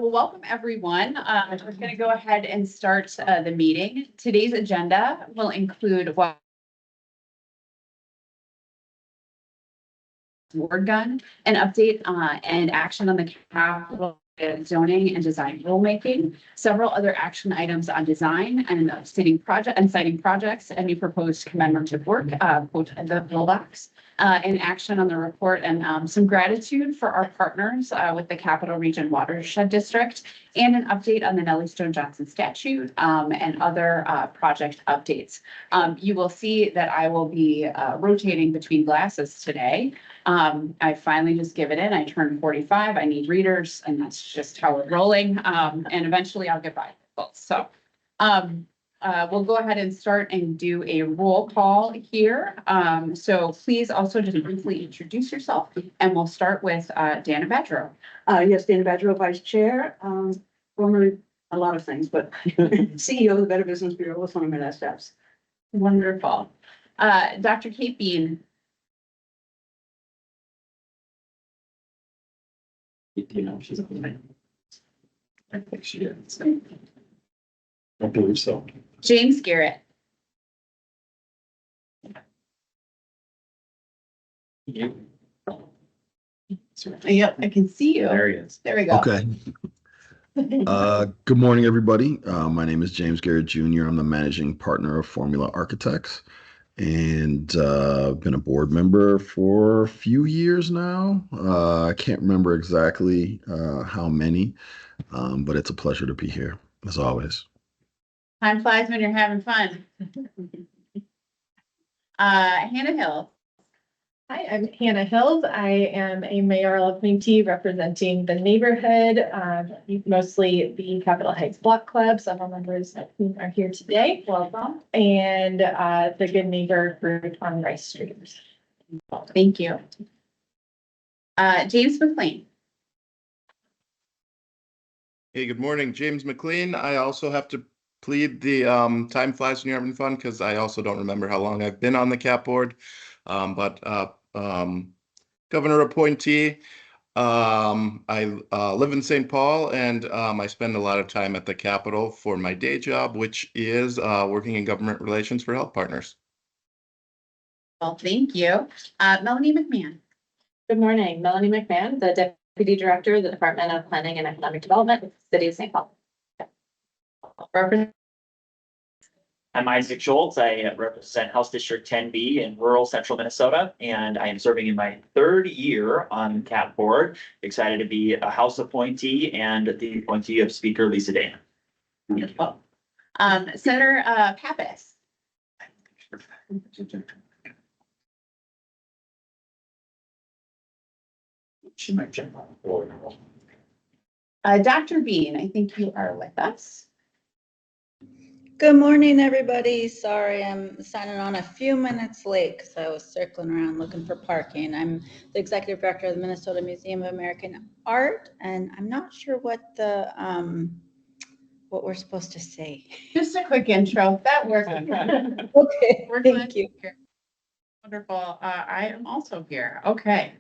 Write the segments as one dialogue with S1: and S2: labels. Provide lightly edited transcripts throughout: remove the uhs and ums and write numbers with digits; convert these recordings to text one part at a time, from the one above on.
S1: Well, welcome everyone. We're going to go ahead and start the meeting. Today's agenda will include word gun, an update and action on the capital zoning and design rulemaking, several other action items on design and citing projects, any proposed commemorative work, quote the pillbox, and action on the report, and some gratitude for our partners with the Capital Region Watershed District, and an update on the Nellie Stone Johnson statute and other project updates. You will see that I will be rotating between glasses today. I finally just give it in. I turned 45. I need readers, and that's just how we're rolling. And eventually I'll get by both. So we'll go ahead and start and do a roll call here. So please also just briefly introduce yourself, and we'll start with Dana Badgerow.
S2: Yes, Dana Badgerow, Vice Chair, formerly a lot of things, but CEO of the Better Business Bureau was one of my last steps.
S1: Wonderful. Dr. Kate Bean.
S3: You know, she's. I think she is. I believe so.
S1: James Garrett.
S3: You.
S1: Yep, I can see you.
S3: There he is.
S1: There we go.
S4: Okay. Good morning, everybody. My name is James Garrett Jr. I'm the managing partner of Formula Architects, and been a board member for a few years now. I can't remember exactly how many, but it's a pleasure to be here, as always.
S1: Time flies when you're having fun. Hannah Hill.
S5: Hi, I'm Hannah Hills. I am a mayoral appointee representing the neighborhood, mostly the Capitol Heights Block Club. Several members of whom are here today. Welcome. And the Good Neighbor group on Rice Street.
S1: Thank you. James McLean.
S6: Hey, good morning, James McLean. I also have to plead the time flies when you're having fun, because I also don't remember how long I've been on the CAP board. Governor appointee. I live in St. Paul, and I spend a lot of time at the Capitol for my day job, which is working in government relations for Health Partners.
S1: Well, thank you. Melanie McMahon.
S7: Good morning, Melanie McMahon, the Deputy Director of the Department of Planning and Economic Development, City of St. Paul.
S3: I'm Isaac Schultz. I represent House District 10B in rural central Minnesota, and I am serving in my third year on CAP board. Excited to be a House appointee and the appointee of Speaker Lisa Dana.
S1: Wonderful. Senator Pappas.
S3: She might jump on the board.
S1: Dr. Bean, I think you are with us.
S8: Good morning, everybody. Sorry, I'm signing on a few minutes late because I was circling around looking for parking. I'm the Executive Director of the Minnesota Museum of American Art, and I'm not sure what the what we're supposed to say.
S1: Just a quick intro. That works.
S8: Okay,
S1: We're
S8: thank
S1: glad
S8: you.
S1: you're here. Wonderful. I am also here. Okay.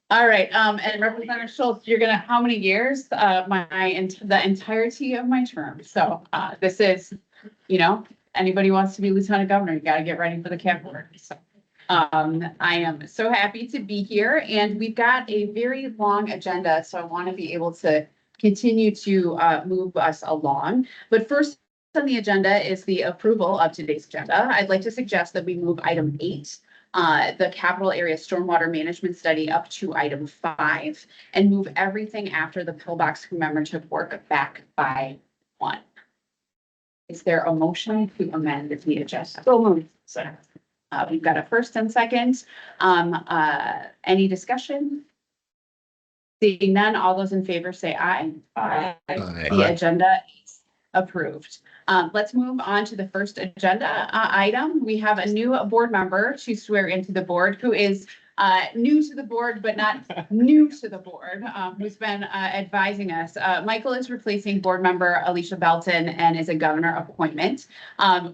S1: All right. And Representative Schultz, you're gonna, how many years? The entirety of my term. So this is, you know, anybody wants to be lieutenant governor, you got to get ready for the CAP board. So I am so happy to be here, and we've got a very long agenda, so I want to be able to continue to move us along. But first on the agenda is the approval of today's agenda. I'd like to suggest that we move item 8, the capital area stormwater management study, up to item 5, and move everything after the pillbox commemorative work back by 1. Is there a motion to amend the agenda?
S2: So moved.
S3: Second.
S1: We've got a first and second. Any discussion? Seeing none, all those in favor say aye.
S3: Aye.
S1: The agenda is approved. Let's move on to the first agenda item. We have a new board member to swear into the board, who is new to the board, but not new to the board, who's been advising us. Michael is replacing board member Alicia Belton and is a governor appointment.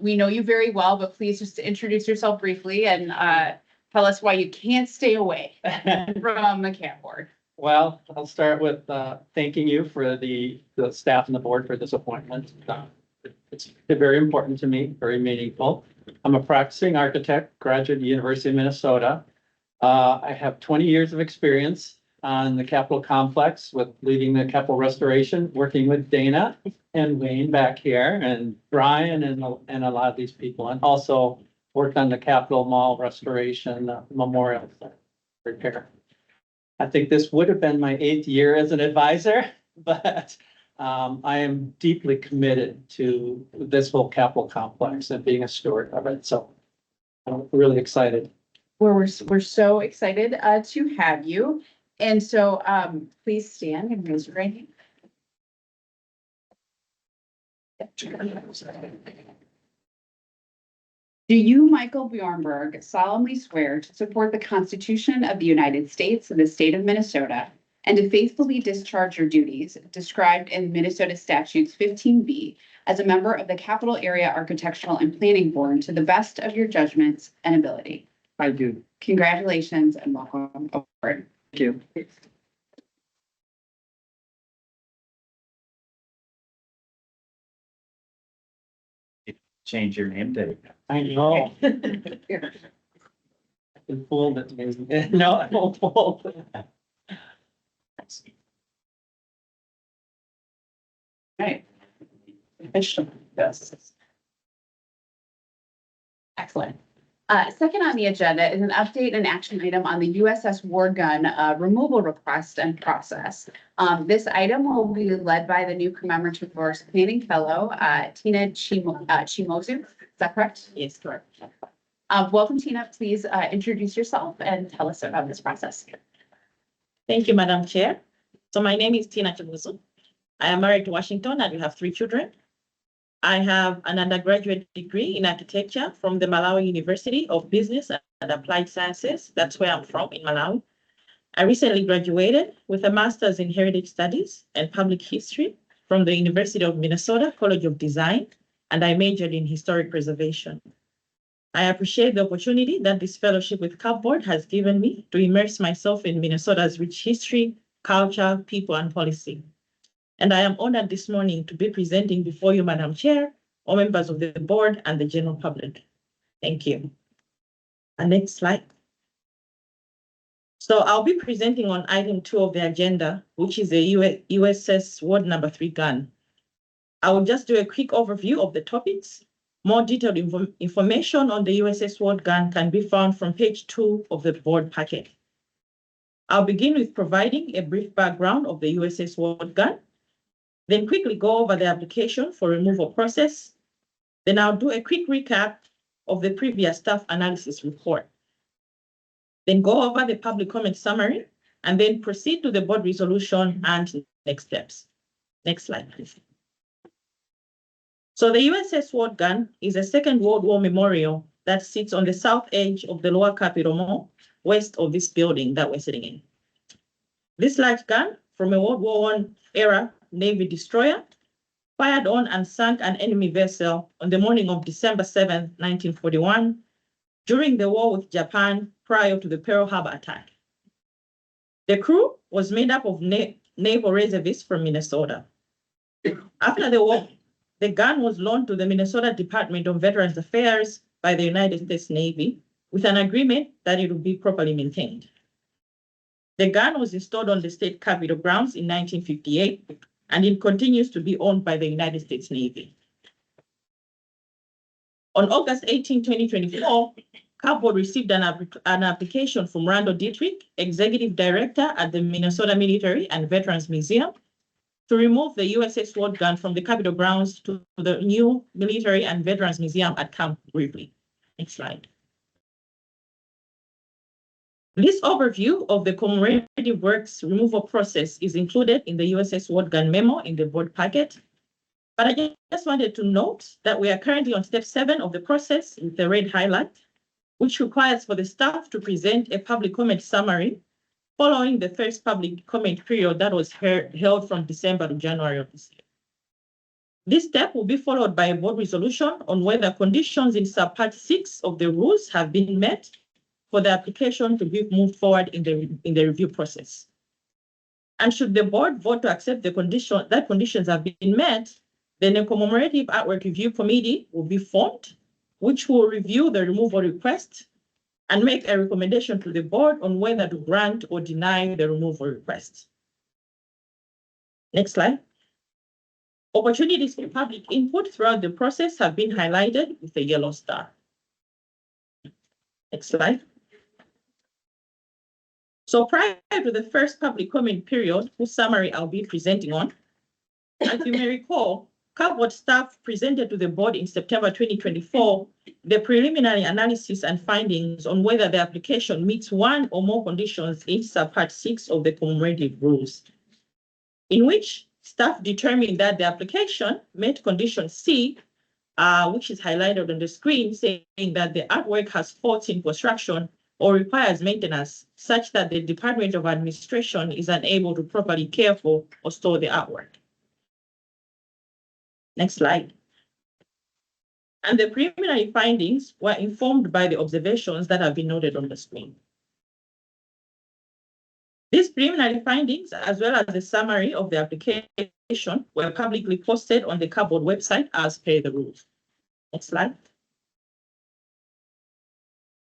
S1: We know you very well, but please just introduce yourself briefly and tell us why you can't stay away from the CAP board.
S9: Well, I'll start with thanking you for the staff and the board for this appointment. It's very important to me, very meaningful. I'm a practicing architect, graduate of the University of Minnesota. I have 20 years of experience on the Capitol complex with leading the Capitol restoration, working with Dana and Wayne back here and Brian and a lot of these people, and also worked on the Capitol Mall restoration, memorial repair. I think this would have been my 8th year as an advisor, but I am deeply committed to this whole Capitol complex and being a steward of it. So I'm really excited.
S1: Well, we're so excited to have you. And so please stand and raise your right hand. Do you, Michael Bjornberg, solemnly swear to support the Constitution of the United States and the state of Minnesota and to faithfully discharge your duties described in Minnesota Statutes 15B as a member of the Capital Area Architectural and Planning Board to the best of your judgments and ability?
S9: I do.
S1: Congratulations and welcome aboard.
S9: Thank you.
S3: Change your name to.
S9: I know. I can fool it. No, I won't fool it.
S1: Right.
S9: Yes.
S1: Excellent. Second on the agenda is an update and action item on the USS War Gun removal request and process. This item will be led by the new commemorative works planning fellow, Tina Chimozu. Is that correct?
S10: Yes, correct.
S1: Welcome, Tina. Please introduce yourself and tell us about this process.
S10: Thank you, Madam Chair. So my name is Tina Chimozu. I am married to Washington and we have 3 children. I have an undergraduate degree in architecture from the Malawi University of Business and Applied Sciences. That's where I'm from, in Malawi. I recently graduated with a master's in heritage studies and public history from the University of Minnesota College of Design, and I majored in historic preservation. I appreciate the opportunity that this fellowship with CAAPB Board has given me to immerse myself in Minnesota's rich history, culture, people, and policy. And I am honored this morning to be presenting before you, Madam Chair, all members of the board and the general public. Thank you. And next slide. So I'll be presenting on item 2 of the agenda, which is the USS Ward No. 3 gun. I will just do a quick overview of the topics. More detailed information on the USS Ward gun can be found from page 2 of the board packet. I'll begin with providing a brief background of the USS Ward gun, then quickly go over the application for removal process. Then I'll do a quick recap of the previous staff analysis report. Then go over the public comment summary and then proceed to the board resolution and next steps. Next slide, please. So the USS Ward gun is a Second World War memorial that sits on the south edge of the lower Capitol Mall, west of this building that we're sitting in. This large gun from a World War I era Navy destroyer fired on and sank an enemy vessel on the morning of December 7, 1941, during the war with Japan prior to the Pearl Harbor attack. The crew was made up of naval reservists from Minnesota. After the war, the gun was loaned to the Minnesota Department of Veterans Affairs by the United States Navy with an agreement that it would be properly maintained. The gun was installed on the state capitol grounds in 1958, and it continues to be owned by the United States Navy. On August 18, 2024, CAAPB Board received an application from Randall Dietrich, Executive Director at the Minnesota Military and Veterans Museum, to remove the USS Ward gun from the Capitol grounds to the new Military and Veterans Museum at Camp Gridley. Next slide. This overview of the commemorative works removal process is included in the USS Ward gun memo in the board packet. But I just wanted to note that we are currently on step 7 of the process with the red highlight, which requires for the staff to present a public comment summary following the first public comment period that was held from December to January of this year. This step will be followed by a board resolution on whether conditions in subpart 6 of the rules have been met for the application to be moved forward in the review process. And should the board vote to accept the condition, that conditions have been met, then a commemorative artwork review committee will be formed, which will review the removal request and make a recommendation to the board on whether to grant or deny the removal request. Next slide. Opportunities for public input throughout the process have been highlighted with a yellow star. Next slide. So prior to the first public comment period, whose summary I'll be presenting on, as you may recall, CAAPB board staff presented to the board in September 2024 the preliminary analysis and findings on whether the application meets one or more conditions in subpart 6 of the commemorative rules, in which staff determined that the application met condition C, which is highlighted on the screen, saying that the artwork has faults in construction or requires maintenance such that the Department of Administration is unable to properly care for or store the artwork. Next slide. And the preliminary findings were informed by the observations that have been noted on the screen. These preliminary findings, as well as the summary of the application, were publicly posted on the CAAPB board website as per the rules. Next slide.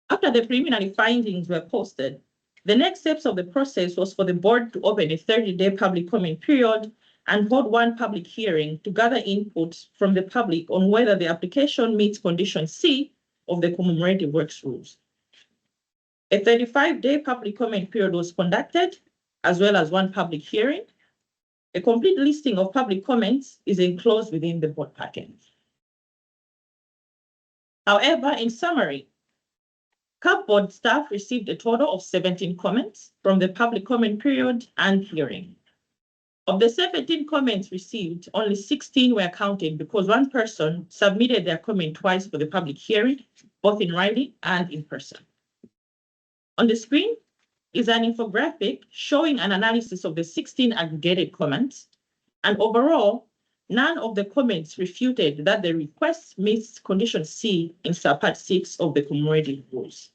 S10: After the preliminary findings were posted, the next steps of the process was for the board to open a 30-day public comment period and hold one public hearing to gather input from the public on whether the application meets condition C of the commemorative works rules. A 35-day public comment period was conducted, as well as one public hearing. A complete listing of public comments is enclosed within the board packet. However, in summary, CAAPB board staff received a total of 17 comments from the public comment period and hearing. Of the 17 comments received, only 16 were counted because one person submitted their comment twice for the public hearing, both in writing and in person. On the screen is an infographic showing an analysis of the 16 aggregated comments, and overall, none of the comments refuted that the request meets condition C in subpart 6 of the commemorative rules.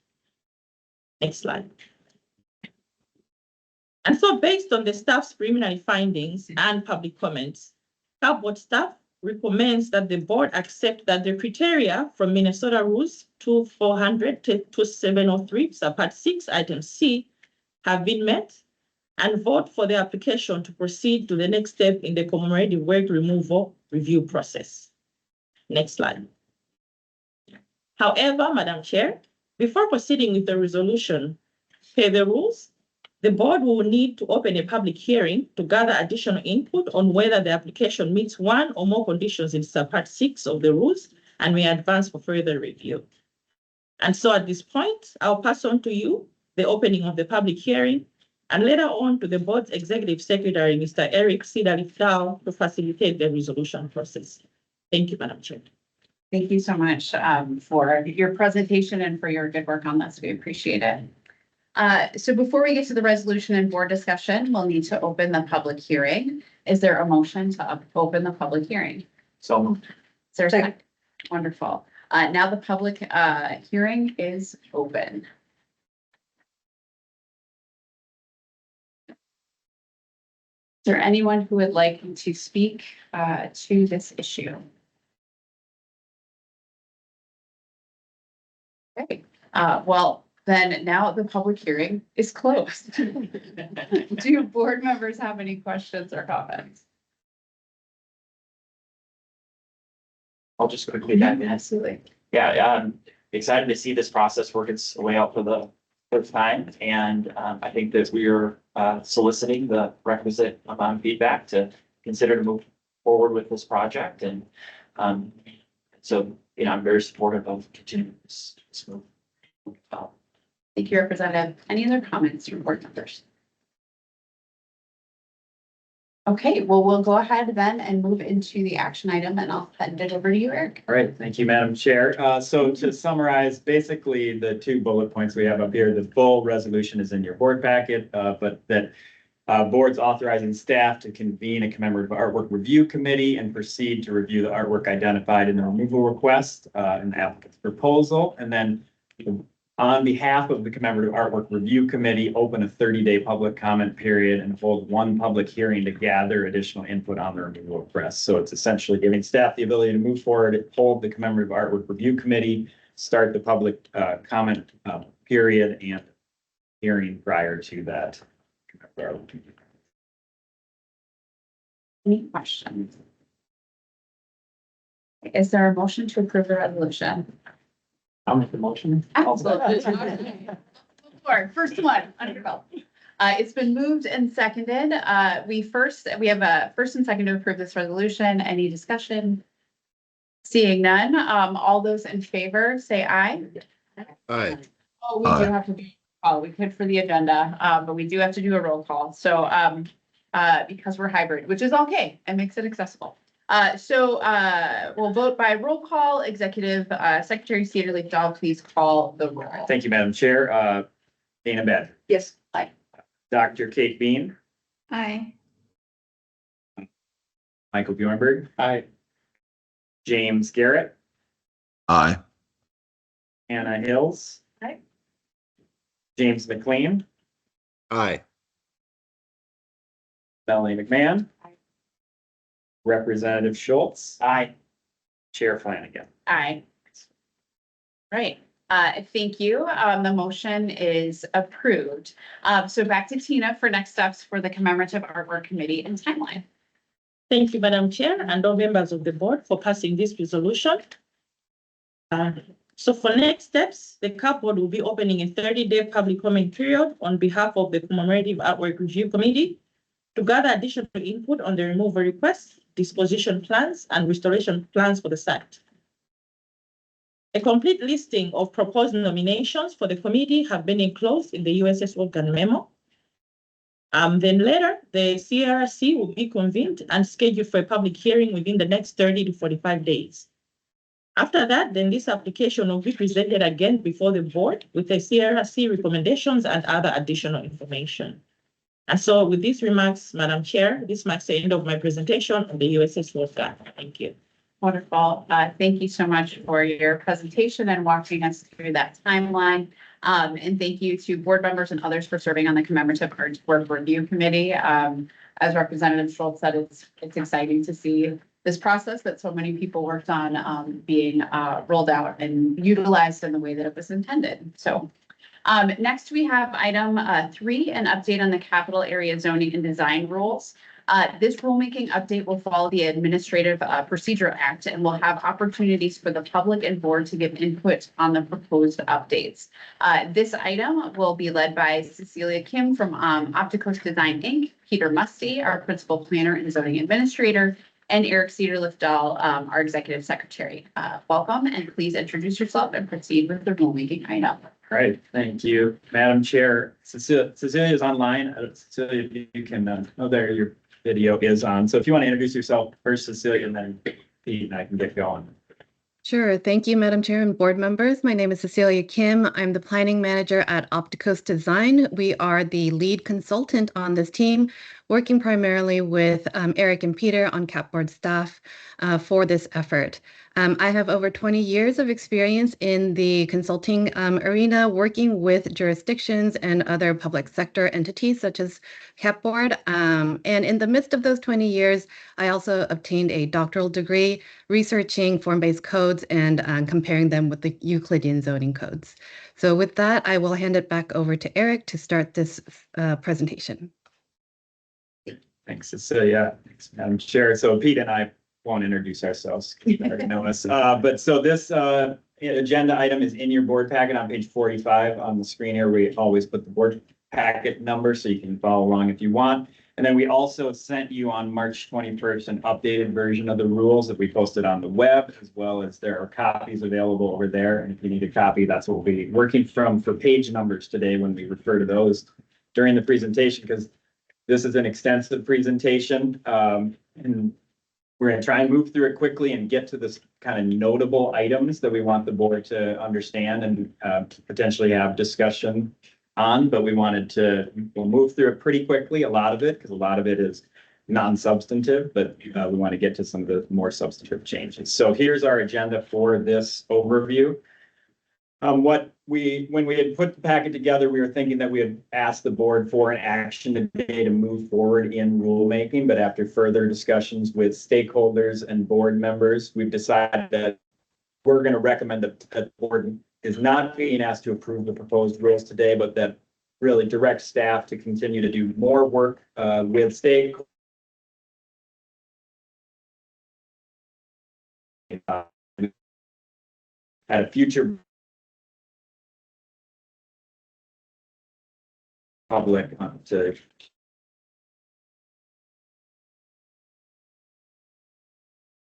S10: Next slide. And so based on the staff's preliminary findings and public comments, CAAPB board staff recommends that the board accept that the criteria from Minnesota Rules 2400 to 2703, subpart 6, item C, have been met and vote for the application to proceed to the next step in the commemorative work removal review process. Next slide. However, Madam Chair, before proceeding with the resolution, per the rules, the board will need to open a public hearing to gather additional input on whether the application meets one or more conditions in subpart 6 of the rules and may advance for further review. And so at this point, I'll pass on to you the opening of the public hearing and later on to the board's executive secretary, Mr. Eric Sidalifdao, to facilitate the resolution process. Thank you, Madam Chair.
S1: Thank you so much for your presentation and for your good work on this. We appreciate it. So before we get to the resolution and board discussion, we'll need to open the public hearing. Is there a motion to open the public hearing?
S3: So
S1: Is there a second? Wonderful. Now the public hearing is open. Is there anyone who would like to speak to this issue? Okay, well, then now the public hearing is closed. Do board members have any questions or comments?
S3: I'll just quickly dive in.
S1: Absolutely.
S3: Yeah, I'm excited to see this process work its way out for the first time. And I think that we are soliciting the requisite amount of feedback to consider to move forward with this project. And so, you know, I'm very supportive of continuing this move.
S1: Thank you, Representative. Any other comments from board members? Okay, well, we'll go ahead then and move into the action item and I'll hand it over to you, Eric.
S11: All right, thank you, Madam Chair. So to summarize, basically the 2 bullet points we have up here, the full resolution is in your board packet, but that board's authorizing staff to convene a commemorative artwork review committee and proceed to review the artwork identified in the removal request and the applicant's proposal. And then on behalf of the Commemorative Artwork Review Committee, open a 30-day public comment period and hold one public hearing to gather additional input on the removal request. So it's essentially giving staff the ability to move forward, hold the Commemorative Artwork Review Committee, start the public comment period and hearing prior to that.
S1: Any questions? Is there a motion to approve the resolution?
S9: I'll make the motion.
S1: Absolutely. First one under your belt. It's been moved and seconded. We have a first and second to approve this resolution. Any discussion? Seeing none, all those in favor, say aye.
S6: Aye.
S1: Oh, we do have to do, we could for the agenda, but we do have to do a roll call. So, because we're hybrid, which is okay and makes it accessible. We'll vote by roll call. Executive Secretary Cedar Leaf Dahl, please call the roll.
S11: Thank you, Madam Chair. Dana Badger,
S2: Yes.
S1: Aye.
S11: Dr. Kate Bean,
S8: Aye.
S11: Michael Bjornberg,
S9: Aye.
S11: James Garrett,
S4: Aye.
S11: Hannah Hills.
S1: Aye.
S11: James McLean,
S6: Aye.
S11: Melanie McMahon.
S1: Aye.
S11: Representative Schultz. Aye. Chair Flanagan.
S1: Aye. Right. Thank you. The motion is approved. So back to Tina for next steps for the Commemorative Artwork Committee and timeline.
S10: Thank you, Madam Chair, and all members of the board for passing this resolution. So for next steps, the CAAPB board will be opening a 30-day public comment period on behalf of the Commemorative Artwork Review Committee to gather additional input on the removal request, disposition plans, and restoration plans for the site. A complete listing of proposed nominations for the committee have been enclosed in the USS Organ memo. Then later, the CRC will be convened and scheduled for a public hearing within the next 30 to 45 days. After that, then this application will be presented again before the board with the CRC recommendations and other additional information. And so with these remarks, Madam Chair, this marks the end of my presentation on the USS Organ. Thank you.
S1: Wonderful. Thank you so much for your presentation and walking us through that timeline. And thank you to board members and others for serving on the Commemorative Artwork Review Committee. As Representative Schultz said, it's exciting to see this process that so many people worked on being rolled out and utilized in the way that it was intended. So next we have item 3, an update on the capital area zoning and design rules. This rulemaking update will follow the Administrative Procedure Act and will have opportunities for the public and board to give input on the proposed updates. This item will be led by Cecilia Kim from Opticos Design Inc., Peter Musty, our Principal Planner and Zoning Administrator, and Eric Cedar-Leaf Dahl, our Executive Secretary. Welcome, and please introduce yourself and proceed with the rulemaking item.
S11: Right, thank you, Madam Chair. Cecilia is online. Cecilia, if you can, oh, there, your video is on. So if you want to introduce yourself first, Cecilia, and then Pete, and I can get going.
S12: Sure. Thank you, Madam Chair and board members. My name is Cecilia Kim. I'm the planning manager at Opticos Design. We are the lead consultant on this team, working primarily with Eric and Peter on CAAPB board staff for this effort. I have over 20 years of experience in the consulting arena, working with jurisdictions and other public sector entities such as CAAPB board. And in the midst of those 20 years, I also obtained a doctoral degree researching form-based codes and comparing them with the Euclidean zoning codes. So with that, I will hand it back over to Eric to start this presentation.
S11: Thanks, Cecilia. Thanks, Madam Chair. So Pete and I won't introduce ourselves, because you already know us. But so this agenda item is in your board packet on page 45 on the screen here. We always put the board packet number so you can follow along if you want. And then we also sent you on March 21st an updated version of the rules that we posted on the web, as well as there are copies available over there. And if you need a copy, that's what we'll be working from for page numbers today when we refer to those during the presentation, because this is an extensive presentation. And we're going to try and move through it quickly and get to this kind of notable items that we want the board to understand and potentially have discussion on, but we'll move through it pretty quickly, a lot of it, because a lot of it is non-substantive, but we want to get to some of the more substantive changes. So here's our agenda for this overview. When we had put the packet together, we were thinking that we had asked the board for an action today to move forward in rulemaking, but after further discussions with stakeholders and board members, we've decided that we're going to recommend that the board is not being asked to approve the proposed rules today, but that really direct staff to continue to do more work with stakeholders. At a future public to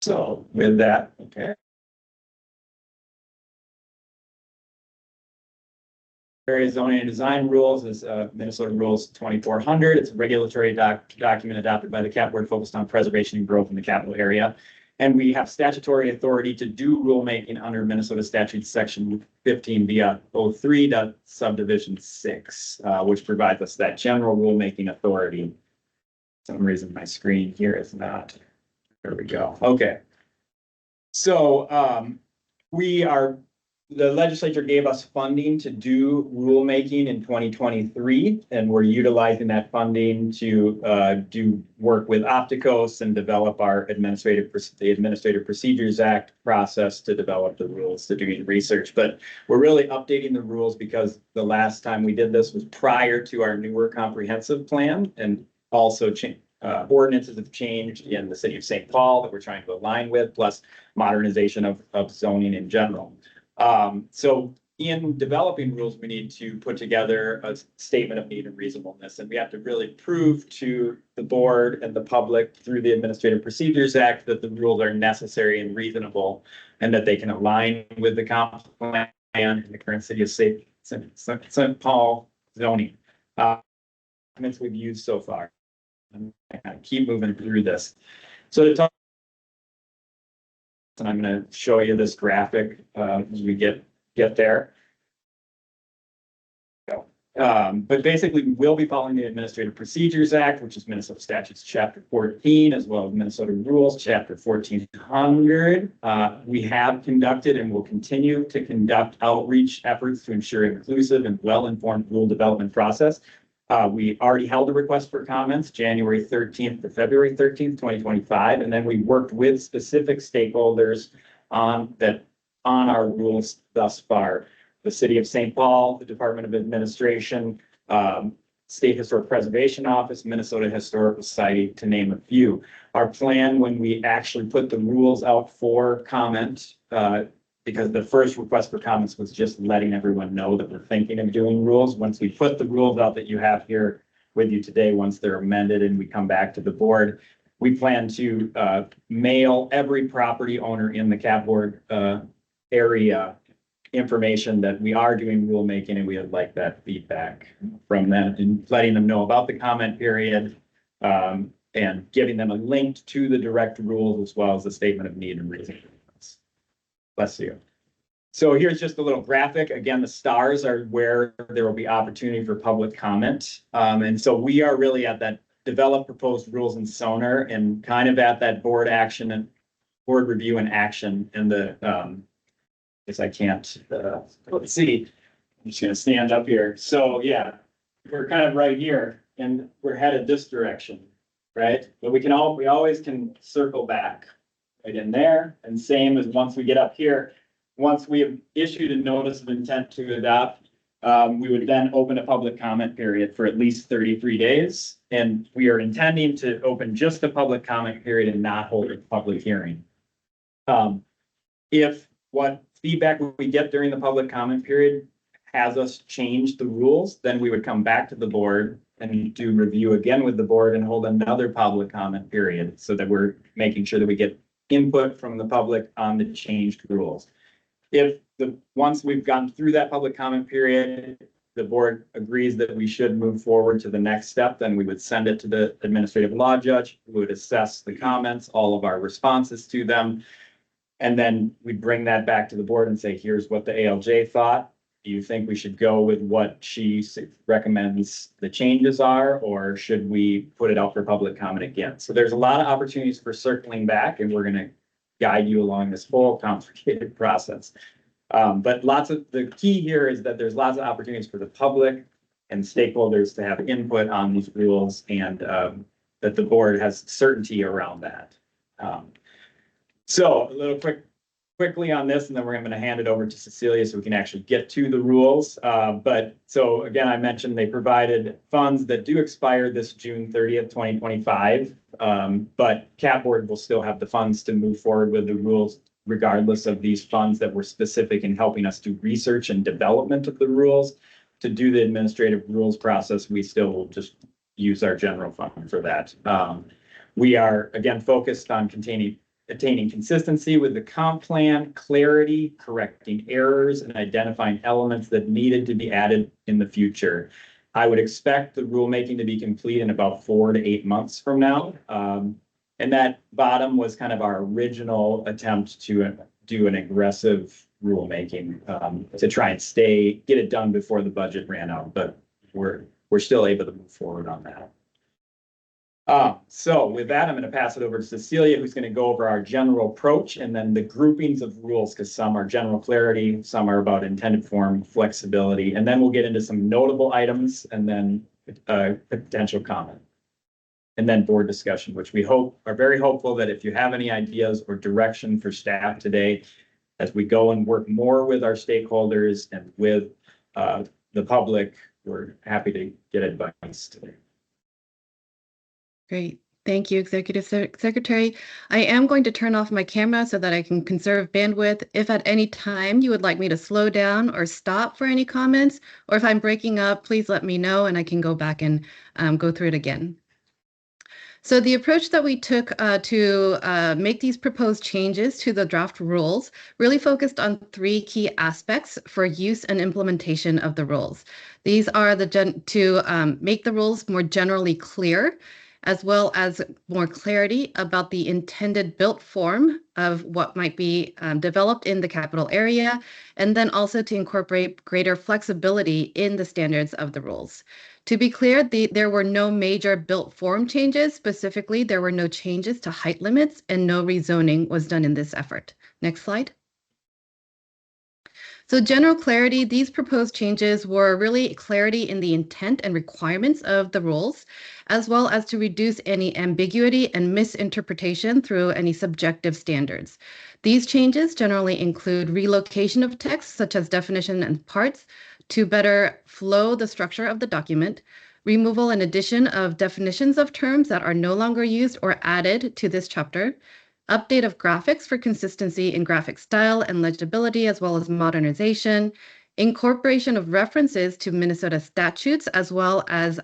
S11: so with that, okay. Various zoning and design rules is Minnesota Rules 2400. It's a regulatory document adopted by the CAP board focused on preservation and growth in the capital area. And we have statutory authority to do rulemaking under Minnesota statute section 15 via 03 subdivision 6, which provides us that general rulemaking authority. For some reason my screen here is not. There we go. Okay. So the legislature gave us funding to do rulemaking in 2023, and we're utilizing that funding to do work with Opticos and develop the Administrative Procedures Act process to develop the rules to doing research. But we're really updating the rules because the last time we did this was prior to our newer comprehensive plan, and also ordinances have changed in the city of St. Paul that we're trying to align with, plus modernization of zoning in general. So in developing rules, we need to put together a statement of need and reasonableness, and we have to really prove to the board and the public through the Administrative Procedures Act that the rules are necessary and reasonable, and that they can align with the comp plan in the current city of St. Paul zoning. Documents we've used so far. I'm gonna keep moving through this. So to talk. And I'm going to show you this graphic as we get there. But basically, we'll be following the Administrative Procedures Act, which is Minnesota Statutes Chapter 14, as well as Minnesota Rules Chapter 1400. We have conducted and will continue to conduct outreach efforts to ensure inclusive and well-informed rule development process. We already held a request for comments January 13th to February 13th, 2025. And then we worked with specific stakeholders on our rules thus far. The City of St. Paul, the Department of Administration, State Historic Preservation Office, Minnesota Historical Society, to name a few. Our plan when we actually put the rules out for comment, because the first request for comments was just letting everyone know that we're thinking of doing rules. Once we put the rules out that you have here with you today, once they're amended and we come back to the board, we plan to mail every property owner in the CAP board area information that we are doing rulemaking, and we would like that feedback from them and letting them know about the comment period and giving them a link to the direct rules as well as the statement of need and reason. Bless you. So here's just a little graphic. Again, the stars are where there will be opportunity for public comment. And so we are really at that develop proposed rules and SONAR and kind of at that board action and board review and action. And guess I can't, let's see. I'm just going to stand up here. So yeah, we're kind of right here and we're headed this direction, right? But we always can circle back. Right in there, and same as once we get up here, once we have issued a notice of intent to adopt, we would then open a public comment period for at least 33 days. And we are intending to open just the public comment period and not hold a public hearing. If what feedback we get during the public comment period has us change the rules, then we would come back to the board and do review again with the board and hold another public comment period so that we're making sure that we get input from the public on the changed rules. If once we've gone through that public comment period, the board agrees that we should move forward to the next step, then we would send it to the administrative law judge, who would assess the comments, all of our responses to them. And then we'd bring that back to the board and say, here's what the ALJ thought. Do you think we should go with what she recommends the changes are, or should we put it out for public comment again? So there's a lot of opportunities for circling back, and we're going to guide you along this whole complicated process. But the key here is that there's lots of opportunities for the public and stakeholders to have input on these rules and that the board has certainty around that. So a little quickly on this, and then we're going to hand it over to Cecilia so we can actually get to the rules. But so again, I mentioned they provided funds that do expire this June 30th, 2025. But CAP board will still have the funds to move forward with the rules regardless of these funds that were specific in helping us do research and development of the rules. To do the administrative rules process, we still will just use our general fund for that. We are again focused on attaining consistency with the comp plan, clarity, correcting errors, and identifying elements that needed to be added in the future. I would expect the rulemaking to be complete in about 4 to 8 months from now. And that bottom was kind of our original attempt to do an aggressive rulemaking to try and get it done before the budget ran out, but we're still able to move forward on that. So with that, I'm going to pass it over to Cecilia, who's going to go over our general approach and then the groupings of rules, because some are general clarity, some are about intended form, flexibility, and then we'll get into some notable items and then potential comment. And then board discussion, which we are very hopeful that if you have any ideas or direction for staff today, as we go and work more with our stakeholders and with the public, we're happy to get advice today.
S12: Great. Thank you, Executive Secretary. I am going to turn off my camera so that I can conserve bandwidth. If at any time you would like me to slow down or stop for any comments, or if I'm breaking up, please let me know and I can go back and go through it again. So the approach that we took to make these proposed changes to the draft rules really focused on 3 key aspects for use and implementation of the rules. These are to make the rules more generally clear, as well as more clarity about the intended built form of what might be developed in the capital area, and then also to incorporate greater flexibility in the standards of the rules. To be clear, there were no major built form changes. Specifically, there were no changes to height limits and no rezoning was done in this effort. Next slide. So general clarity, these proposed changes were really clarity in the intent and requirements of the rules, as well as to reduce any ambiguity and misinterpretation through any subjective standards. These changes generally include relocation of text, such as definition and parts, to better flow the structure of the document, removal and addition of definitions of terms that are no longer used or added to this chapter, update of graphics for consistency in graphic style and legibility, as well as modernization, incorporation of references to Minnesota statutes, as well as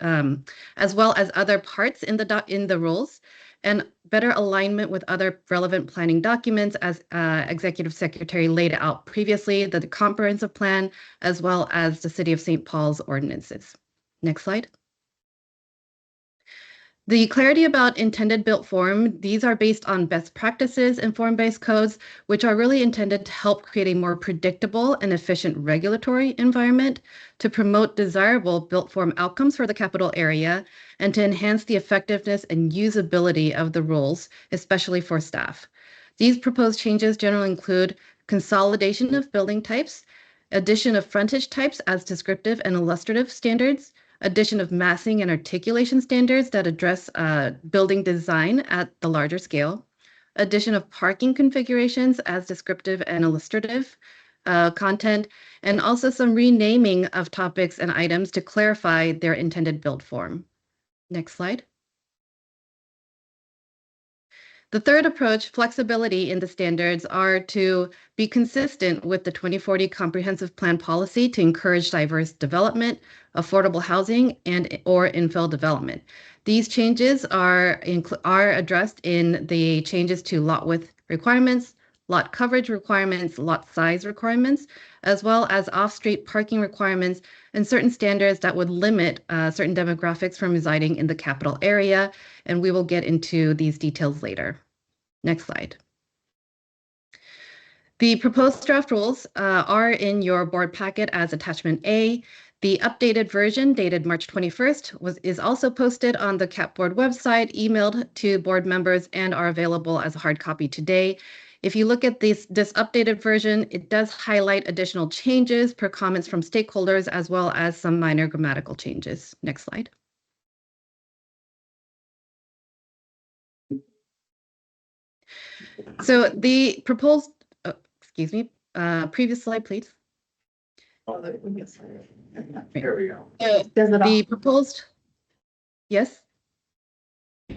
S12: other parts in the rules, and better alignment with other relevant planning documents, as Executive Secretary laid out previously, the comprehensive plan, as well as the City of St. Paul's ordinances. Next slide. The clarity about intended built form, these are based on best practices and form-based codes, which are really intended to help create a more predictable and efficient regulatory environment, to promote desirable built form outcomes for the capital area, and to enhance the effectiveness and usability of the rules, especially for staff. These proposed changes generally include consolidation of building types, addition of frontage types as descriptive and illustrative standards, addition of massing and articulation standards that address building design at the larger scale, addition of parking configurations as descriptive and illustrative content, and also some renaming of topics and items to clarify their intended build form. Next slide. The third approach, flexibility in the standards, are to be consistent with the 2040 Comprehensive Plan policy to encourage diverse development, affordable housing, or infill development. These changes are addressed in the changes to lot width requirements, lot coverage requirements, lot size requirements, as well as off-street parking requirements and certain standards that would limit certain demographics from residing in the capital area. And we will get into these details later. Next slide. The proposed draft rules are in your board packet as attachment A. The updated version dated March 21st is also posted on the CAP board website, emailed to board members, and are available as a hard copy today. If you look at this updated version, it does highlight additional changes per comments from stakeholders, as well as some minor grammatical changes. Next slide. So the proposed, excuse me, previous slide, please.
S11: There we go.
S12: The proposed, yes?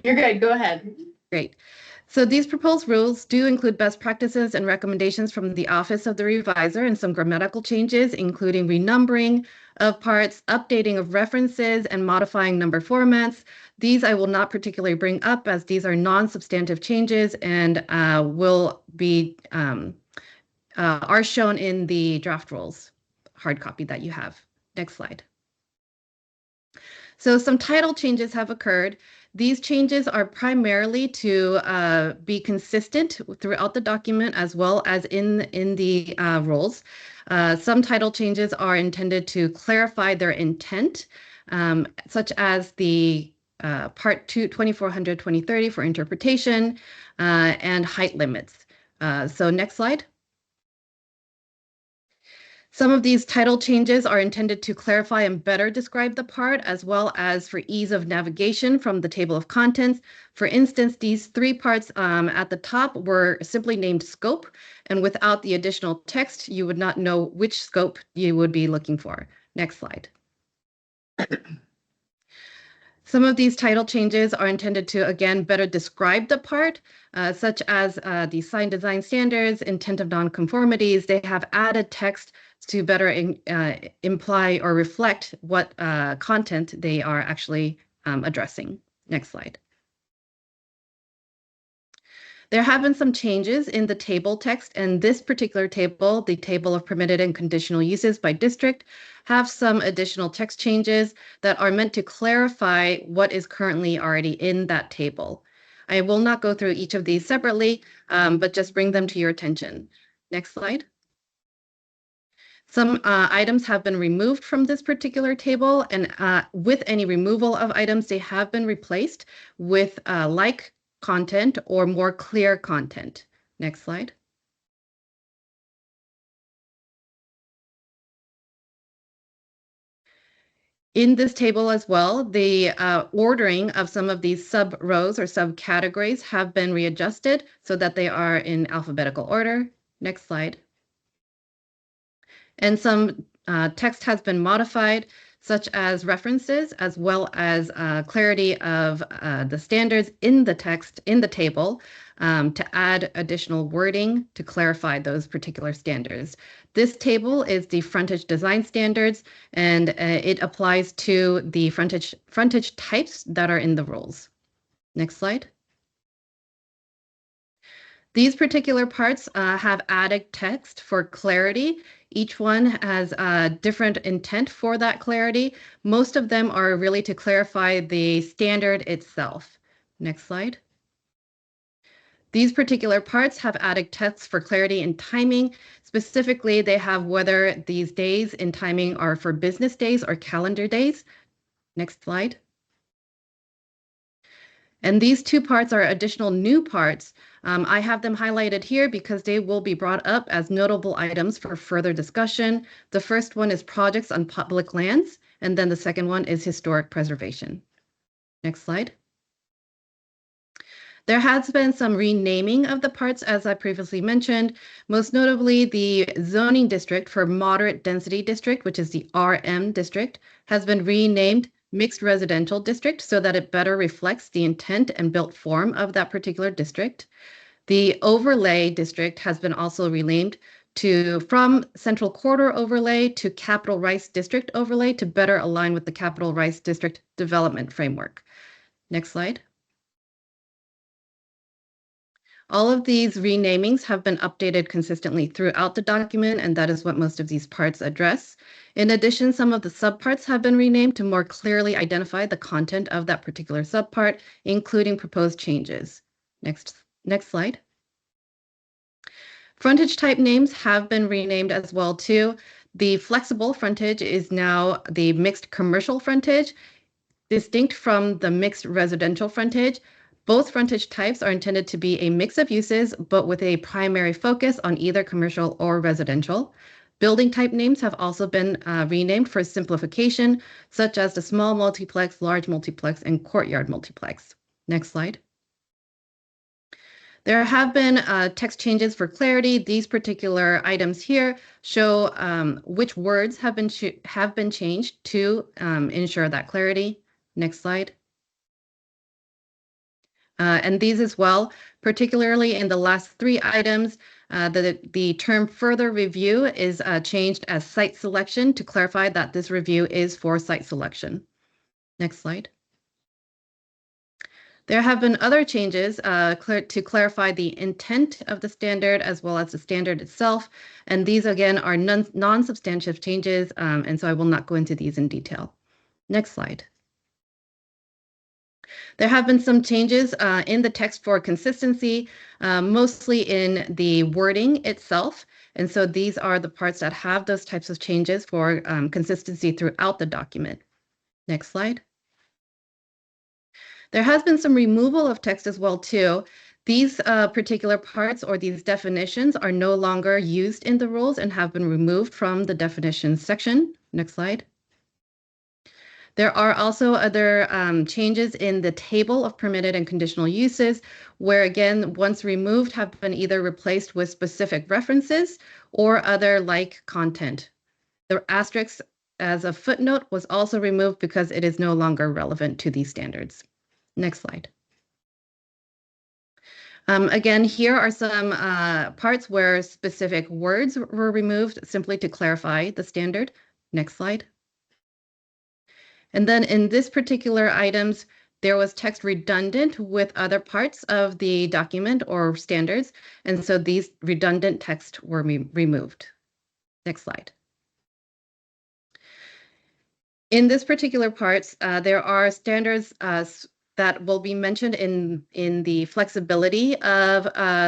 S1: You're good, go ahead.
S12: Great. So these proposed rules do include best practices and recommendations from the Office of the Reviser and some grammatical changes, including renumbering of parts, updating of references, and modifying number formats. These I will not particularly bring up as these are non-substantive changes and will be are shown in the draft rules hard copy that you have. Next slide. So some title changes have occurred. These changes are primarily to be consistent throughout the document as well as in the rules. Some title changes are intended to clarify their intent, such as the Part 2, 2400, 2030 for interpretation and height limits. So next slide. Some of these title changes are intended to clarify and better describe the part, as well as for ease of navigation from the table of contents. For instance, these three parts at the top were simply named scope, and without the additional text, you would not know which scope you would be looking for. Next slide. Some of these title changes are intended to, again, better describe the part, such as the sign design standards, intent of nonconformities. They have added text to better imply or reflect what content they are actually addressing. Next slide. There have been some changes in the table text, and this particular table, the table of permitted and conditional uses by district, have some additional text changes that are meant to clarify what is currently already in that table. I will not go through each of these separately, but just bring them to your attention. Next slide. Some items have been removed from this particular table, and with any removal of items, they have been replaced with like content or more clear content. Next slide. In this table as well, the ordering of some of these sub rows or subcategories have been readjusted so that they are in alphabetical order. Next slide. And some text has been modified, such as references, as well as clarity of the standards in the text in the table to add additional wording to clarify those particular standards. This table is the frontage design standards, and it applies to the frontage types that are in the rules. Next slide. These particular parts have added text for clarity. Each one has a different intent for that clarity. Most of them are really to clarify the standard itself. Next slide. These particular parts have added text for clarity and timing. Specifically, they have whether these days in timing are for business days or calendar days. Next slide. And these two parts are additional new parts. I have them highlighted here because they will be brought up as notable items for further discussion. The first one is projects on public lands, and then the second one is historic preservation. Next slide. There has been some renaming of the parts, as I previously mentioned, most notably the zoning district for moderate density district, which is the RM district, has been renamed mixed residential district so that it better reflects the intent and built form of that particular district. The overlay district has been also renamed from Central Corridor overlay to Capital Rice District overlay to better align with the Capital Rice District development framework. Next slide. All of these renamings have been updated consistently throughout the document, and that is what most of these parts address. In addition, some of the subparts have been renamed to more clearly identify the content of that particular subpart, including proposed changes. Next slide. Frontage type names have been renamed as well too. The flexible frontage is now the mixed commercial frontage, distinct from the mixed residential frontage. Both frontage types are intended to be a mix of uses, but with a primary focus on either commercial or residential. Building type names have also been renamed for simplification, such as the small multiplex, large multiplex, and courtyard multiplex. Next slide. There have been text changes for clarity. These particular items here show which words have been changed to ensure that clarity. Next slide. And these as well, particularly in the last 3 items, the term further review is changed as site selection to clarify that this review is for site selection. Next slide. There have been other changes to clarify the intent of the standard as well as the standard itself. And these again are non-substantive changes, and so I will not go into these in detail. Next slide. There have been some changes in the text for consistency, mostly in the wording itself. And so these are the parts that have those types of changes for consistency throughout the document. Next slide. There has been some removal of text as well too. These particular parts or these definitions are no longer used in the rules and have been removed from the definitions section. Next slide. There are also other changes in the table of permitted and conditional uses, where again, once removed, have been either replaced with specific references or other like content. The asterisk as a footnote was also removed because it is no longer relevant to these standards. Next slide. Again, here are some parts where specific words were removed simply to clarify the standard. Next slide. And then in this particular items, there was text redundant with other parts of the document or standards. And so these redundant text were removed. Next slide. In this particular parts, there are standards that will be mentioned in the flexibility of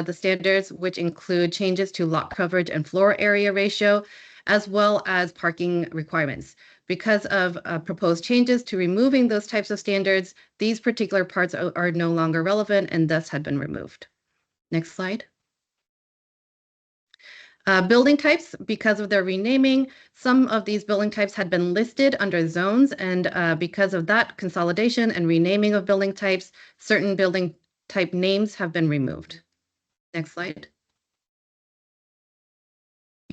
S12: the standards, which include changes to lot coverage and floor area ratio, as well as parking requirements. Because of proposed changes to removing those types of standards, these particular parts are no longer relevant and thus have been removed. Next slide. Building types, because of their renaming, some of these building types had been listed under zones, and because of that consolidation and renaming of building types, certain building type names have been removed. Next slide.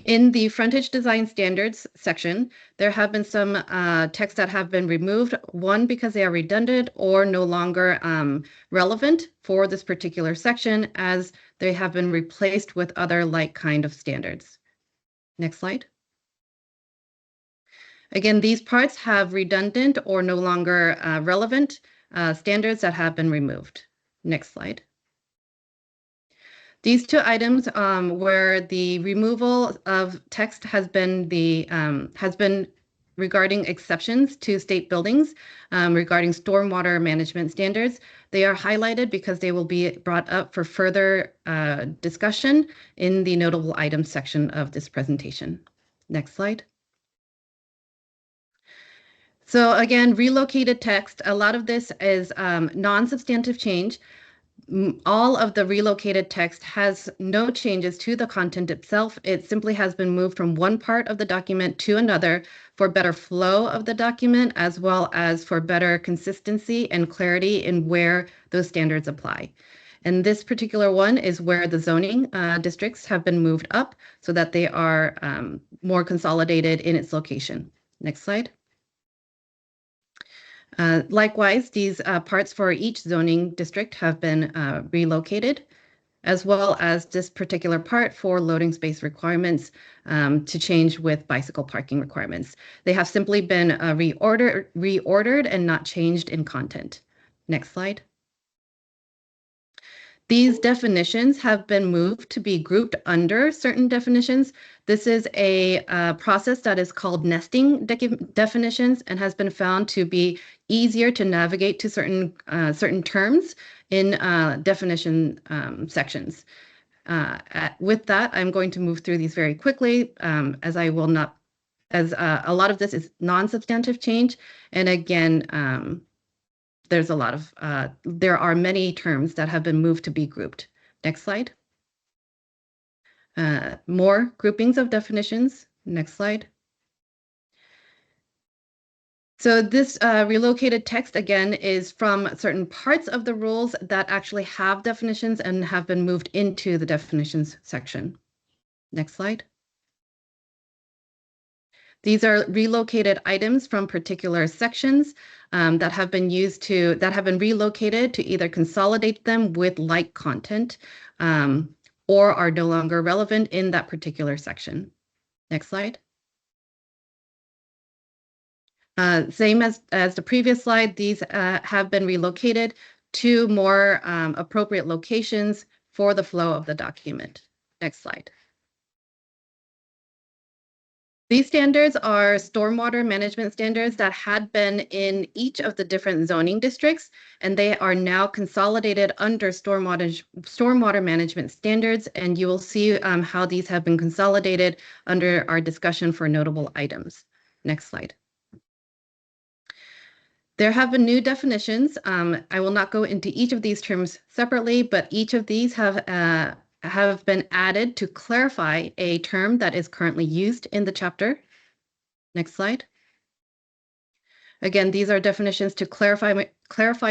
S12: In the frontage design standards section, there have been some texts that have been removed, one because they are redundant or no longer relevant for this particular section, as they have been replaced with other like kind of standards. Next slide. Again, these parts have redundant or no longer relevant standards that have been removed. Next slide. These 2 items where the removal of text has been regarding exceptions to state buildings regarding stormwater management standards. They are highlighted because they will be brought up for further discussion in the notable items section of this presentation. Next slide. So again, relocated text, a lot of this is non-substantive change. All of the relocated text has no changes to the content itself. It simply has been moved from one part of the document to another for better flow of the document, as well as for better consistency and clarity in where those standards apply. And this particular one is where the zoning districts have been moved up so that they are more consolidated in its location. Next slide. Likewise, these parts for each zoning district have been relocated, as well as this particular part for loading space requirements to change with bicycle parking requirements. They have simply been reordered and not changed in content. Next slide. These definitions have been moved to be grouped under certain definitions. This is a process that is called nesting definitions and has been found to be easier to navigate to certain terms in definition sections. With that, I'm going to move through these very quickly as a lot of this is non-substantive change. And again, there's a lot of, there are many terms that have been moved to be grouped. Next slide. More groupings of definitions. Next slide. So this relocated text, again, is from certain parts of the rules that actually have definitions and have been moved into the definitions section. Next slide. These are relocated items from particular sections that have been relocated to either consolidate them with like content or are no longer relevant in that particular section. Next slide. Same as the previous slide, these have been relocated to more appropriate locations for the flow of the document. Next slide. These standards are stormwater management standards that had been in each of the different zoning districts, and they are now consolidated under stormwater management standards, and you will see how these have been consolidated under our discussion for notable items. Next slide. There have been new definitions. I will not go into each of these terms separately, but each of these have been added to clarify a term that is currently used in the chapter. Next slide. Again, these are definitions to clarify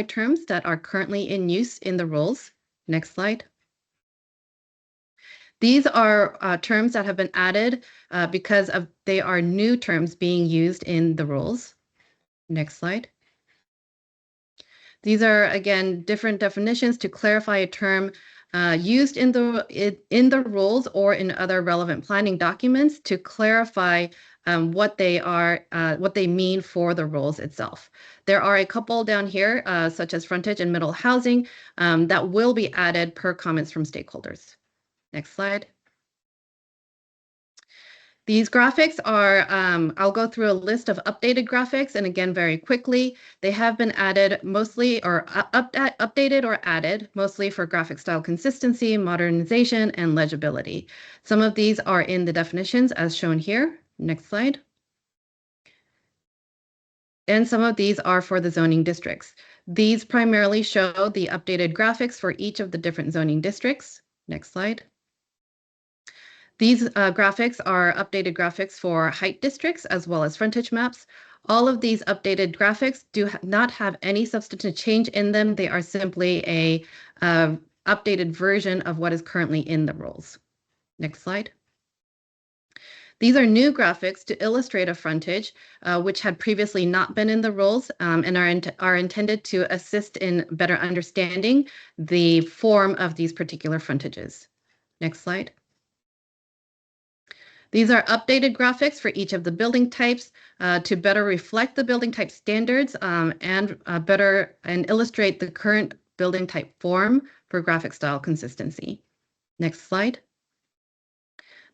S12: terms that are currently in use in the rules. Next slide. These are terms that have been added because they are new terms being used in the rules. Next slide. These are, again, different definitions to clarify a term used in the rules or in other relevant planning documents to clarify what they mean for the rules itself. There are a couple down here, such as frontage and middle housing, that will be added per comments from stakeholders. Next slide. These graphics are, I'll go through a list of updated graphics, and again, very quickly, they have been added mostly, or updated or added mostly for graphic style consistency, modernization, and legibility. Some of these are in the definitions as shown here. Next slide. And some of these are for the zoning districts. These primarily show the updated graphics for each of the different zoning districts. Next slide. These graphics are updated graphics for height districts as well as frontage maps. All of these updated graphics do not have any substantive change in them. They are simply a updated version of what is currently in the rules. Next slide. These are new graphics to illustrate a frontage, which had previously not been in the rules and are intended to assist in better understanding the form of these particular frontages. Next slide. These are updated graphics for each of the building types to better reflect the building type standards and illustrate the current building type form for graphic style consistency. Next slide.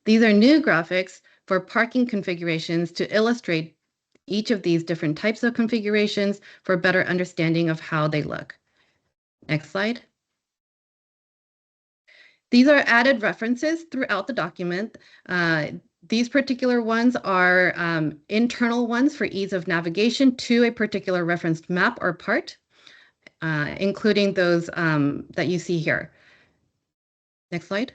S12: These are new graphics for parking configurations to illustrate each of these different types of configurations for better understanding of how they look. Next slide. These are added references throughout the document. These particular ones are internal ones for ease of navigation to a particular referenced map or part, including those that you see here. Next slide.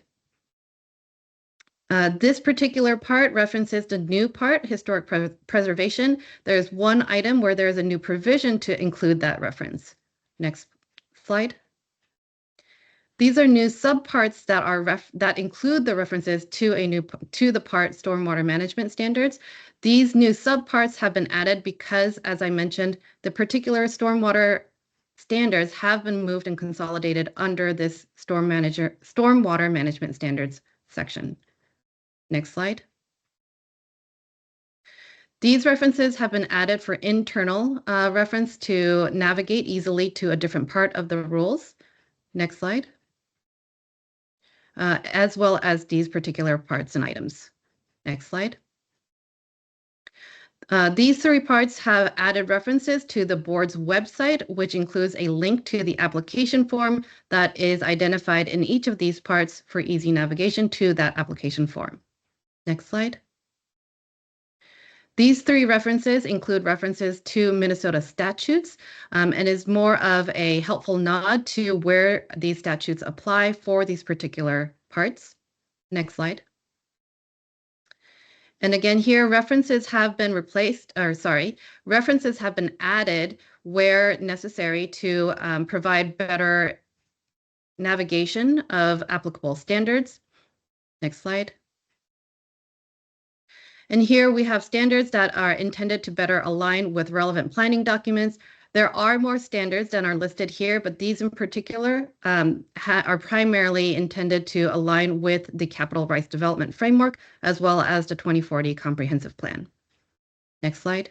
S12: This particular part references the new part, historic preservation. There's one item where there's a new provision to include that reference. Next slide. These are new subparts that include the references to the part stormwater management standards. These new subparts have been added because, as I mentioned, the particular stormwater standards have been moved and consolidated under this stormwater management standards section. Next slide. These references have been added for internal reference to navigate easily to a different part of the rules. Next slide. As well as these particular parts and items. Next slide. These three parts have added references to the board's website, which includes a link to the application form that is identified in each of these parts for easy navigation to that application form. Next slide. These three references include references to Minnesota statutes and is more of a helpful nod to where these statutes apply for these particular parts. Next slide. And again, here references have been references have been added where necessary to provide better navigation of applicable standards. Next slide. And here we have standards that are intended to better align with relevant planning documents. There are more standards than are listed here, but these in particular are primarily intended to align with the Capital Rights Development Framework, as well as the 2040 Comprehensive Plan. Next slide.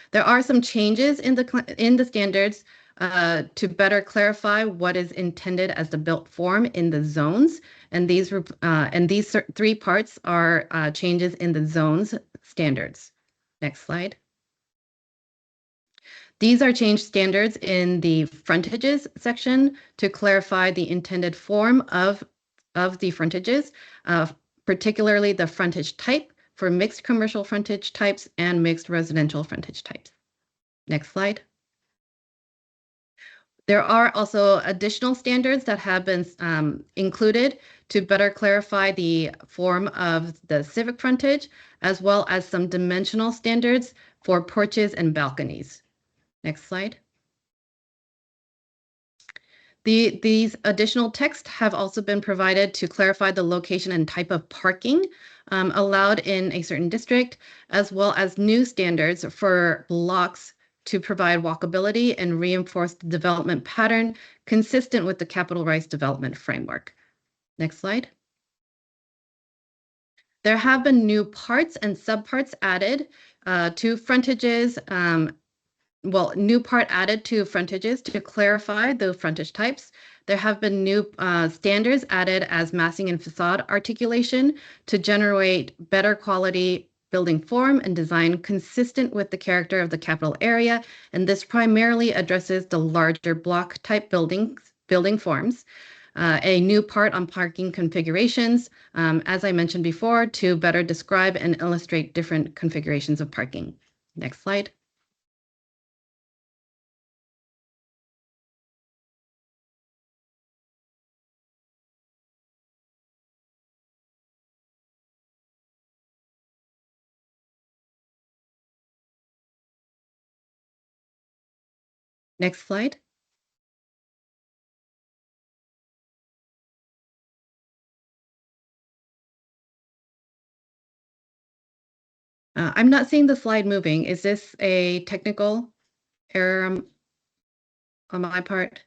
S12: There are some changes in the standards to better clarify what is intended as the built form in the zones. And these three parts are changes in the zones standards. Next slide. These are changed standards in the frontages section to clarify the intended form of the frontages, particularly the frontage type for mixed commercial frontage types and mixed residential frontage types. Next slide. There are also additional standards that have been included to better clarify the form of the civic frontage, as well as some dimensional standards for porches and balconies. Next slide. These additional texts have also been provided to clarify the location and type of parking allowed in a certain district, as well as new standards for blocks to provide walkability and reinforce the development pattern consistent with the Capital Rights Development Framework. Next slide. There have been new parts and subparts added to frontages, new part added to frontages to clarify the frontage types. There have been new standards added as massing and facade articulation to generate better quality building form and design consistent with the character of the capital area. And this primarily addresses the larger block type building forms. A new part on parking configurations, as I mentioned before, to better describe and illustrate different configurations of parking. Next slide. Next slide. I'm not seeing the slide moving. Is this a technical error on my part?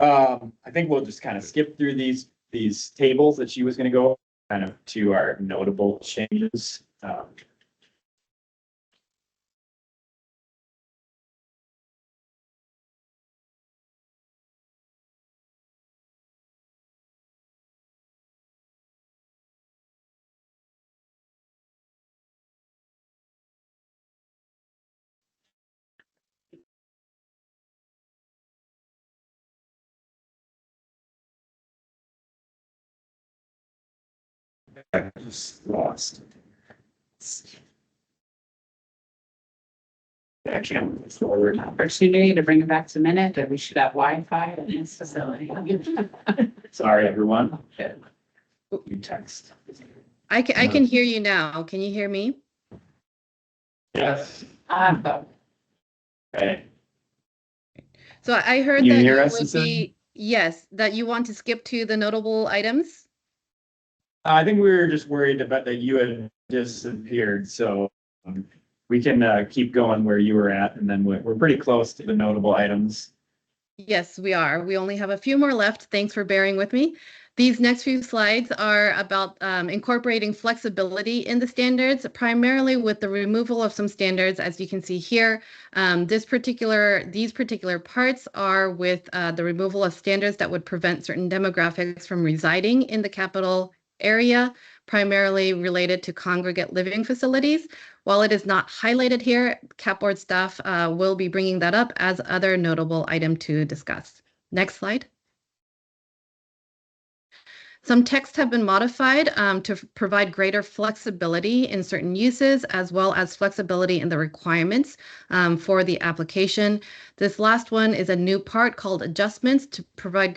S11: I think we'll just kind of skip through these tables that she was gonna go kind of to our notable changes. I just lost. I can't forward.
S1: Opportunity to bring it back to minute, that we should have Wi-Fi in this facility.
S11: Sorry, everyone. You text.
S12: I can hear you now. Can you hear me?
S11: Yes. Okay.
S12: So I heard
S11: You
S12: that
S11: hear
S12: you
S11: us,
S12: would
S11: Cecilia?
S12: be, yes, that you want to skip to the notable items.
S11: I think we were just worried about that you had disappeared, so we can keep going where you were at, and then we're pretty close to the notable items.
S12: Yes, we are. We only have a few more left. Thanks for bearing with me. These next few slides are about incorporating flexibility in the standards, primarily with the removal of some standards, as you can see here. These particular parts are with the removal of standards that would prevent certain demographics from residing in the capital area, primarily related to congregate living facilities. While it is not highlighted here, CAP board staff will be bringing that up as other notable item to discuss. Next slide. Some texts have been modified to provide greater flexibility in certain uses, as well as flexibility in the requirements for the application. This last one is a new part called adjustments to provide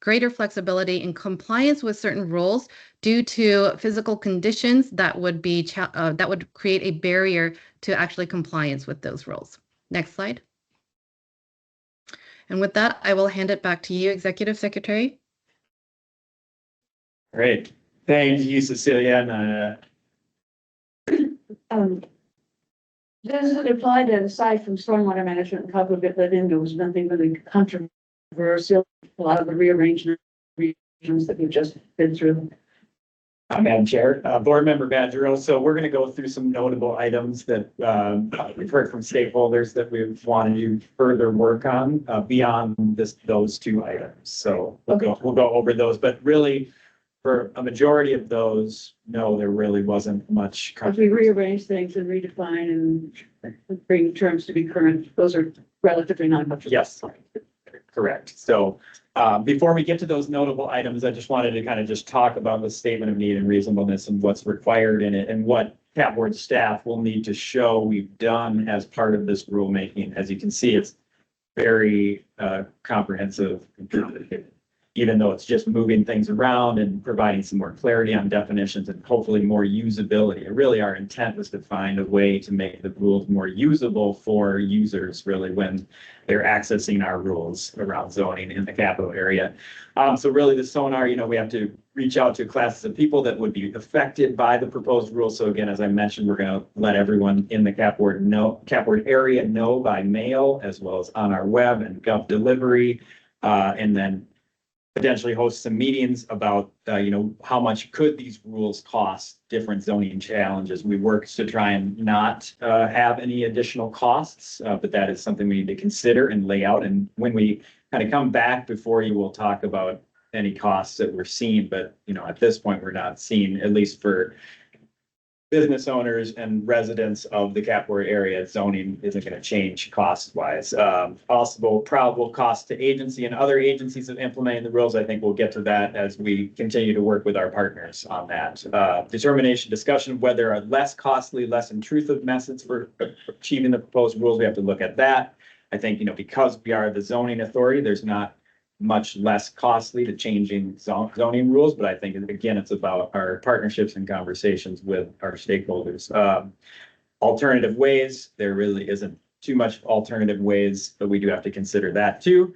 S12: greater flexibility in compliance with certain rules due to physical conditions that would create a barrier to actually compliance with those rules. Next slide. And with that, I will hand it back to you, Executive Secretary.
S11: Great. Thank you, Cecilia. And,
S2: Does it imply that aside from stormwater management and public that in, there was nothing really controversial, a lot of the rearrangements that we've just been through?
S11: Madam Chair, Board Member Badgero. So we're going to go through some notable items that we've heard from stakeholders that we've wanted to further work on beyond those two items. So we'll go over those, but really for a majority of those, no, there really wasn't much.
S2: As we rearrange things and redefine and bring terms to be current, those are relatively non-controversial.
S11: Yes, correct. So before we get to those notable items, I just wanted to kind of just talk about the statement of need and reasonableness and what's required in it and what CAP board staff will need to show we've done as part of this rulemaking. As you can see, it's very comprehensive, even though it's just moving things around and providing some more clarity on definitions and hopefully more usability. Really, our intent was to find a way to make the rules more usable for users, really, when they're accessing our rules around zoning in the capital area. So really the sonar, we have to reach out to classes of people that would be affected by the proposed rules. So again, as I mentioned, we're going to let everyone in the CAP board area know by mail, as well as on our web and Gov delivery, and then potentially host some meetings about, how much could these rules cost different zoning challenges. We work to try and not have any additional costs, but that is something we need to consider and lay out. And when we kind of come back before you, we'll talk about any costs that we're seeing. But, at this point, we're not seeing, at least for business owners and residents of the CAP board area, zoning isn't going to change cost wise. Possible probable cost to agency and other agencies of implementing the rules. I think we'll get to that as we continue to work with our partners on that. Determination, discussion of whether are less costly, less intrusive methods for achieving the proposed rules. We have to look at that. I think, because we are the zoning authority, there's not much less costly to changing zoning rules, but I think again, it's about our partnerships and conversations with our stakeholders. Alternative ways, there really isn't too much alternative ways, but we do have to consider that too.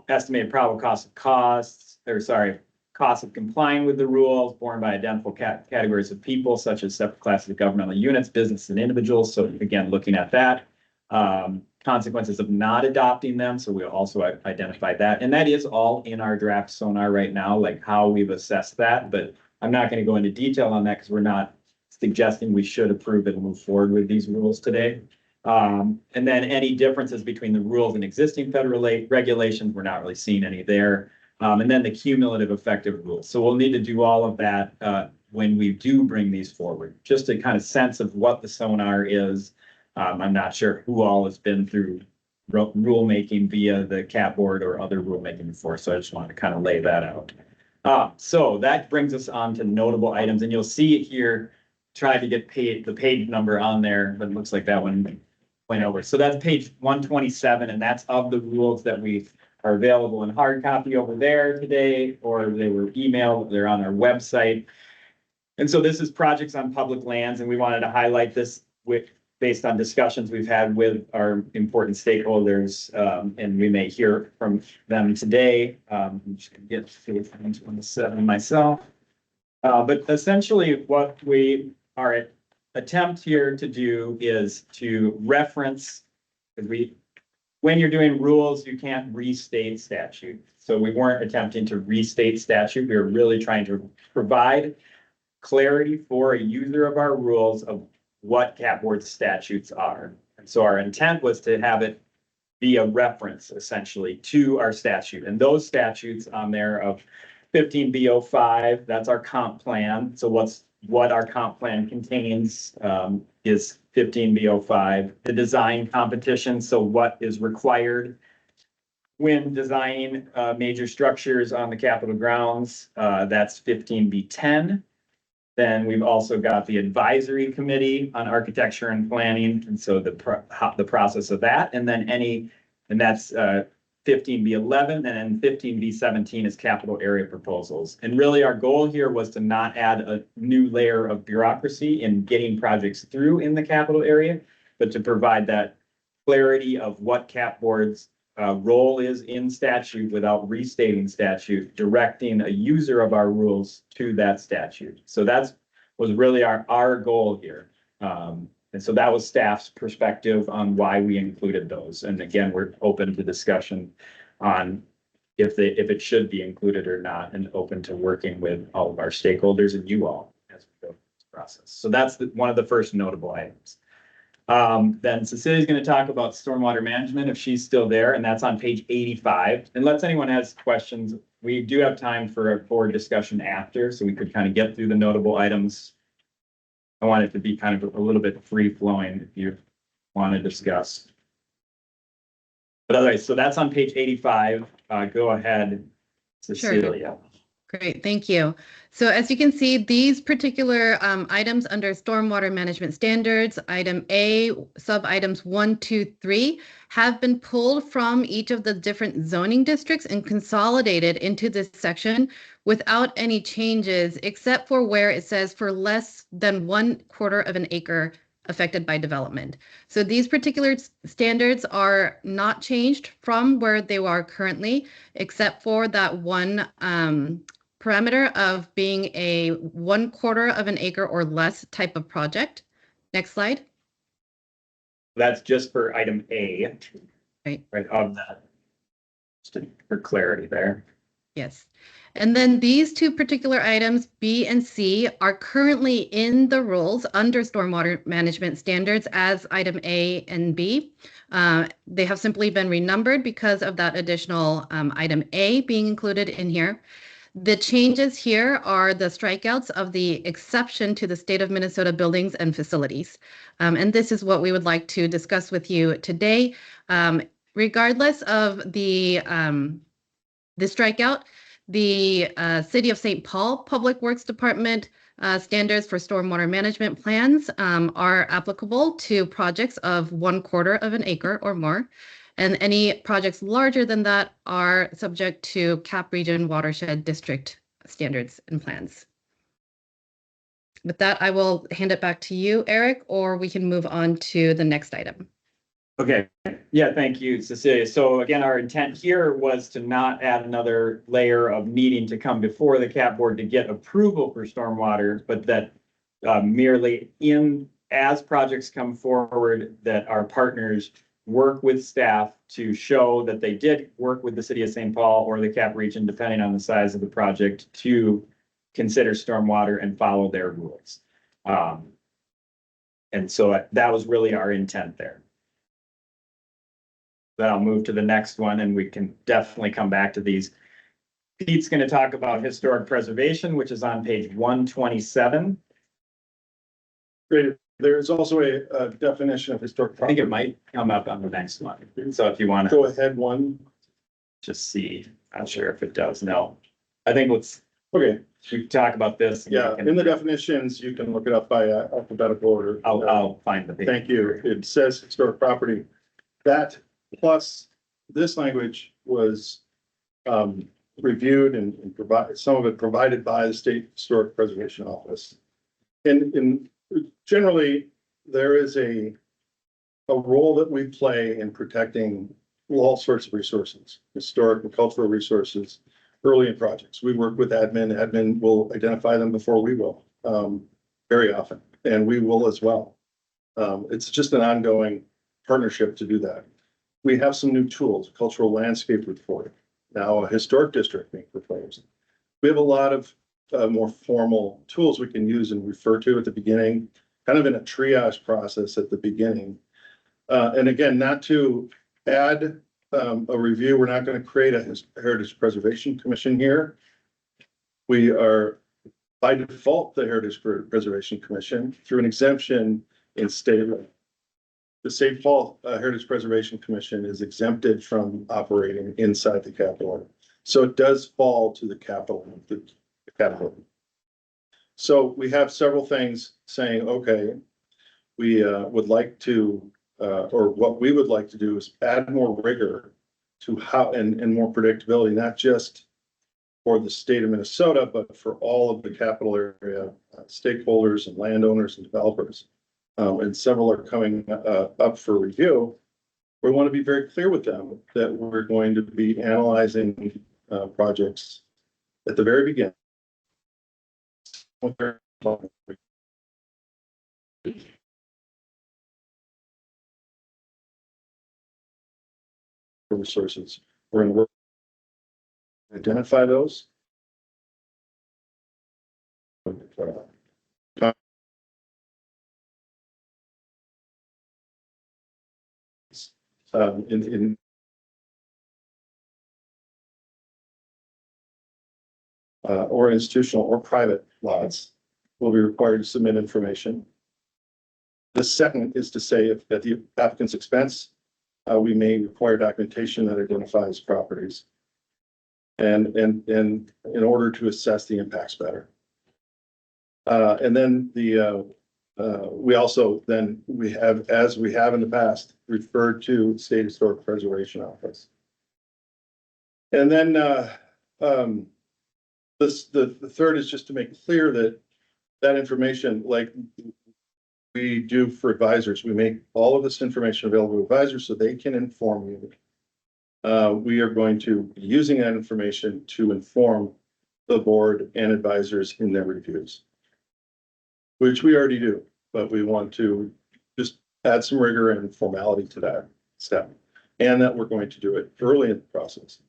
S11: Estimated probable cost of complying with the rules borne by identical categories of people, such as separate classes of governmental units, business and individuals. So again, looking at that. Consequences of not adopting them. So we'll also identify that. And that is all in our draft sonar right now, like how we've assessed that. But I'm not going to go into detail on that because we're not suggesting we should approve it and move forward with these rules today. And then any differences between the rules and existing federal regulations, we're not really seeing any there. And then the cumulative effective rules. So we'll need to do all of that when we do bring these forward, just a kind of sense of what the sonar is. I'm not sure who all has been through rulemaking via the CAP board or other rulemaking before, so I just wanted to kind of lay that out. So that brings us on to notable items, and you'll see it here. Try to get the page number on there, but it looks like that one went over. So that's page 127, and that's of the rules that we are available in hard copy over there today, or they were emailed. They're on our website. And so this is projects on public lands, and we wanted to highlight this based on discussions we've had with our important stakeholders, and we may hear from them today. I'm just gonna get to page 127 myself. But essentially what we are attempt here to do is to reference, because when you're doing rules, you can't restate statute. So we weren't attempting to restate statute. We were really trying to provide clarity for a user of our rules of what CAP board statutes are. And so our intent was to have it be a reference essentially to our statute. And those statutes on there of 15B05, that's our comp plan. So what our comp plan contains is 15B05, the design competition. So what is required when designing major structures on the Capitol grounds, that's 15B10. Then we've also got the advisory committee on architecture and planning, and so the process of that, and that's 15B11, and then 15B17 is capital area proposals. And really, our goal here was to not add a new layer of bureaucracy in getting projects through in the capital area, but to provide that clarity of what CAP board's role is in statute without restating statute, directing a user of our rules to that statute. So was really our goal here. And so that was staff's perspective on why we included those. And again, we're open to discussion on if it should be included or not, and open to working with all of our stakeholders and you all as we go through this process. So that's one of the first notable items. Then Cecilia's going to talk about stormwater management if she's still there, and that's on page 85. Unless anyone has questions, we do have time for a board discussion after, so we could kind of get through the notable items. I want it to be kind of a little bit free flowing if you want to discuss. But otherwise, so that's on page 85. Go ahead, Cecilia.
S12: Sure. Great, thank you. So as you can see, these particular items under stormwater management standards, item A, sub items 1, 2, 3, have been pulled from each of the different zoning districts and consolidated into this section without any changes, except for where it says for less than 1/4 of an acre affected by development. So these particular standards are not changed from where they are currently, except for that one parameter of being a 1/4 of an acre or less type of project. Next slide.
S11: That's just for item A.
S12: Right.
S11: Right, of that. Just for clarity there.
S12: Yes. And then these two particular items, B and C, are currently in the rules under stormwater management standards as item A and B. They have simply been renumbered because of that additional item A being included in here. The changes here are the strikeouts of the exception to the state of Minnesota buildings and facilities. And this is what we would like to discuss with you today. Regardless of the strikeout, the City of St. Paul Public Works Department standards for stormwater management plans are applicable to projects of 1/4 of an acre or more. And any projects larger than that are subject to CAP Region Watershed District standards and plans. With that, I will hand it back to you, Eric, or we can move on to the next item.
S11: Okay, yeah, thank you, Cecilia. So again, our intent here was to not add another layer of needing to come before the CAP board to get approval for stormwater, but that merely as projects come forward, that our partners work with staff to show that they did work with the City of St. Paul or the CAP region, depending on the size of the project, to consider stormwater and follow their rules. And so that was really our intent there. Then I'll move to the next one, and we can definitely come back to these. Pete's going to talk about historic preservation, which is on page 127.
S13: Great. There's also a definition of historic
S11: I think
S13: property.
S11: it might come up on the next one. So if you want to
S13: Go ahead, one.
S11: just see, I'm not sure if it does. No, I think
S13: Okay,
S11: we can talk about this. And
S13: yeah,
S11: we can-
S13: in the definitions, you can look it up by alphabetical order.
S11: I'll find the page.
S13: Thank you. It says historic property. That plus this language was reviewed and provided, some of it provided by the State Historic Preservation Office. And generally, there is a role that we play in protecting all sorts of resources, historic and cultural resources, early in projects. We work with admin. Admin will identify them before we will, very often, and we will as well. It's just an ongoing partnership to do that. We have some new tools, cultural landscape report, now a historic district being proposed. We have a lot of more formal tools we can use and refer to at the beginning, kind of in a triage process at the beginning. And again, not to add a review, we're not going to create a Heritage Preservation Commission here. We are by default the Heritage Preservation Commission through an exemption in state law. The St. Paul Heritage Preservation Commission is exempted from operating inside the Capitol. So it does fall to the Capitol, the Capitol. So we have several things saying, okay, we would like to, or what we would like to do is add more rigor to how, and more predictability, not just for the state of Minnesota, but for all of the capital area stakeholders and landowners and developers. And several are coming up for review. We want to be very clear with them that we're going to be analyzing projects at the very beginning. Resources. We're going to work identify those. In or institutional or private lots will be required to submit information. The second is to say if at the applicant's expense, we may require documentation that identifies properties. And in order to assess the impacts better. And then we also then we have, as we have in the past, referred to State Historic Preservation Office. And then the third is just to make clear that that information, like we do for advisors, we make all of this information available to advisors so they can inform you. We are going to be using that information to inform the board and advisors in their reviews, which we already do, but we want to just add some rigor and formality to that step, and that we're going to do it early in the process.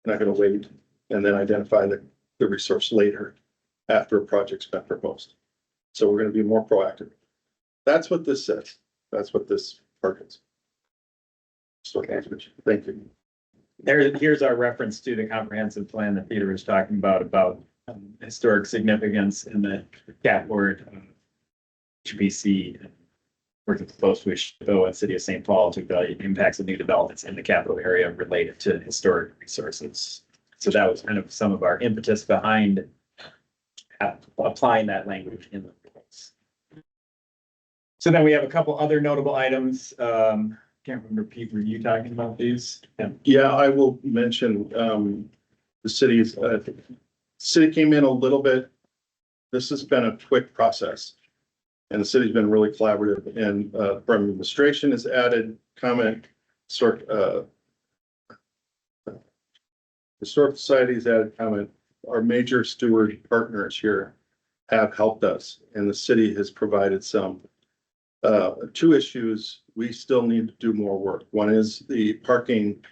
S13: We're not going to wait and then identify the resource later after a project's been proposed. So we're going to be more proactive. That's what this says. That's what this targets. Thank you.
S11: Here's our reference to the comprehensive plan that Peter was talking about historic significance in the CAP board, HBC, working closely with SHPO and City of St. Paul to evaluate the impacts of new developments in the capital area related to historic resources. So that was kind of some of our impetus behind applying that language in the reports. So then we have a couple other notable items. Can't remember, Pete, were you talking about these?
S13: Yeah, I will mention the city's city came in a little bit. This has been a quick process, and the city's been really collaborative. And from administration has added comment. Historic Society has added comment. Our major steward partners here have helped us, and the city has provided some. Two issues, we still need to do more work. One is the parking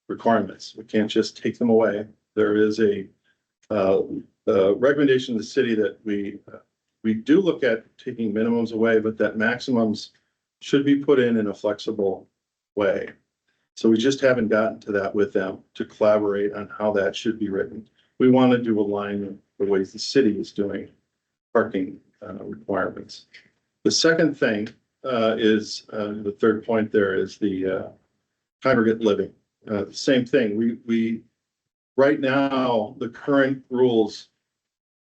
S13: requirements. We can't just take them away. There is a recommendation to the city that we do look at taking minimums away, but that maximums should be put in a flexible way. So we just haven't gotten to that with them to collaborate on how that should be written. We wanted to align the ways the city is doing parking requirements. The second thing is the third point there is the congregate living. Same thing. We right now, the current rules,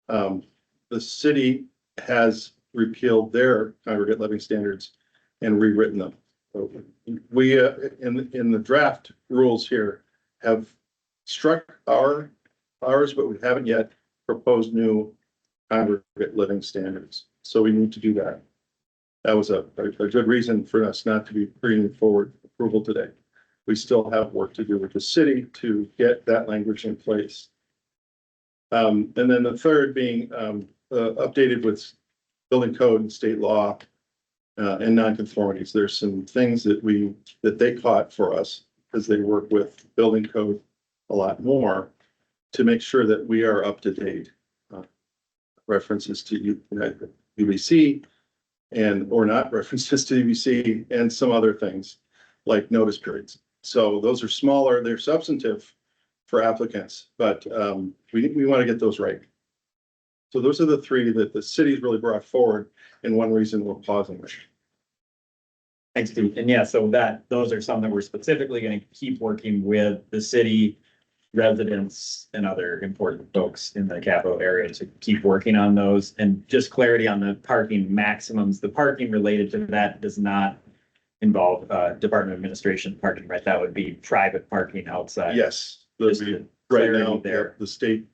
S13: the city has repealed their congregate living standards and rewritten them. We in the draft rules here have struck ours, but we haven't yet proposed new congregate living standards. So we need to do that. That was a good reason for us not to be bringing forward approval today. We still have work to do with the city to get that language in place. And then the third being updated with building code and state law and nonconformities. There's some things that they caught for us because they work with building code a lot more to make sure that we are up to date. References to UBC or not references to UBC and some other things like notice periods. So those are smaller, they're substantive for applicants, but we want to get those right. So those are the three that the city's really brought forward, and one reason we're pausing this.
S11: Thanks, Steve. And yeah, so those are some that we're specifically going to keep working with the city residents and other important folks in the capital area to keep working on those. And just clarity on the parking maximums, the parking related to that does not involve Department of Administration parking, right? That would be private parking outside.
S13: Yes,
S11: Just
S13: right
S11: clarity
S13: now,
S11: there.
S13: the state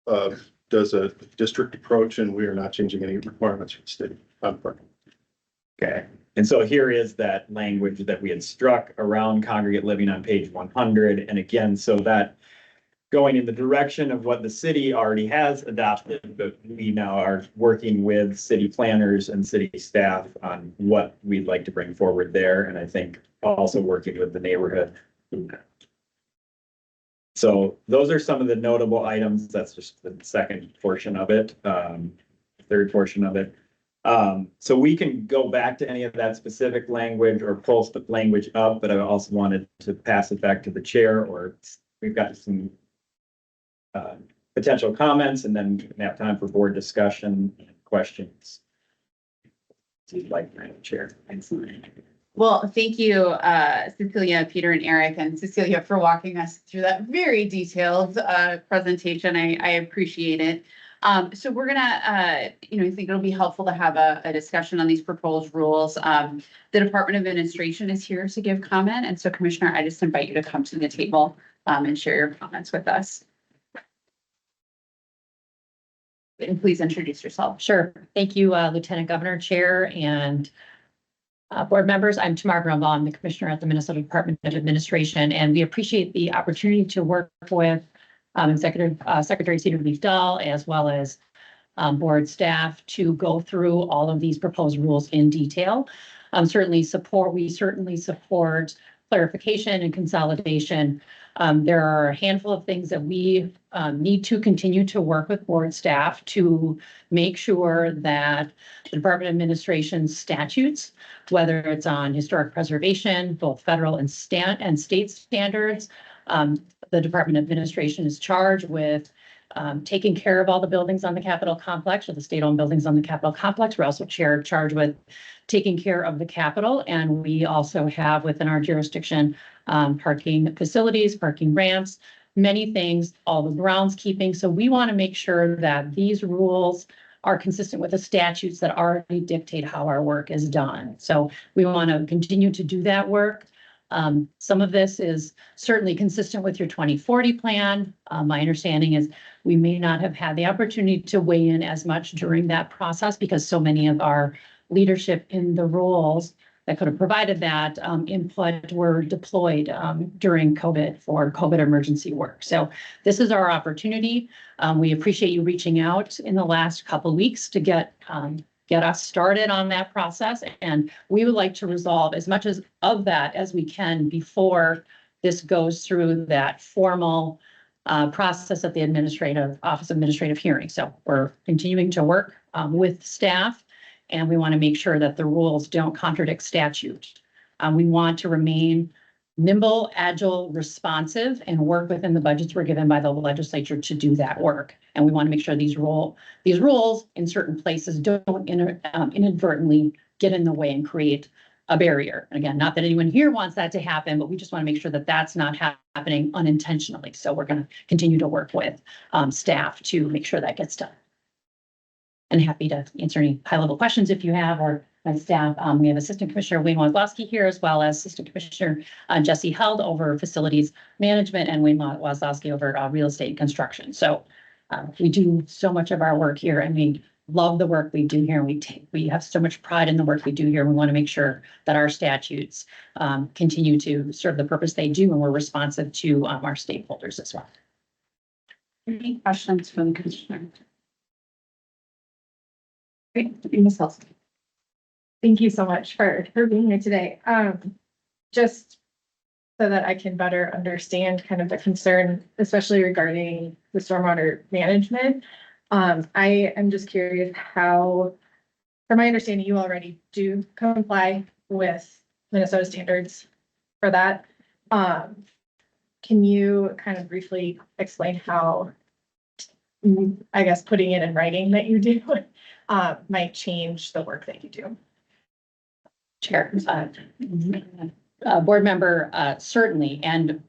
S13: does a district approach, and we are not changing any requirements for the state on parking.
S11: Okay, and so here is that language that we had struck around congregate living on page 100. And again, so that going in the direction of what the city already has adopted, but we now are working with city planners and city staff on what we'd like to bring forward there. And I think also working with the neighborhood. So those are some of the notable items. That's just the second portion of it, third portion of it. So we can go back to any of that specific language or pull the language up, but I also wanted to pass it back to the chair, or we've got some potential comments, and then we can have time for board discussion and questions. So you'd like, Madam Chair.
S1: Well, thank you, Cecilia, Peter, and Eric, and Cecilia for walking us through that very detailed presentation. I appreciate it. So we're gonna, I think it'll be helpful to have a discussion on these proposed rules. The Department of Administration is here to give comment, and so Commissioner, I just invite you to come to the table and share your comments with us. And please introduce yourself.
S14: Sure. Thank you, Lieutenant Governor, Chair, and board members. I'm Tamar Brumbaugh. I'm the Commissioner at the Minnesota Department of Administration, and we appreciate the opportunity to work with Secretary Cedar Leaf Dahl, as well as board staff, to go through all of these proposed rules in detail. We certainly support clarification and consolidation. There are a handful of things that we need to continue to work with board staff to make sure that the Department of Administration statutes, whether it's on historic preservation, both federal and state standards, the Department of Administration is charged with taking care of all the buildings on the Capitol complex, or the state-owned buildings on the Capitol complex. We're also charged with taking care of the Capitol, and we also have within our jurisdiction parking facilities, parking ramps, many things, all the groundskeeping. So we want to make sure that these rules are consistent with the statutes that already dictate how our work is done. So we want to continue to do that work. Some of this is certainly consistent with your 2040 plan. My understanding is we may not have had the opportunity to weigh in as much during that process because so many of our leadership in the roles that could have provided that input were deployed during COVID for COVID emergency work. So this is our opportunity. We appreciate you reaching out in the last couple of weeks to get us started on that process. And we would like to resolve as much of that as we can before this goes through that formal process at the Office of Administrative Hearing. So we're continuing to work with staff, and we want to make sure that the rules don't contradict statute. We want to remain nimble, agile, responsive, and work within the budgets we're given by the legislature to do that work. And we want to make sure these rules in certain places don't inadvertently get in the way and create a barrier. Again, not that anyone here wants that to happen, but we just want to make sure that that's not happening unintentionally. So we're going to continue to work with staff to make sure that gets done. And happy to answer any high-level questions if you have, or my staff. We have Assistant Commissioner Wayne Wazlowski here, as well as Assistant Commissioner Jesse Held over Facilities Management, and Wayne Wazlowski over Real Estate and Construction. So we do so much of our work here, and we love the work we do here. We have so much pride in the work we do here. We want to make sure that our statutes continue to serve the purpose they do, and we're responsive to our stakeholders as well.
S1: Any questions from the Commissioner? Great, Ms. Helston.
S5: Thank you so much for being here today. Just so that I can better understand kind of the concern, especially regarding the stormwater management. I am just curious how, from my understanding, you already do comply with Minnesota standards for that. Can you kind of briefly explain how, I guess, putting it in writing that you do might change the work that you do?
S14: Chair, board member, certainly, and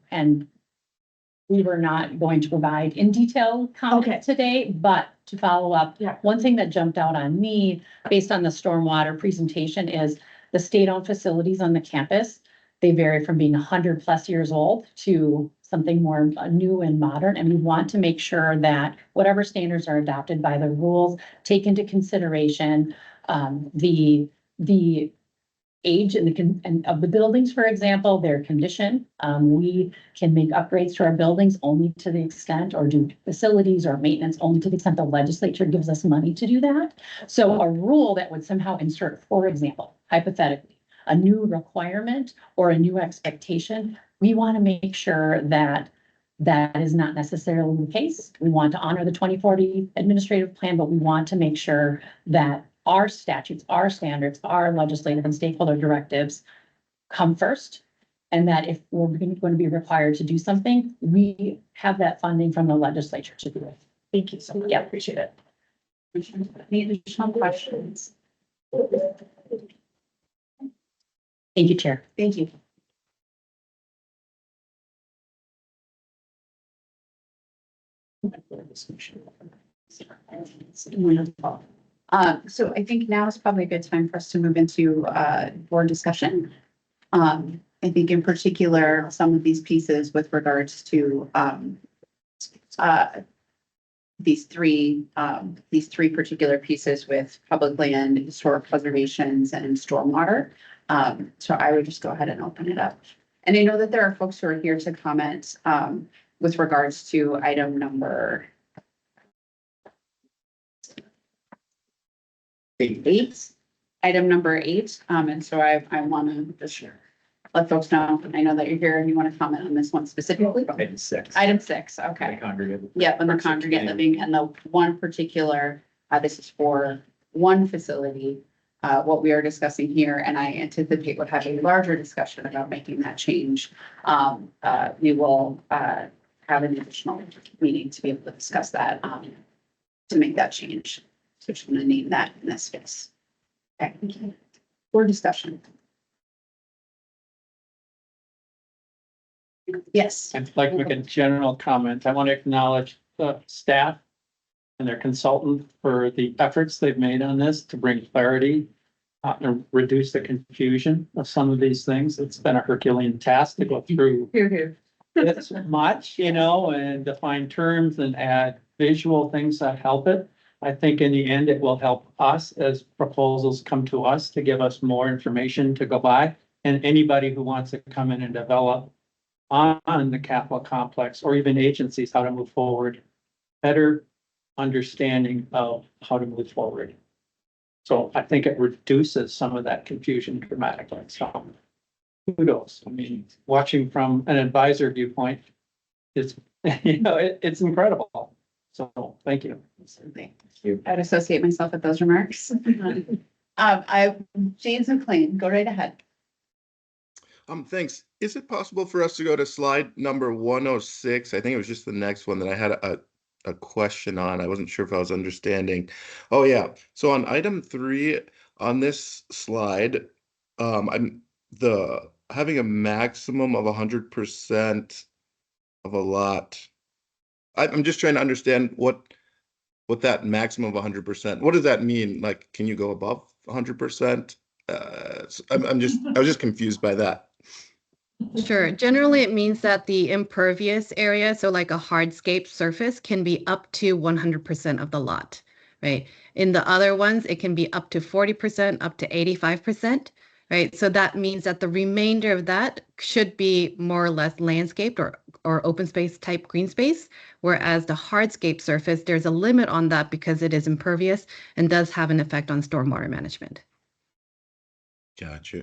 S14: we were not going to provide in detail
S5: Okay.
S14: comment today, but to follow up,
S5: Yeah.
S14: one thing that jumped out on me based on the stormwater presentation is the state-owned facilities on the campus. They vary from being 100+ years old to something more new and modern. And we want to make sure that whatever standards are adopted by the rules take into consideration the age and of the buildings, for example, their condition. We can make upgrades to our buildings only to the extent, or do facilities or maintenance only to the extent the legislature gives us money to do that. So a rule that would somehow insert, for example, hypothetically, a new requirement or a new expectation, we want to make sure that that is not necessarily the case. We want to honor the 2040 administrative plan, but we want to make sure that our statutes, our standards, our legislative and stakeholder directives come first. And that if we're going to be required to do something, we have that funding from the legislature to do it.
S5: Thank you so much.
S14: Yeah.
S5: Appreciate it.
S1: Any additional questions?
S14: Thank you, Chair.
S1: Thank you. So I think now is probably a good time for us to move into board discussion. I think in particular, some of these pieces with regards to these three particular pieces with public land, historic preservations, and stormwater. So I would just go ahead and open it up. And I know that there are folks who are here to comment with regards to item number 8. Item number 8. And so I want to just let folks know, I know that you're here and you want to comment on this one specifically.
S11: Item 6.
S1: Item 6,
S11: The
S1: okay.
S11: congregate.
S1: Yep, and the congregate living and the one particular, this is for one facility. What we are discussing here, and I anticipate would have a larger discussion about making that change. We will have an additional meeting to be able to discuss that, to make that change. So just want to name that in this space. Okay, for discussion. Yes.
S9: I'd like to make a general comment. I want to acknowledge the staff and their consultant for the efforts they've made on this to bring clarity and reduce the confusion of some of these things. It's been a Herculean task to go through this much, and define terms and add visual things that help it. I think in the end, it will help us as proposals come to us to give us more information to go by. And anybody who wants to come in and develop on the capital complex, or even agencies, how to move forward, better understanding of how to move forward. So I think it reduces some of that confusion dramatically. So kudos. I mean, watching from an advisor viewpoint, it's, it's incredible. So thank you.
S1: Absolutely. I'd associate myself with those remarks. James McLean, go right ahead.
S6: Thanks. Is it possible for us to go to slide number 106? I think it was just the next one that I had a question on. I wasn't sure if I was understanding. Oh yeah. So on item 3 on this slide, I'm having a maximum of 100% of a lot. I'm just trying to understand what that maximum of 100%, what does that mean? Like, can you go above 100%? I was just confused by that.
S12: Sure. Generally, it means that the impervious area, so like a hardscape surface, can be up to 100% of the lot, right? In the other ones, it can be up to 40%, up to 85%, right? So that means that the remainder of that should be more or less landscaped or open space type green space, whereas the hardscape surface, there's a limit on that because it is impervious and does have an effect on stormwater management.
S6: Gotcha.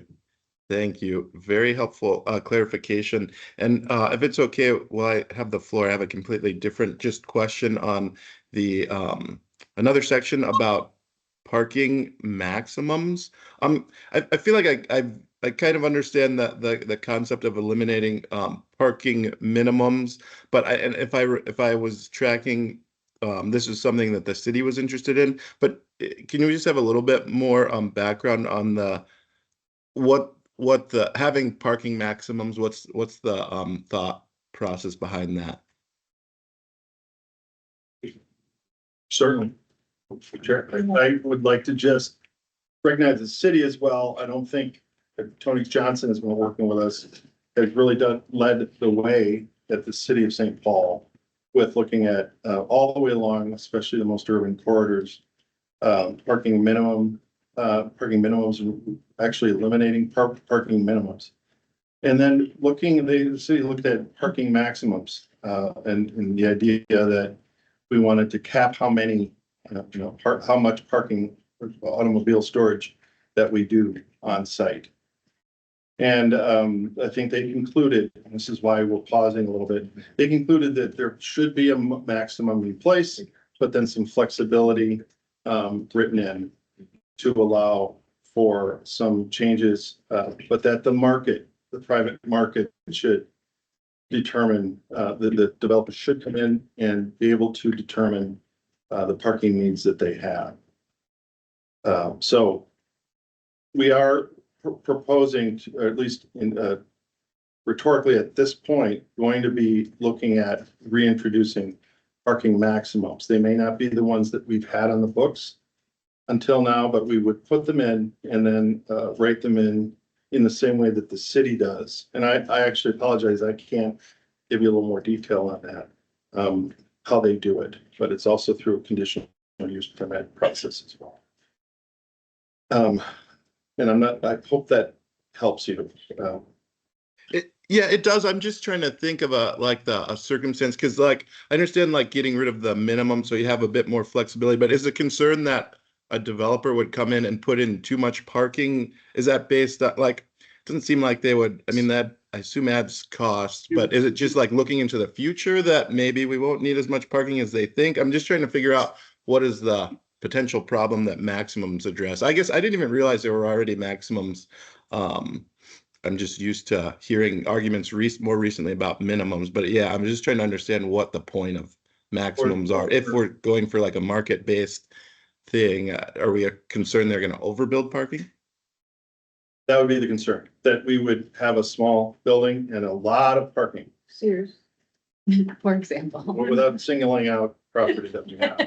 S6: Thank you. Very helpful clarification. And if it's okay, while I have the floor, I have a completely different just question on the another section about parking maximums. I feel like I've I kind of understand the concept of eliminating parking minimums, but and if I was tracking, this is something that the city was interested in. But can you just have a little bit more background on the what the having parking maximums? What's the thought process behind that?
S13: Certainly. Sure. I would like to just recognize the city as well. I don't think that Tony Johnson has been working with us, has really led the way at the city of St. Paul with looking at all the way along, especially the most urban corridors, parking minimums, and actually eliminating parking minimums. And then the city looked at parking maximums, and the idea that we wanted to cap how many, how much parking, automobile storage that we do on site. And I think they concluded, and this is why we're pausing a little bit, they concluded that there should be a maximum in place, but then some flexibility written in to allow for some changes, but that the private market should determine, the developers should come in and be able to determine the parking needs that they have. So we are proposing to, or at least in rhetorically at this point, going to be looking at reintroducing parking maximums. They may not be the ones that we've had on the books until now, but we would put them in and then rate them in the same way that the city does. And I actually apologize, I can't give you a little more detail on that, how they do it, but it's also through a conditional use permit process as well. And I hope that helps you.
S6: Yeah, it does. I'm just trying to think of a circumstance, because I understand getting rid of the minimum so you have a bit more flexibility, but is it a concern that a developer would come in and put in too much parking? Is that based on it doesn't seem like they would, I mean, that I assume adds costs, but is it just looking into the future that maybe we won't need as much parking as they think? I'm just trying to figure out what is the potential problem that maximums address. I guess I didn't even realize there were already maximums. I'm just used to hearing arguments more recently about minimums, but yeah, I'm just trying to understand what the point of maximums are. If we're going for a market-based thing, are we concerned they're going to overbuild parking?
S13: That would be the concern, that we would have a small building and a lot of parking.
S2: Sears.
S1: For example.
S13: Without singling out property that we have.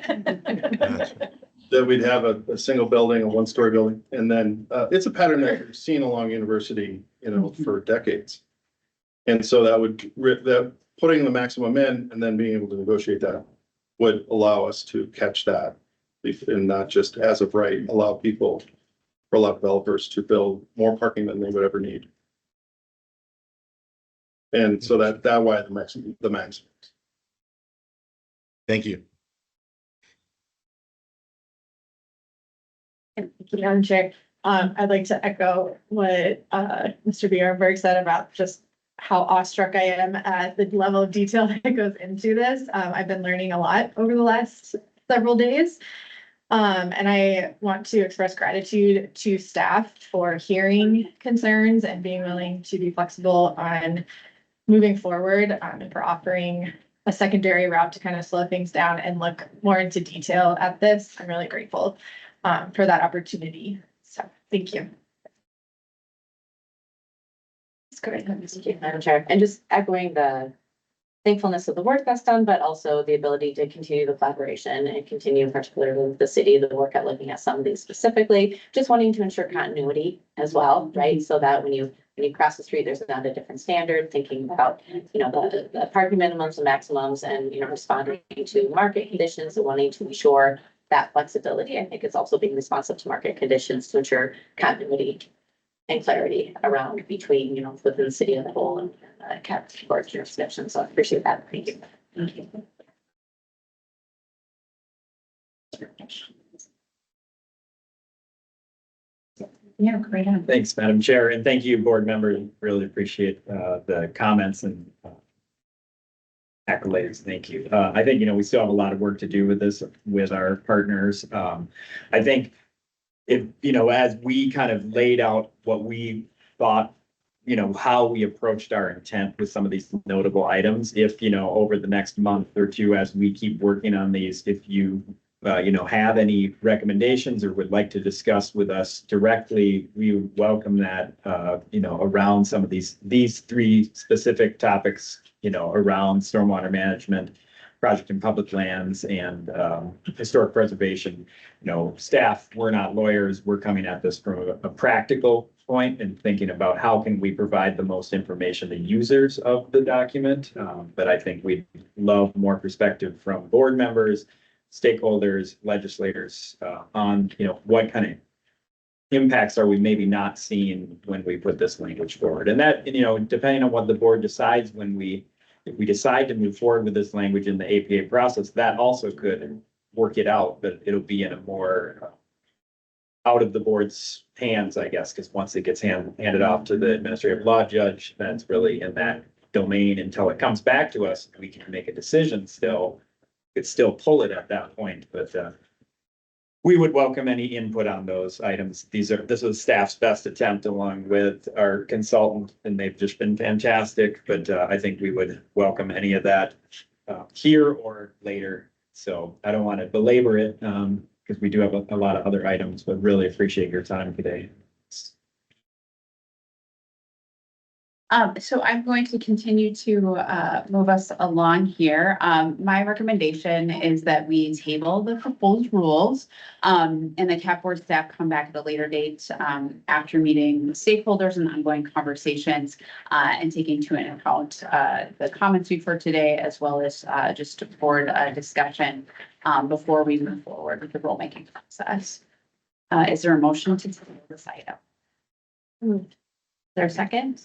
S6: Gotcha.
S13: That we'd have a single building, a one-story building, and then it's a pattern that we've seen along University, for decades. And so that putting the maximum in and then being able to negotiate that would allow us to catch that, and not just as of right, allow developers to build more parking than they would ever need. And so that why the maximum.
S6: Thank you.
S5: Thank you, Madam Chair. I'd like to echo what Mr. Bjornberg said about just how awestruck I am at the level of detail that goes into this. I've been learning a lot over the last several days. And I want to express gratitude to staff for hearing concerns and being willing to be flexible on moving forward, and for offering a secondary route to kind of slow things down and look more into detail at this. I'm really grateful for that opportunity. So thank you.
S7: That's great. Thank you, Madam Chair. And just echoing the thankfulness of the work that's done, but also the ability to continue the collaboration and continue, particularly with the city, the work at looking at some of these specifically, just wanting to ensure continuity as well, right? So that when you cross the street, there's not a different standard, thinking about, the parking minimums and maximums and, responding to market conditions and wanting to ensure that flexibility. I think it's also being responsive to market conditions to ensure continuity and clarity around between, within the city as a whole and CAAPB board jurisdiction. So I appreciate that. Thank you. Thank you.
S1: Yeah, great.
S11: Thanks, Madam Chair, and thank you, board members. Really appreciate the comments and accolades. Thank you. I think, we still have a lot of work to do with this, with our partners. I think if, as we kind of laid out what we thought, how we approached our intent with some of these notable items. If, over the next month or two, as we keep working on these, if you, have any recommendations or would like to discuss with us directly, we would welcome that, around some of these three specific topics, around stormwater management, project and public lands, and historic preservation. Staff, we're not lawyers. We're coming at this from a practical point and thinking about how can we provide the most information to users of the document. But I think we'd love more perspective from board members, stakeholders, legislators, on, what kind of impacts are we maybe not seeing when we put this language forward. And that, depending on what the board decides if we decide to move forward with this language in the APA process, that also could work it out, but it'll be in a more out of the board's hands, I guess, because once it gets handed off to the administrative law judge, that's really in that domain until it comes back to us. We can make a decision still. Could still pull it at that point, but we would welcome any input on those items. This was staff's best attempt along with our consultant, and they've just been fantastic. But I think we would welcome any of that here or later. So I don't want to belabor it because we do have a lot of other items, but really appreciate your time today.
S1: So I'm going to continue to move us along here. My recommendation is that we table the proposed rules and the CAP board staff come back at a later date after meeting with stakeholders and ongoing conversations and taking into account the comments we've heard today, as well as just board discussion before we move forward with the rulemaking process. Is there a motion to table this item? Is there a second?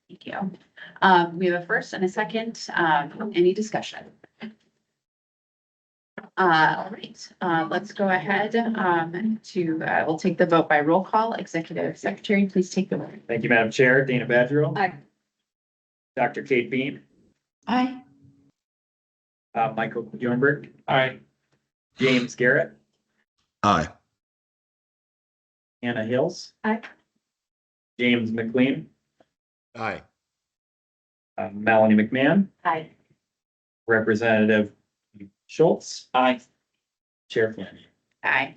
S1: Thank you. We have a first and a second. Any discussion? All right, let's go ahead we'll take the vote by roll call. Executive Secretary, please take the vote.
S11: Thank you, Madam Chair. Dana Badgerell.
S2: Aye.
S11: Dr. Kate Bean.
S8: Aye.
S11: Michael Bjornberg.
S9: Aye.
S11: James Garrett.
S4: Aye.
S11: Hannah Hills.
S2: Aye.
S11: James McLean.
S6: Aye.
S11: Melanie McMahon.
S7: Aye.
S11: Representative Schultz.
S3: Aye.
S11: Chair Flynn.
S1: Aye.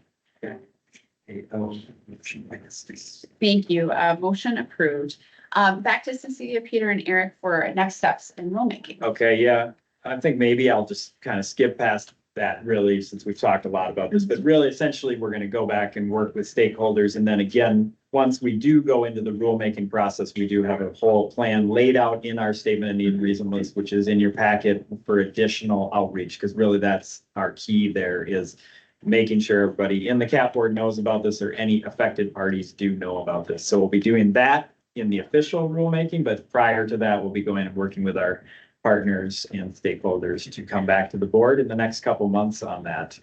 S11: Motion passes.
S1: Thank you. Motion approved. Back to Cecilia, Peter, and Eric for next steps in rulemaking.
S11: Okay, yeah, I think maybe I'll just kind of skip past that really, since we've talked a lot about this, but really essentially, we're going to go back and work with stakeholders. And then again, once we do go into the rulemaking process, we do have a whole plan laid out in our statement of need and reasonableness, which is in your packet for additional outreach, because really that's our key there is making sure everybody in the CAP board knows about this or any affected parties do know about this. So we'll be doing that in the official rulemaking, but prior to that, we'll be going and working with our partners and stakeholders to come back to the board in the next couple months on that.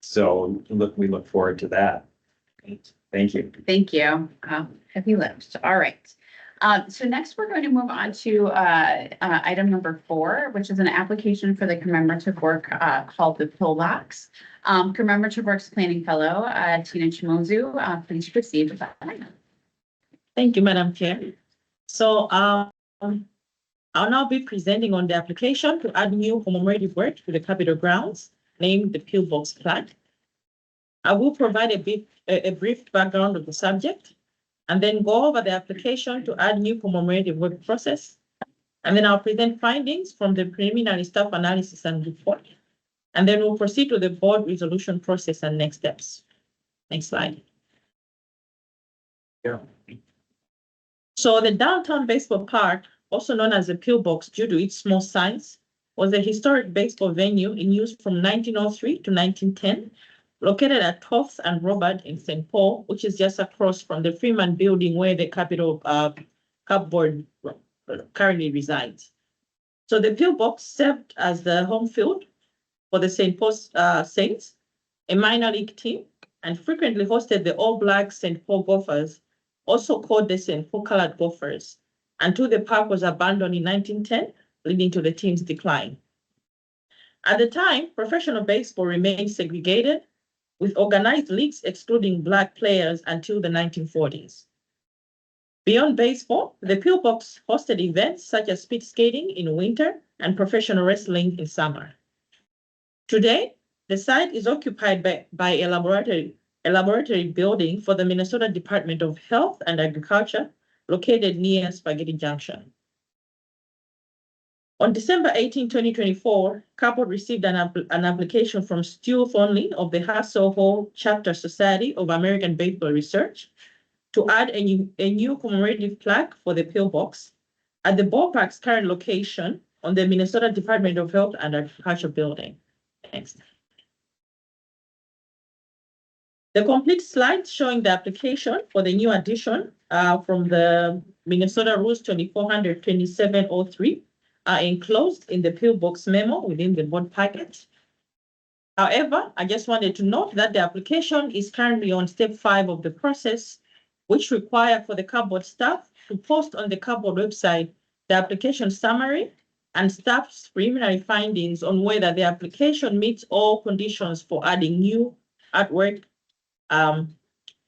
S11: So we look forward to that. Thank you.
S1: Thank you. Heavy lift. All right. So next we're going to move on to item number 4, which is an application for the commemorative work called the Pillbox. Commemorative Works Planning Fellow, Tina Chimozu, please proceed with that.
S10: Thank you, Madam Chair. So I'll now be presenting on the application to add new commemorative work to the Capitol grounds named the Pillbox plaque. I will provide a brief background of the subject and then go over the application to add new commemorative work process. And then I'll present findings from the preliminary staff analysis and report. And then we'll proceed to the board resolution process and next steps. Next slide.
S11: Yeah.
S10: So the downtown baseball park, also known as the Pillbox due to its small size, was a historic baseball venue in use from 1903 to 1910, located at 12th and Robert in St. Paul, which is just across from the Freeman Building where the Capitol CAP board currently resides. So the Pillbox served as the home field for the St. Paul Saints, a minor league team, and frequently hosted the all-black St. Paul Gophers, also called the St. Paul Colored Gophers, until the park was abandoned in 1910, leading to the team's decline. At the time, professional baseball remained segregated, with organized leagues excluding Black players until the 1940s. Beyond baseball, the pillbox hosted events such as speed skating in winter and professional wrestling in summer. Today, the site is occupied by a laboratory building for the Minnesota Department of Health and Agriculture, located near Spaghetti Junction. On December 18, 2024, CAAPB received an application from Stu Thornley of the Hassel Hall Chapter Society of American Baseball Research to add a new commemorative plaque for the pillbox at the ballpark's current location on the Minnesota Department of Health and Agriculture building. Next. The complete slide showing the application for the new addition from the Minnesota Rules 2400-2703 are enclosed in the pillbox memo within the board packet. However, I just wanted to note that the application is currently on step 5 of the process, which require for the CAAPB staff to post on the CAAPB website the application summary and staff's preliminary findings on whether the application meets all conditions for adding new artwork,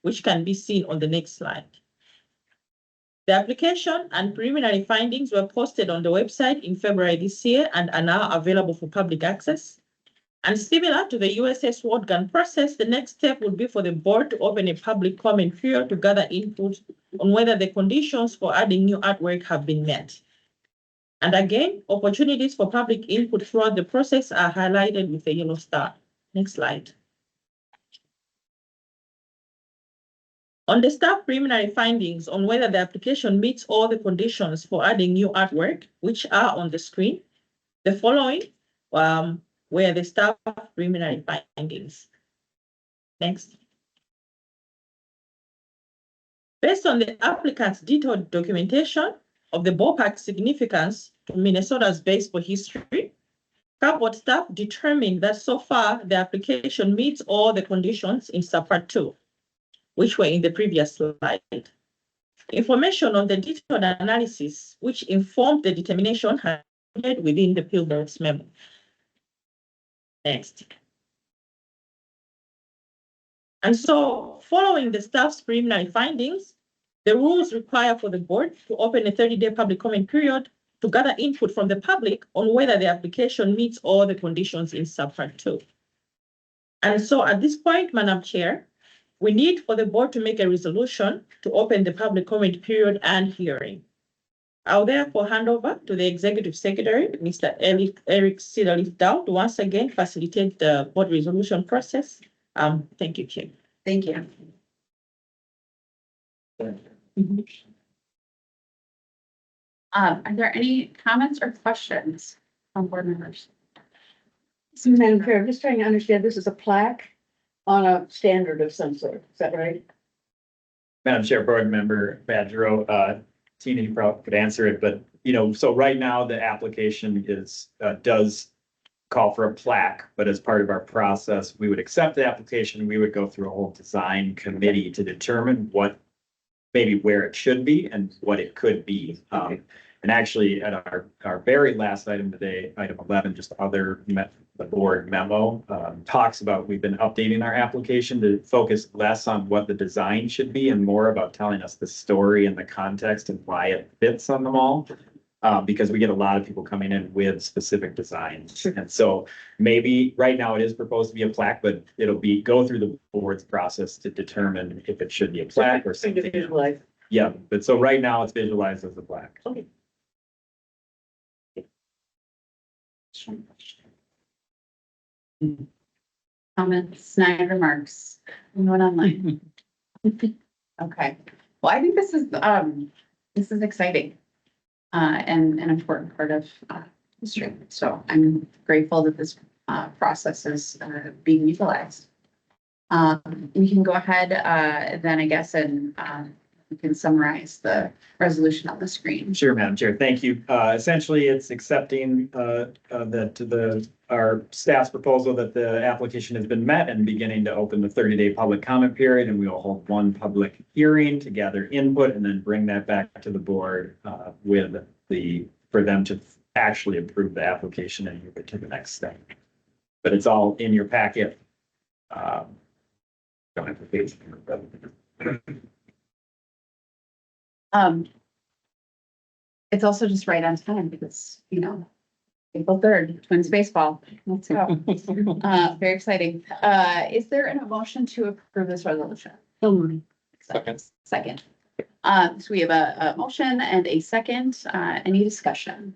S10: which can be seen on the next slide. The application and preliminary findings were posted on the website in February this year and are now available for public access. And similar to the USS Ward Gun process, the next step would be for the board to open a public comment period to gather input on whether the conditions for adding new artwork have been met. And again, opportunities for public input throughout the process are highlighted with a yellow star. Next slide. On the staff preliminary findings on whether the application meets all the conditions for adding new artwork, which are on the screen, the following were the staff preliminary findings. Next. Based on the applicant's detailed documentation of the ballpark's significance to Minnesota's baseball history, CAAPB staff determined that so far the application meets all the conditions in subpart 2, which were in the previous slide. Information on the detailed analysis, which informed the determination, had been within the pillbox memo. Next. And so, following the staff's preliminary findings, the rules require for the board to open a 30-day public comment period to gather input from the public on whether the application meets all the conditions in subpart 2. And so at this point, Madam Chair, we need for the board to make a resolution to open the public comment period and hearing. I'll therefore hand over to the Executive Secretary, Mr. Eric Siderlich-Dow, to once again facilitate the board resolution process. Thank you, Chair.
S1: Thank you. Are there any comments or questions from board members?
S2: So, Madam Chair, I'm just trying to understand, this is a plaque on a standard of some sort, is that right?
S11: Madam Chair, Board Member Badgerow, Tina, you probably could answer it, but, so right now the application is, does call for a plaque, but as part of our process, we would accept the application, we would go through a whole design committee to determine maybe where it should be and what it could be. And actually at our very last item today, item 11, just the board memo talks about, we've been updating our application to focus less on what the design should be and more about telling us the story and the context and why it fits on the mall. Because we get a lot of people coming in with specific designs. And so maybe right now it is proposed to be a plaque, but it'll go through the board's process to determine if it should be a plaque or something.
S2: Visualize.
S11: Yeah, but so right now it's visualized as a plaque.
S2: Okay.
S1: Comments, snide remarks, anyone online? Okay, well, I think this is exciting and an important part of history. So I'm grateful that this process is being utilized. We can go ahead then, I guess, and we can summarize the resolution on the screen.
S11: Sure, Madam Chair. Thank you. Essentially, it's accepting that our staff's proposal that the application has been met and beginning to open the 30-day public comment period, and we will hold one public hearing to gather input and then bring that back to the board for them to actually approve the application and move it to the next step. But it's all in your packet. Don't have to page.
S1: It's also just right on time because, April 3rd, Twins baseball. Let's go. Very exciting. Is there an motion to approve this resolution? Second. So we have a motion and a second. Any discussion?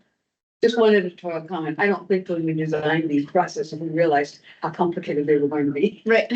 S2: Just wanted to throw a comment. I don't think when we designed these processes, we realized how complicated they were going to be.
S1: Right.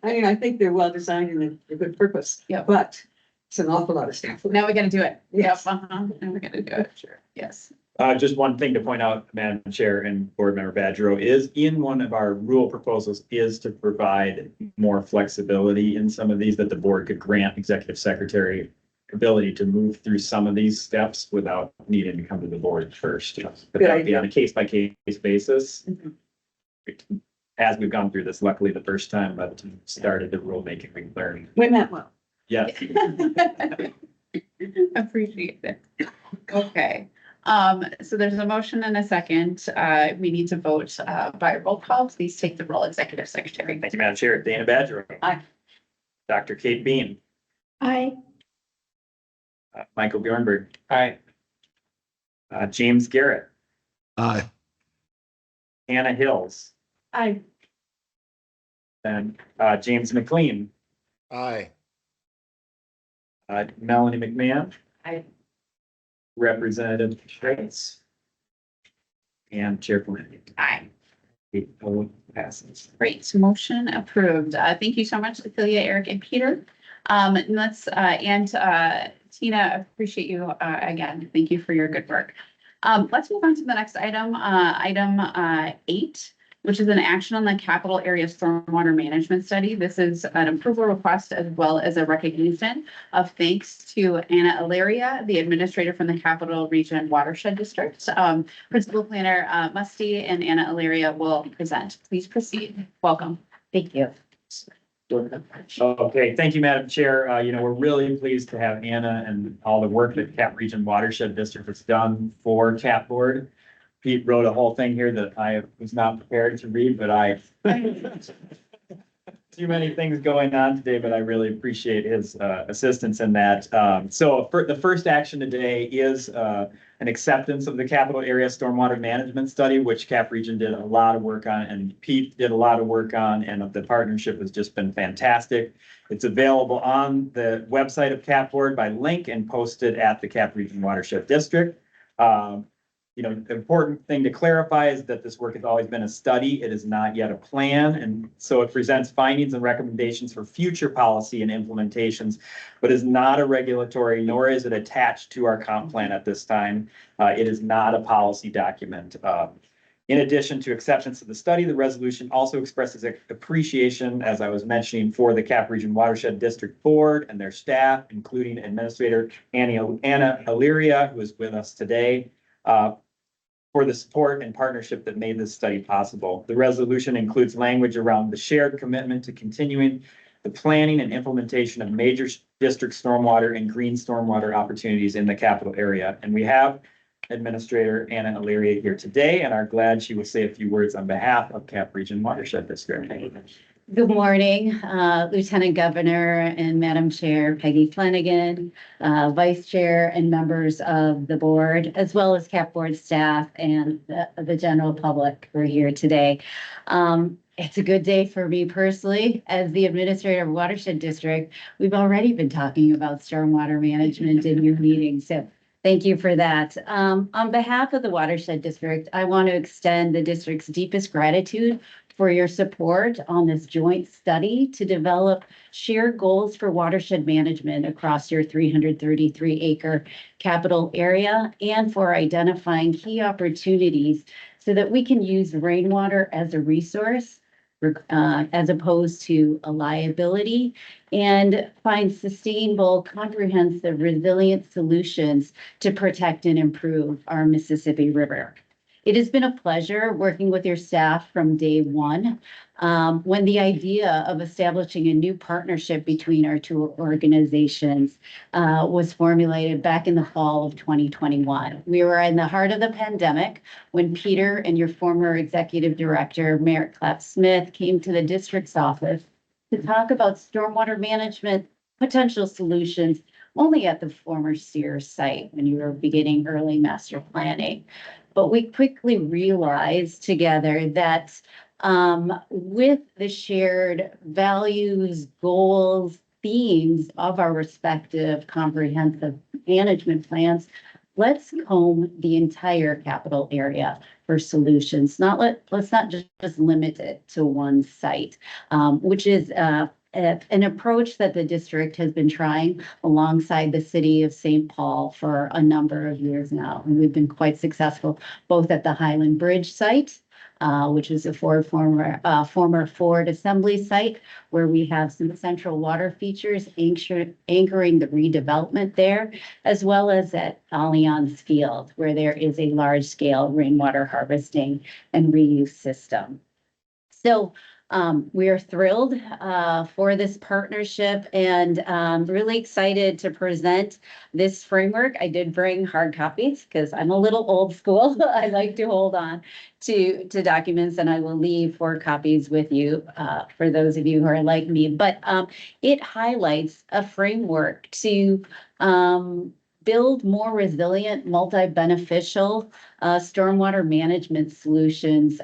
S2: I mean, I think they're well designed and they're good purpose.
S1: Yeah.
S2: But it's an awful lot of stuff.
S1: Now we gotta do it.
S2: Yes.
S1: Yep, Now we're gonna do it. Sure. Yes.
S11: Just one thing to point out, Madam Chair and Board Member Badgerow, is in one of our rule proposals is to provide more flexibility in some of these, that the board could grant executive secretary ability to move through some of these steps without needing to come to the board first. But that would be on a case by case basis. As we've gone through this, luckily the first time, but started the rulemaking, we learned.
S2: We meant well.
S11: Yes.
S1: Appreciate it. Okay. So there's a motion and a second. We need to vote by roll call. Please take the roll, Executive Secretary.
S11: Thank you, Madam Chair. Dana Badger.
S2: Aye.
S11: Dr. Kate Bean.
S8: Aye.
S11: Michael Bjornberg.
S9: Aye.
S11: James Garrett.
S4: Aye.
S11: Hannah Hills.
S2: Aye.
S11: And James McLean.
S6: Aye.
S11: Melanie McMahon.
S1: Aye.
S11: Representative Trace. And Chair Flynn.
S1: Aye.
S11: Eight vote passes.
S1: Great. Motion approved. Thank you so much, Cecilia, Eric, and Peter. Tina, appreciate you again. Thank you for your good work. Let's move on to the next item, item 8, which is an action on the capital area stormwater management study. This is an approval request as well as a recognition of thanks to Anna Ilaria, the administrator from the Capital Region Watershed District. Principal Planner Musty and Anna Ilaria will present. Please proceed. Welcome.
S14: Thank you.
S11: Okay, thank you, Madam Chair. We're really pleased to have Anna and all the work that Cap Region Watershed District has done for Cap Board. Pete wrote a whole thing here that I was not prepared to read, but too many things going on today, but I really appreciate his assistance in that. So for the first action today is an acceptance of the capital area stormwater management study, which Cap Region did a lot of work on and Pete did a lot of work on, and the partnership has just been fantastic. It's available on the website of Cap Board by link and posted at the Cap Region Watershed District. The important thing to clarify is that this work has always been a study. It is not yet a plan. And so it presents findings and recommendations for future policy and implementations, but is not a regulatory, nor is it attached to our comp plan at this time. It is not a policy document. In addition to acceptance of the study, the resolution also expresses appreciation, as I was mentioning, for the Cap Region Watershed District Board and their staff, including Administrator Anna Ilaria, who is with us today. For the support and partnership that made this study possible. The resolution includes language around the shared commitment to continuing the planning and implementation of major district stormwater and green stormwater opportunities in the capital area. And we have Administrator Anna Ilaria here today and are glad she will say a few words on behalf of Cap Region Watershed District.
S15: Good morning, Lieutenant Governor and Madam Chair Peggy Flanagan, Vice Chair and members of the board, as well as Cap Board staff and the general public who are here today. It's a good day for me personally. As the administrator of Watershed District, we've already been talking about stormwater management in your meetings. So thank you for that. On behalf of the Watershed District, I want to extend the district's deepest gratitude for your support on this joint study to develop shared goals for watershed management across your 333-acre capital area and for identifying key opportunities so that we can use rainwater as a resource as opposed to a liability and find sustainable, comprehensive, resilient solutions to protect and improve our Mississippi River. It has been a pleasure working with your staff from day one, when the idea of establishing a new partnership between our two organizations was formulated back in the fall of 2021. We were in the heart of the pandemic when Peter and your former executive director, Merritt Clapp Smith, came to the district's office to talk about stormwater management potential solutions only at the former Sears site when you were beginning early master planning. But we quickly realized together that with the shared values, goals, themes of our respective comprehensive management plans, let's comb the entire capital area for solutions. Let's not just limit it to one site, which is an approach that the district has been trying alongside the city of St. Paul for a number of years now. And we've been quite successful both at the Highland Bridge site, which is a former Ford assembly site, where we have some central water features anchoring the redevelopment there, as well as at Allianz Field, where there is a large-scale rainwater harvesting and reuse system. So we are thrilled for this partnership and really excited to present this framework. I did bring hard copies because I'm a little old school. I like to hold on to documents, and I will leave 4 copies with you for those of you who are like me. But it highlights a framework to build more resilient, multi-beneficial stormwater management solutions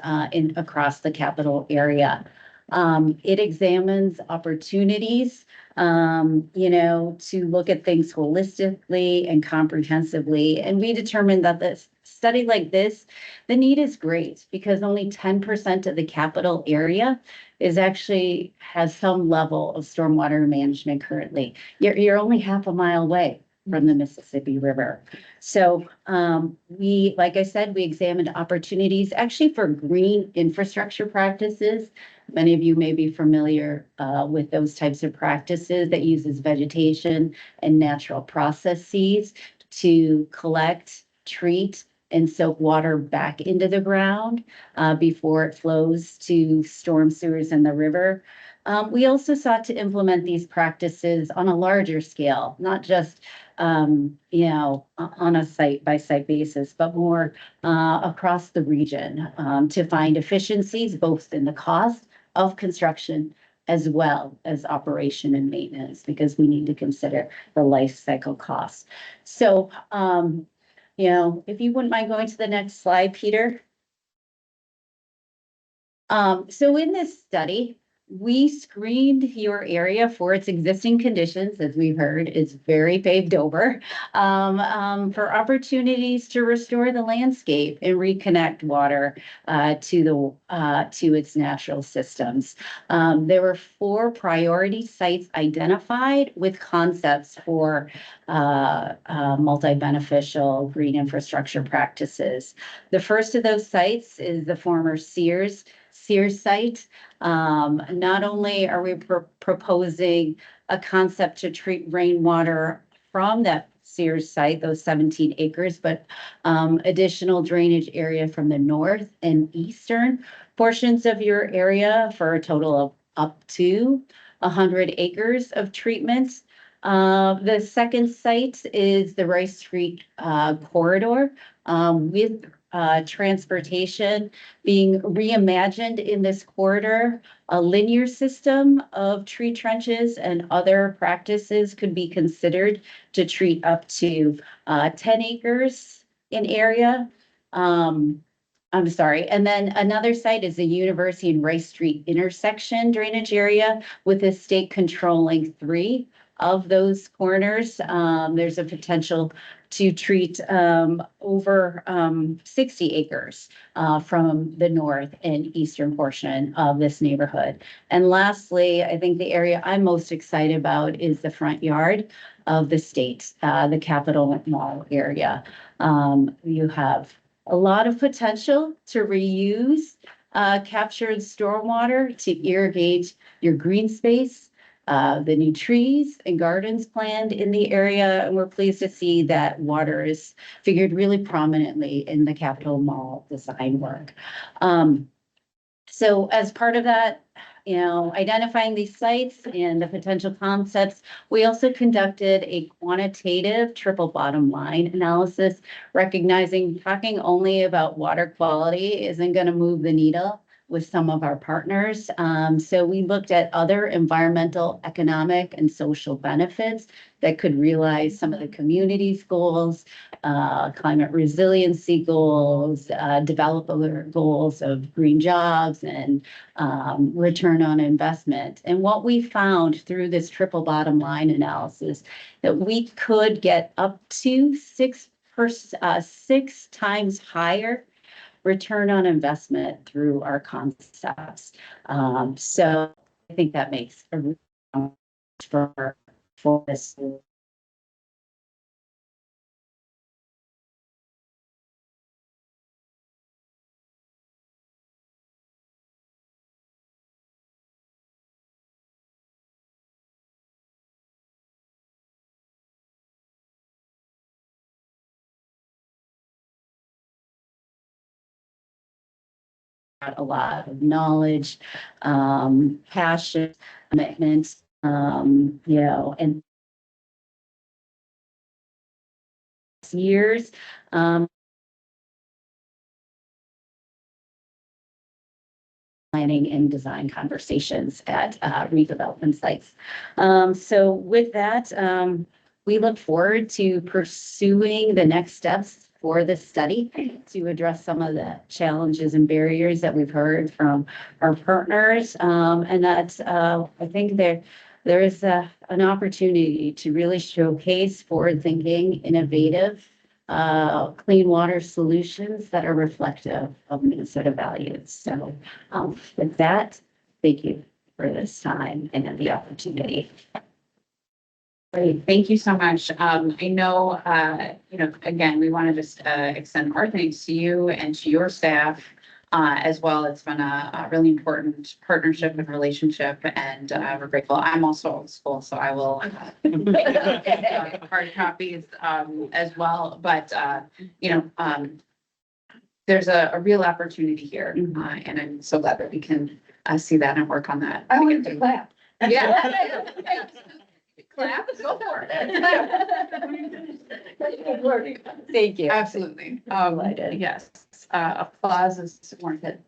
S15: across the capital area. It examines opportunities, to look at things holistically and comprehensively. And we determined that this study like this, the need is great because only 10% of the capital area has some level of stormwater management currently. You're only half a mile away from the Mississippi River. So like I said, we examined opportunities actually for green infrastructure practices. Many of you may be familiar with those types of practices that uses vegetation and natural processes to collect, treat, and soak water back into the ground before it flows to storm sewers in the river. We also sought to implement these practices on a larger scale, not just on a site-by-site basis, but more across the region to find efficiencies both in the cost of construction as well as operation and maintenance, because we need to consider the life cycle costs. So, if you wouldn't mind going to the next slide, Peter. So in this study, we screened your area for its existing conditions, as we've heard, it's very paved over, for opportunities to restore the landscape and reconnect water to its natural systems. There were 4 priority sites identified with concepts for multi-beneficial green infrastructure practices. The first of those sites is the former Sears site. Not only are we proposing a concept to treat rainwater from that Sears site, those 17 acres, but additional drainage area from the north and eastern portions of your area for a total of up to 100 acres of treatment. The second site is the Rice Street corridor with transportation being reimagined in this corridor. A linear system of tree trenches and other practices could be considered to treat up to 10 acres in area. I'm sorry. And then another site is the University and Rice Street intersection drainage area with the state controlling 3 of those corners. There's a potential to treat over 60 acres from the north and eastern portion of this neighborhood. And lastly, I think the area I'm most excited about is the front yard of the state, the Capitol Mall area. You have a lot of potential to reuse captured stormwater to irrigate your green space, the new trees and gardens planned in the area. And we're pleased to see that water is figured really prominently in the Capitol Mall design work. So as part of that, identifying these sites and the potential concepts, we also conducted a quantitative triple bottom line analysis, recognizing talking only about water quality isn't going to move the needle with some of our partners. So we looked at other environmental, economic, and social benefits that could realize some of the community's goals, climate resiliency goals, developer goals of green jobs and return on investment. And what we found through this triple bottom line analysis, that we could get up to 6 times higher return on investment through our concepts. So I think that makes a real difference for this. A lot of knowledge, passion, commitment, and years, planning and design conversations at redevelopment sites. So with that, we look forward to pursuing the next steps for this study to address some of the challenges and barriers that we've heard from our partners. And that's, I think there is an opportunity to really showcase forward-thinking, innovative, clean water solutions that are reflective of Minnesota values. So with that, thank you for this time and the opportunity.
S1: Great, thank you so much. I know, again, we want to just extend our thanks to you and to your staff as well. It's been a really important partnership and relationship, and we're grateful. I'm also old school, so I will hard copies as well. But there's a real opportunity here, and I'm so glad that we can see that and work on that.
S2: I want to clap.
S1: Yeah. Clap, go for it.
S15: Thank you.
S1: Absolutely.
S15: Delighted.
S1: Yes, applause is warranted.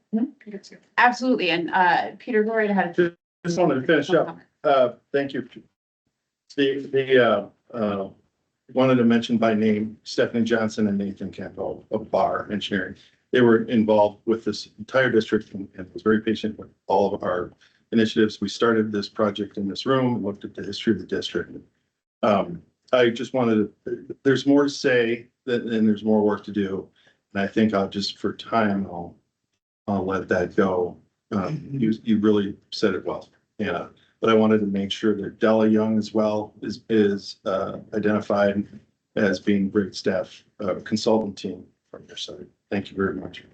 S1: Absolutely. And Peter, go right ahead.
S13: Just wanted to finish up. Thank you. Wanted to mention by name Stephanie Johnson and Nathan Campbell of Bar Engineering. They were involved with this entire district and was very patient with all of our initiatives. We started this project in this room, looked at the history of the district. I just wanted to, there's more to say and there's more work to do. And I think I'll just, for time, I'll let that go. You really said it well. Yeah. But I wanted to make sure that Della Young as well is identified as being great staff, consultant team from your side. Thank you very much.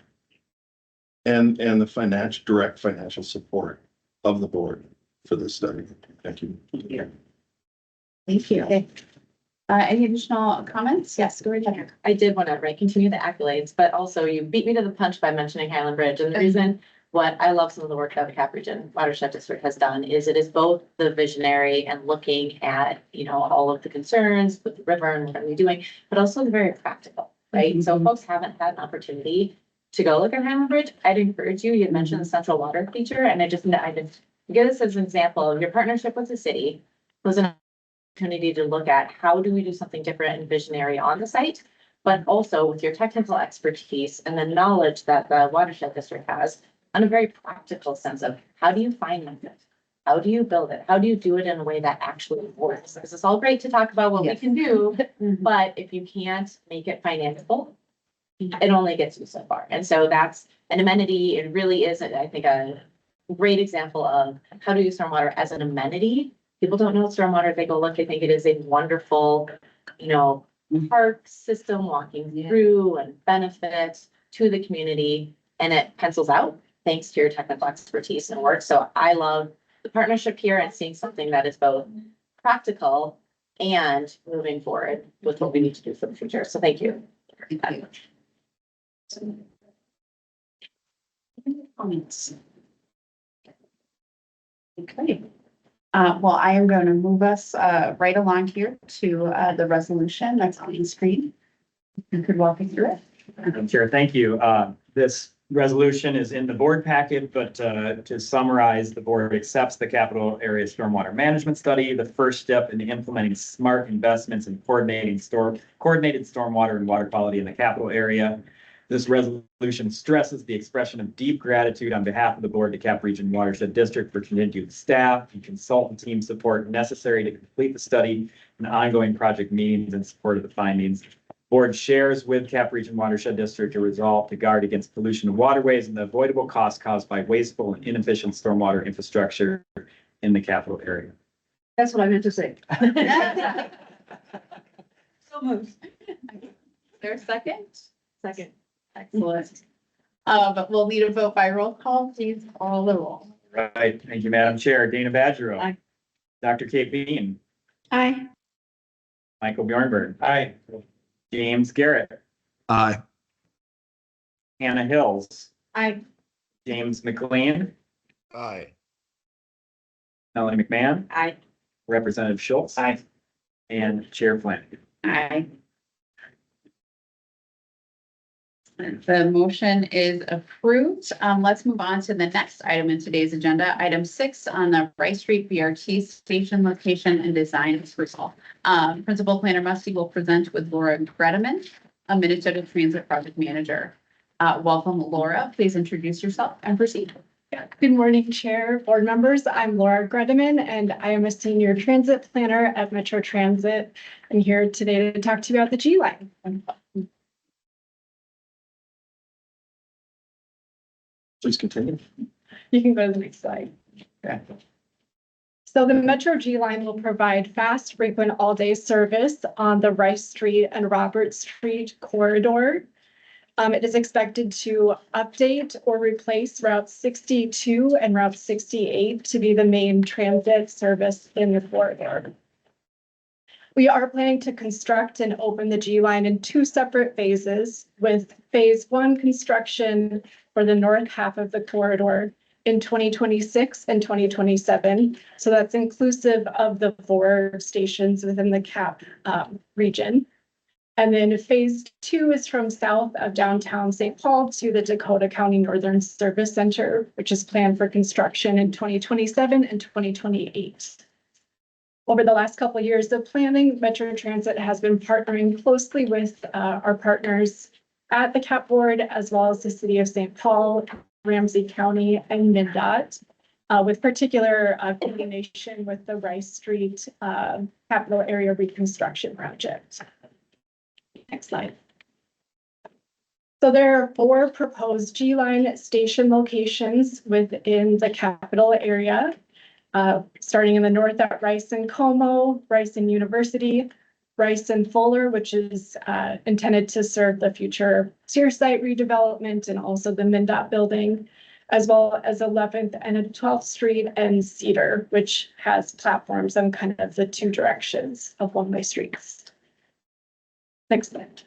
S13: And the direct financial support of the board for this study. Thank you.
S1: Thank you. Okay. Any additional comments? Yes, go ahead.
S7: I did want to continue the accolades, but also you beat me to the punch by mentioning Highland Bridge. And the reason what I love some of the work that the Cap Region Watershed District has done is it is both the visionary and looking at, all of the concerns with the river and what are we doing, but also the very practical, right? So folks haven't had an opportunity to go look at Highland Bridge. I'd encourage you, you mentioned the central water feature, and I just give this as an example of your partnership with the city was an opportunity to look at how do we do something different and visionary on the site, but also with your technical expertise and the knowledge that the watershed district has on a very practical sense of how do you finance it? How do you build it? How do you do it in a way that actually works? Because it's all great to talk about what we can do, but if you can't make it financeable, it only gets you so far. And so that's an amenity. It really is, I think, a great example of how to use stormwater as an amenity. People don't know stormwater. They go look, they think it is a wonderful, park system walking through and benefit to the community. And it pencils out thanks to your technical expertise and work. So I love the partnership here and seeing something that is both practical and moving forward with what we need to do for the future. So thank you.
S1: Comments. Okay. Well, I am going to move us right along here to the resolution that's on the screen. You could walk me through it.
S11: Madam Chair, thank you. This resolution is in the board packet, but to summarize, the board accepts the capital area stormwater management study, the first step in implementing smart investments and coordinated stormwater and water quality in the capital area. This resolution stresses the expression of deep gratitude on behalf of the board to Cap Region Watershed District for continued staff and consultant team support necessary to complete the study and ongoing project meetings in support of the findings. Board shares with Cap Region Watershed District a resolve to guard against pollution of waterways and the avoidable costs caused by wasteful and inefficient stormwater infrastructure in the capital area.
S2: That's what I meant to say. So moved.
S1: Is there a second?
S2: Second.
S1: Excellent. But we'll need a vote by roll call. Please call the roll.
S11: Right. Thank you, Madam Chair. Dana Badgero.
S2: Aye.
S11: Dr. Kate Bean.
S8: Aye.
S11: Michael Bjornberg.
S9: Aye.
S11: James Garrett.
S4: Aye.
S11: Hannah Hills.
S5: Aye.
S11: James McLean.
S6: Aye.
S11: Melanie McMahon.
S7: Aye.
S11: Representative Schultz.
S3: Aye.
S11: And Chair Flanagan.
S1: Aye. The motion is approved. Let's move on to the next item in today's agenda. Item 6 on the Rice Street BRT station location and design approval. Principal Planner Musty will present with Laura Gredeman, a Minnesota Transit Project Manager. Welcome, Laura. Please introduce yourself and proceed.
S5: Good morning, Chair, board members. I'm Laura Gredeman, and I am a senior transit planner at Metro Transit. I'm here today to talk to you about the G line.
S11: Please continue.
S5: You can go to the next slide.
S11: Okay.
S5: So the Metro G line will provide fast, frequent, all-day service on the Rice Street and Robert Street corridor. It is expected to update or replace Route 62 and Route 68 to be the main transit service in the corridor. We are planning to construct and open the G line in 2 separate phases, with phase 1 construction for the north half of the corridor in 2026 and 2027. So that's inclusive of the 4 stations within the CAP region. And then phase 2 is from south of downtown St. Paul to the Dakota County Northern Service Center, which is planned for construction in 2027 and 2028. Over the last couple of years of planning, Metro Transit has been partnering closely with our partners at the CAP board, as well as the city of St. Paul, Ramsey County, and MnDOT, with particular coordination with the Rice Street Capital Area Reconstruction Project. Next slide. So there are 4 proposed G line station locations within the capital area, starting in the north at Rice and Como, Rice and University, Rice and Fuller, which is intended to serve the future Sears site redevelopment and also the MnDOT building, as well as 11th and 12th Street and Cedar, which has platforms on kind of the 2 directions of one-way streets. Next slide.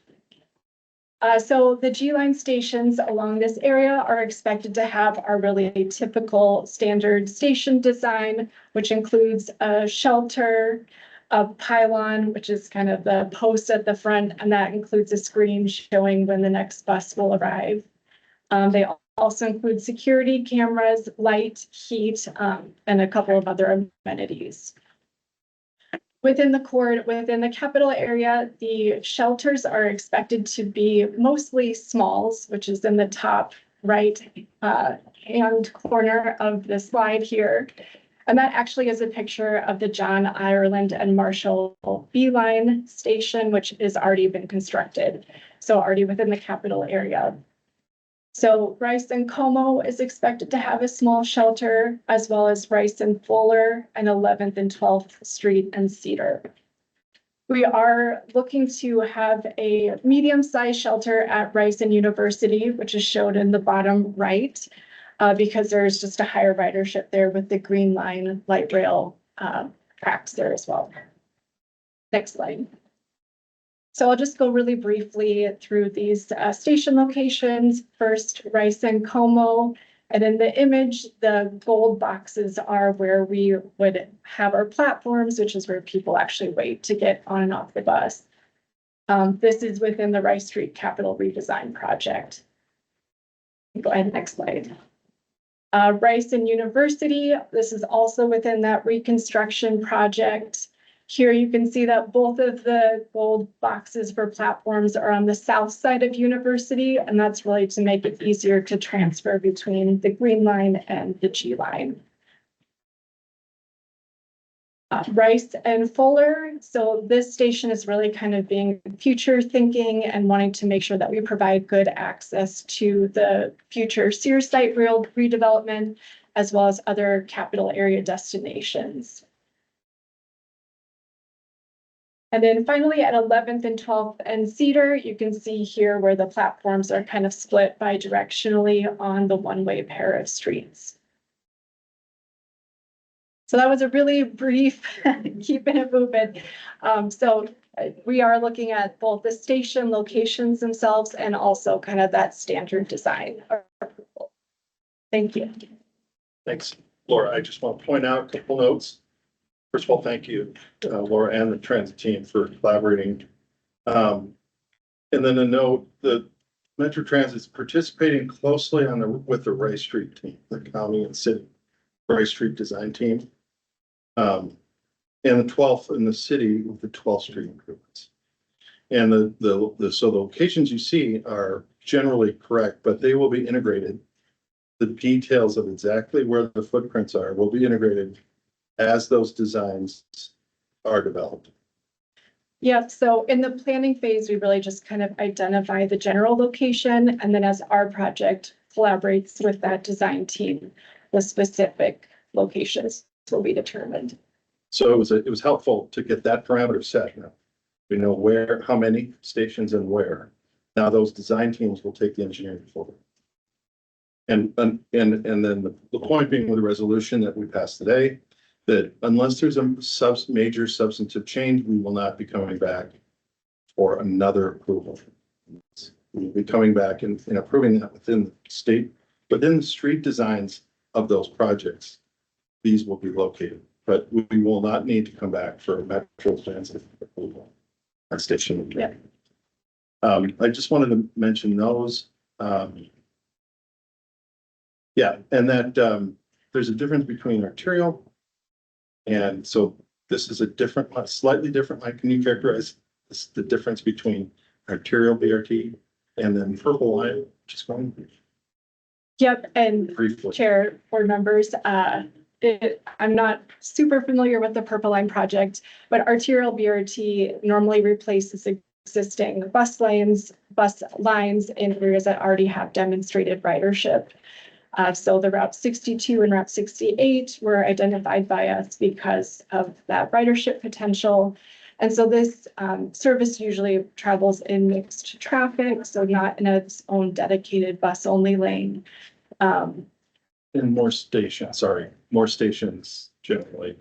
S5: So the G line stations along this area are expected to have our really typical standard station design, which includes a shelter, a pylon, which is kind of the post at the front, and that includes a screen showing when the next bus will arrive. They also include security cameras, light, heat, and a couple of other amenities. Within the capital area, the shelters are expected to be mostly smalls, which is in the top right hand corner of the slide here. And that actually is a picture of the John Ireland and Marshall B line station, which has already been constructed. So already within the capital area. So Rice and Como is expected to have a small shelter, as well as Rice and Fuller and 11th and 12th Street and Cedar. We are looking to have a medium-sized shelter at Rice and University, which is shown in the bottom right, because there's just a higher ridership there with the Green Line light rail tracks there as well. Next slide. So I'll just go really briefly through these station locations. First, Rice and Como. And in the image, the gold boxes are where we would have our platforms, which is where people actually wait to get on and off the bus. This is within the Rice Street Capital Redesign Project. Go ahead, next slide. Rice and University, this is also within that reconstruction project. Here you can see that both of the gold boxes for platforms are on the south side of University, and that's really to make it easier to transfer between the green line and the G line. Rice and Fuller. So this station is really kind of being future thinking and wanting to make sure that we provide good access to the future Sears site redevelopment, as well as other capital area destinations. And then finally at 11th and 12th and Cedar, you can see here where the platforms are kind of split bi-directionally on the one-way pair of streets. So that was a really brief, keeping it moving. We are looking at both the station locations themselves and also kind of that standard design. Thank you.
S13: Thanks, Laura. I just want to point out a couple notes. First of all, thank you, Laura and the transit team for collaborating. And then a note, the Metro Transit is participating closely with the Rice Street team, the county and city Rice Street design team. And the 12th in the city with the 12th Street improvements. And so the locations you see are generally correct, but they will be integrated. The details of exactly where the footprints are will be integrated as those designs are developed.
S5: Yeah, so in the planning phase, we really just kind of identify the general location, and then as our project collaborates with that design team, the specific locations will be determined.
S13: So it was helpful to get that parameter set. We know where, how many stations and where. Now those design teams will take the engineering forward. And then the point being with the resolution that we passed today, that unless there's a major substantive change, we will not be coming back for another approval. We'll be coming back and approving that within the street designs of those projects. These will be located, but we will not need to come back for a Metro Transit approval on station.
S5: Yeah.
S13: I just wanted to mention those. Yeah, and that there's a difference between arterial. And so this is a slightly different line. Can you characterize the difference between arterial BRT and then purple line, which is going?
S5: Yep, and
S13: briefly.
S5: Chair, board members, I'm not super familiar with the Purple Line project, but arterial BRT normally replaces existing bus lines in areas that already have demonstrated ridership. So the Route 62 and Route 68 were identified by us because of that ridership potential. And so this service usually travels in mixed traffic, so not in its own dedicated bus-only lane.
S13: And more stations generally.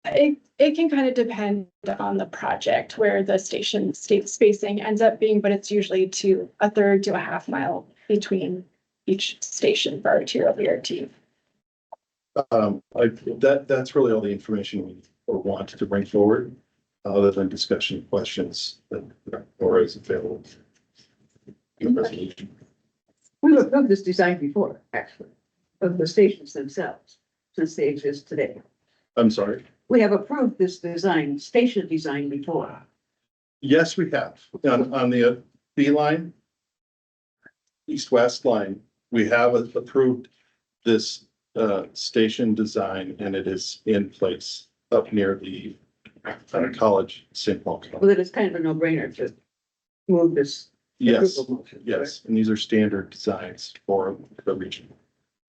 S5: It can kind of depend on the project where the station spacing ends up being, but it's usually a third to a half mile between each station for arterial BRT.
S13: That's really all the information we want to bring forward, other than discussion questions that Laura is available.
S2: We've approved this design before, actually, of the stations themselves, since they exist today.
S13: I'm sorry.
S2: We have approved this design, station design before.
S13: Yes, we have. On the B line, east-west line, we have approved this station design, and it is in place up near the college, St. Paul College.
S2: Well, then it's kind of a no-brainer to move this.
S13: Yes,
S2: motion,
S13: yes, and these are standard designs for the region.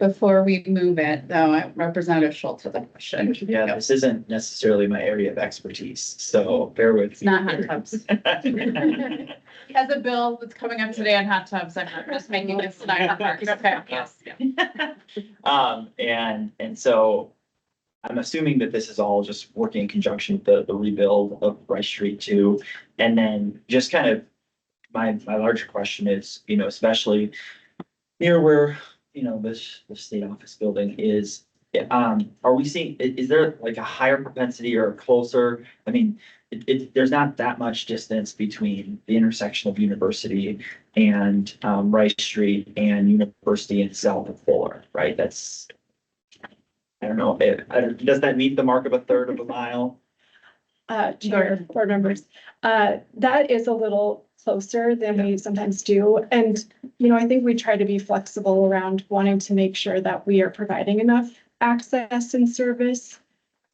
S1: Before we move it, though, Representative Schultz with a question.
S3: Yeah, this isn't necessarily my area of expertise, so bear with me.
S1: It's not hot tubs. He has a bill that's coming up today on hot tubs. I'm just making this tonight. Okay, yes.
S3: And so I'm assuming that this is all just working in conjunction with the rebuild of Rice Street too. And then just kind of my larger question is, especially near where, the state office building is, are we seeing, is there like a higher propensity or closer? I mean, there's not that much distance between the intersection of University and Rice Street and University and South of Fuller, right? That's, I don't know, does that meet the mark of a third of a mile?
S5: Chair, board members, that is a little closer than we sometimes do. And, I think we try to be flexible around wanting to make sure that we are providing enough access and service.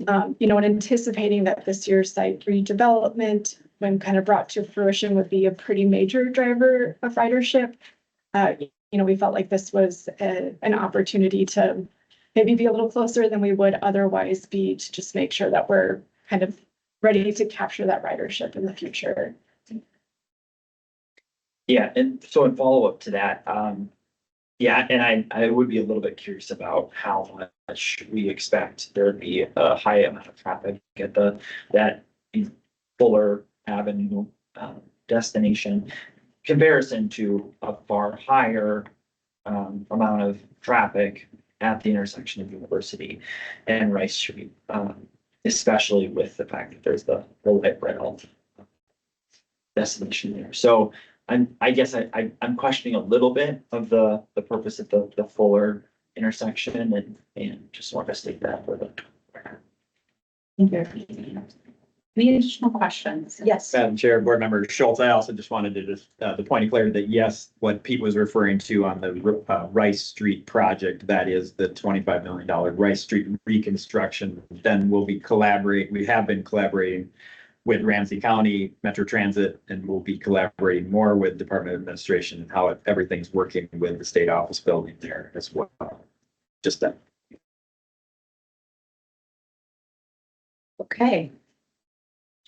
S5: And anticipating that this year's site redevelopment, when kind of brought to fruition, would be a pretty major driver of ridership. We felt like this was an opportunity to maybe be a little closer than we would otherwise be, to just make sure that we're kind of ready to capture that ridership in the future.
S3: Yeah, and so in follow-up to that, yeah, and I would be a little bit curious about how much we expect there to be a high amount of traffic at that Fuller Avenue destination comparison to a far higher amount of traffic at the intersection of University and Rice Street, especially with the fact that there's the light rail destination there. So I guess I'm questioning a little bit of the purpose of the Fuller intersection and just want to state that for the.
S1: Any additional questions? Yes.
S11: Madam Chair, Board Member Schultz, I also just wanted to the point of clarity that yes, what Pete was referring to on the Rice Street project, that is the $25 million Rice Street reconstruction. Then we have been collaborating with Ramsey County Metro Transit, and we'll be collaborating more with Department of Administration and how everything's working with the state office building there as well. Just that.
S1: Okay.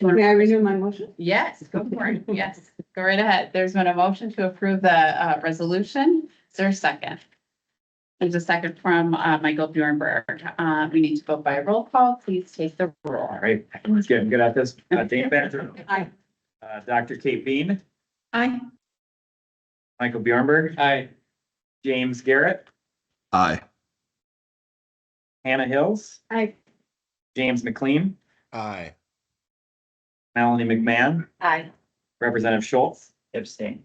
S2: May I resume my motion?
S1: Yes, go for it. Yes, go right ahead. There's been a motion to approve the resolution. Is there a second? There's a second from Michael Bjornberg. We need to vote by roll call. Please take the roll.
S11: All right, let's get good at this. Dan Banter.
S2: Aye.
S11: Dr. Kate Bean,
S5: Aye.
S11: Michael Bjornberg,
S9: Aye.
S11: James Garrett,
S4: Aye.
S11: Hannah Hills,
S5: Aye.
S11: James McLean,
S6: Aye.
S11: Melanie McMahon,
S7: Aye.
S11: Representative Schultz,
S3: Abstain.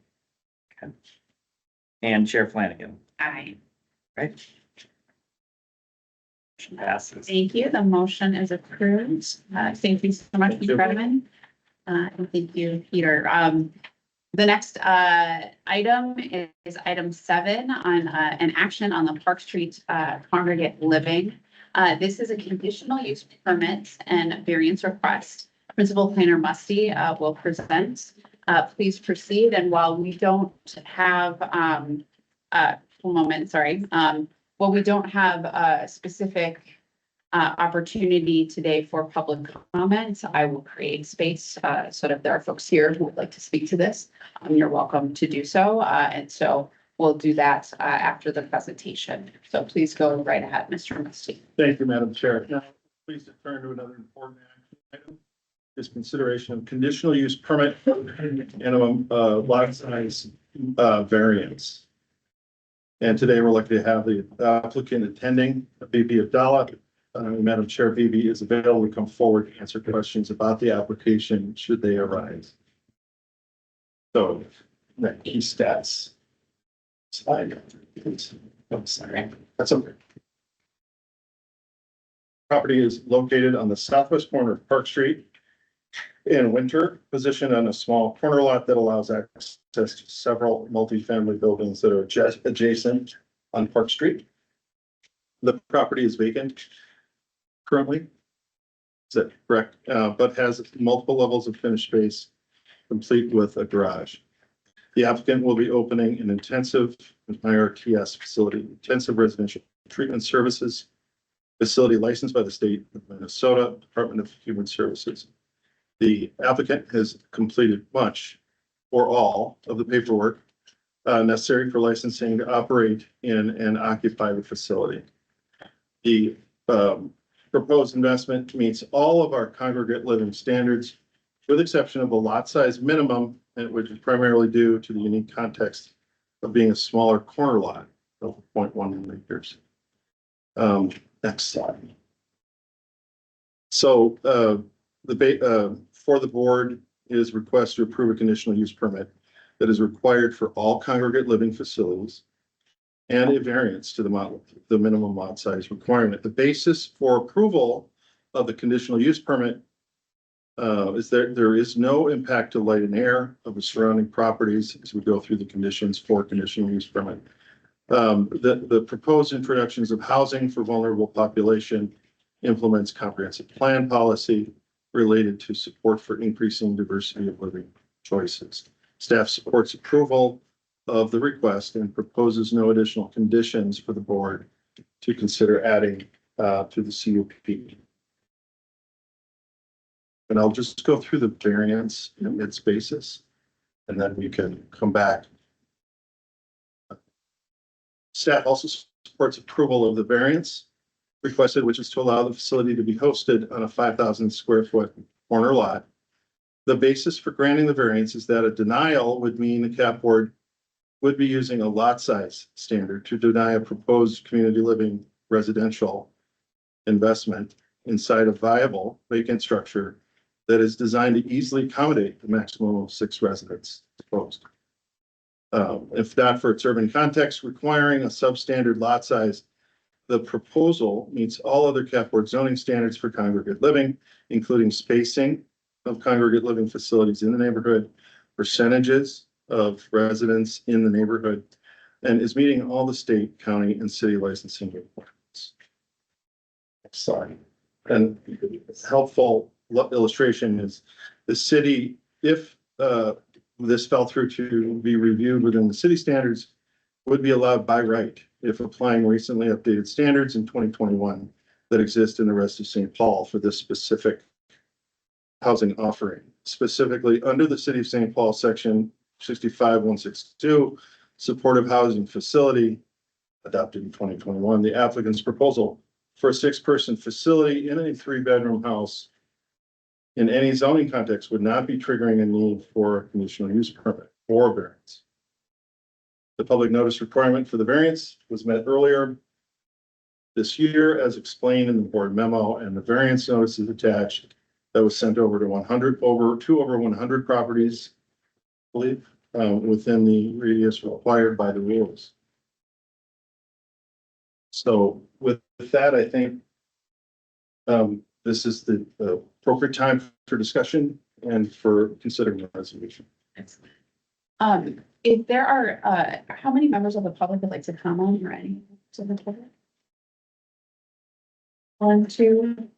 S11: and Chair Flanagan.
S1: Aye.
S11: Right? Motion passes.
S1: Thank you. The motion is approved. Thank you so much, Mr. Redmond. And thank you, Peter. The next item is item 7 on an action on the Park Street congregate living. This is a conditional use permit and variance request. Principal Planner Musty will present. Please proceed. And while we don't have one moment, sorry. Well, we don't have a specific opportunity today for public comment. I will create space so that if there are folks here who would like to speak to this, you're welcome to do so. And so we'll do that after the presentation. So please go right ahead, Mr. Musty.
S13: Thank you, Madam Chair. Now, please to turn to another important action item. Is consideration of conditional use permit and lot size variance. And today we're lucky to have the applicant attending, VP Abdallah. Madam Chair, VP is available to come forward to answer questions about the application should they arise. So that key stats slide. Oh, sorry, that's okay. Property is located on the southwest corner of Park Street in Winter, positioned on a small corner lot that allows access to several multifamily buildings that are adjacent on Park Street. The property is vacant currently. Is that correct? But has multiple levels of finished space, complete with a garage. The applicant will be opening an intensive IRTS facility, intensive residential treatment services facility licensed by the state of Minnesota Department of Human Services. The applicant has completed much or all of the paperwork necessary for licensing to operate in and occupy the facility. The proposed investment meets all of our congregate living standards, with exception of a lot size minimum, which is primarily due to the unique context of being a smaller corner lot of 0.1 acres. Next slide. So, for the board is request to approve a conditional use permit that is required for all congregate living facilities and a variance to the minimum lot size requirement. The basis for approval of the conditional use permit is there is no impact to light and air of the surrounding properties as we go through the conditions for conditional use permit. The proposed introductions of housing for vulnerable population implements comprehensive plan policy related to support for increasing diversity of living choices. Staff supports approval of the request and proposes no additional conditions for the board to consider adding to the CAAPB. And I'll just go through the variance in its basis, and then we can come back. Staff also supports approval of the variance requested, which is to allow the facility to be hosted on a 5,000 square foot corner lot. The basis for granting the variance is that a denial would mean the CAP board would be using a lot size standard to deny a proposed community living residential investment inside a viable vacant structure that is designed to easily accommodate the maximum of 6 residents proposed. If not for its urban context requiring a substandard lot size, the proposal meets all other CAP board zoning standards for congregate living, including spacing of congregate living facilities in the neighborhood, percentages of residents in the neighborhood, and is meeting all the state, county, and city licensing requirements. Next slide. And helpful illustration is the city, if this fell through to be reviewed within the city standards, would be allowed by right if applying recently updated standards in 2021 that exist in the rest of St. Paul for this specific housing offering. Specifically, under the City of St. Paul section 65162, supportive housing facility adopted in 2021, the applicant's proposal for a 6-person facility in a 3-bedroom house in any zoning context would not be triggering a need for a conditional use permit or variance. The public notice requirement for the variance was met earlier this year, as explained in the board memo, and the variance notice is attached that was sent over to over 100 properties, I believe, within the radius required by the rules. So with that, I think this is the appropriate time for discussion and for considering the resolution.
S1: If there are, how many members of the public would like to comment or any to the public? 1, 2.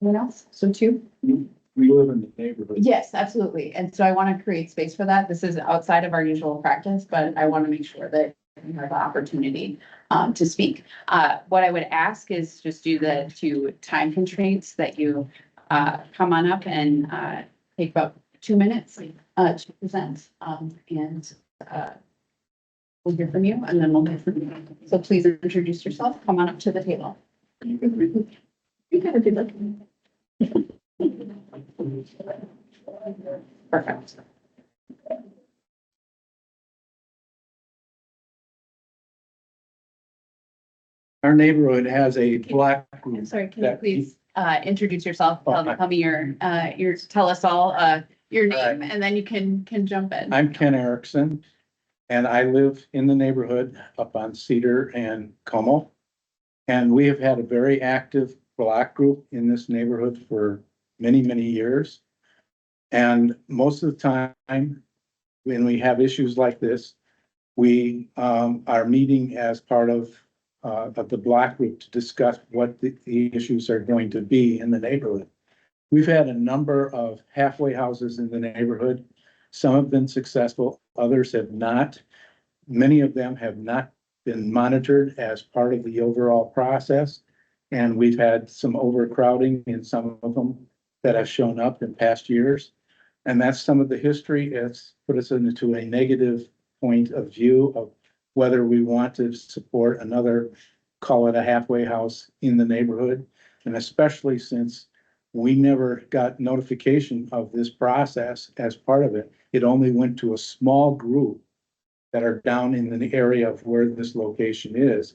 S1: Anyone else? So 2?
S9: We live in the neighborhood.
S1: Yes, absolutely. And so I want to create space for that. This is outside of our usual practice, but I want to make sure that you have the opportunity to speak. What I would ask is just due to time constraints that you come on up and take about 2 minutes to present. We'll hear from you and then we'll hear from you. So please introduce yourself. Come on up to the table. You can if you'd like. Perfect.
S9: Our neighborhood has a black group.
S1: I'm sorry, can you please introduce yourself? Tell me tell us all your name and then you can jump in.
S9: I'm Ken Erickson and I live in the neighborhood up on Cedar and Como. And we have had a very active block group in this neighborhood for many, many years. And most of the time when we have issues like this, we are meeting as part of the block group to discuss what the issues are going to be in the neighborhood. We've had a number of halfway houses in the neighborhood. Some have been successful, others have not. Many of them have not been monitored as part of the overall process. And we've had some overcrowding in some of them that have shown up in past years. And that's some of the history. It's put us into a negative point of view of whether we want to support another, call it a halfway house in the neighborhood. And especially since we never got notification of this process as part of it. It only went to a small group that are down in the area of where this location is.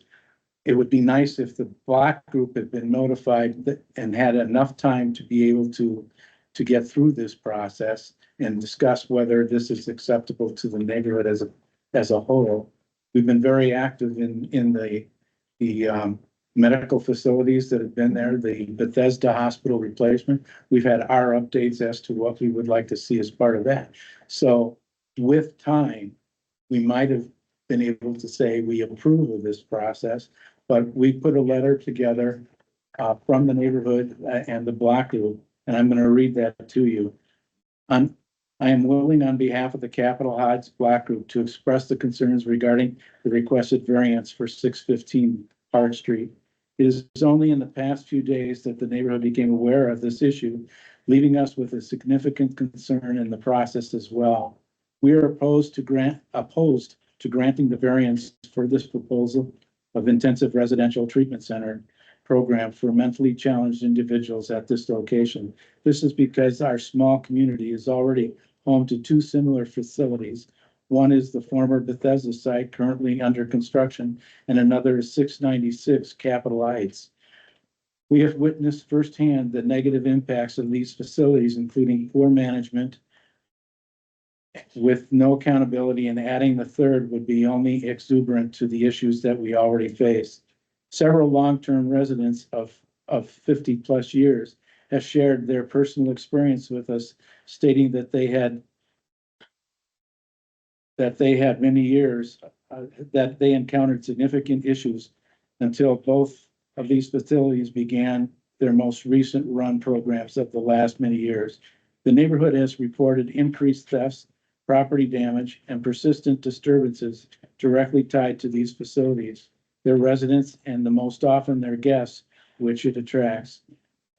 S16: it would be nice if the block group had been notified and had enough time to be able to get through this process and discuss whether this is acceptable to the neighborhood as a whole. We've been very active in the medical facilities that have been there, the Bethesda hospital replacement. We've had our updates as to what we would like to see as part of that. So with time, we might have been able to say we approve of this process, but we put a letter together from the neighborhood and the block group, and I'm going to read that to you. I am willing on behalf of the Capitol Heights Block Group to express the concerns regarding the requested variance for 615 Park Street. It is only in the past few days that the neighborhood became aware of this issue, leaving us with a significant concern in the process as well. We are opposed to granting the variance for this proposal of intensive residential treatment center program for mentally challenged individuals at this location. This is because our small community is already home to two similar facilities. One is the former Bethesda site currently under construction, and another is 696 Capitol Heights. We have witnessed firsthand the negative impacts of these facilities, including poor management with no accountability, and adding the third would be only exuberant to the issues that we already face. Several long-term residents of 50 plus years have shared their personal experience with us, stating that they had many years that they encountered significant issues until both of these facilities began their most recent run programs of the last many years. The neighborhood has reported increased thefts, property damage, and persistent disturbances directly tied to these facilities, their residents, and the most often their guests, which it attracts.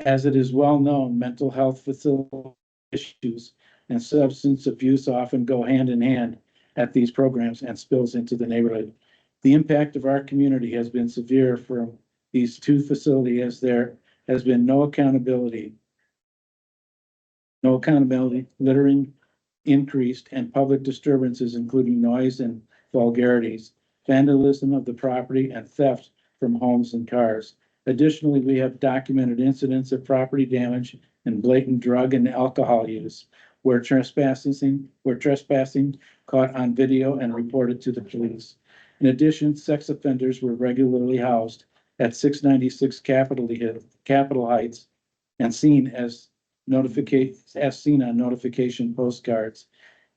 S16: As it is well known, mental health facility issues and substance abuse often go hand in hand at these programs and spills into the neighborhood. The impact of our community has been severe for these two facilities, as there has been no accountability, littering increased, and public disturbances, including noise and vulgarities, vandalism of the property, and theft from homes and cars. Additionally, we have documented incidents of property damage and blatant drug and alcohol use, where trespassing caught on video and reported to the police. In addition, sex offenders were regularly housed at 696 Capitol Heights and seen on notification postcards.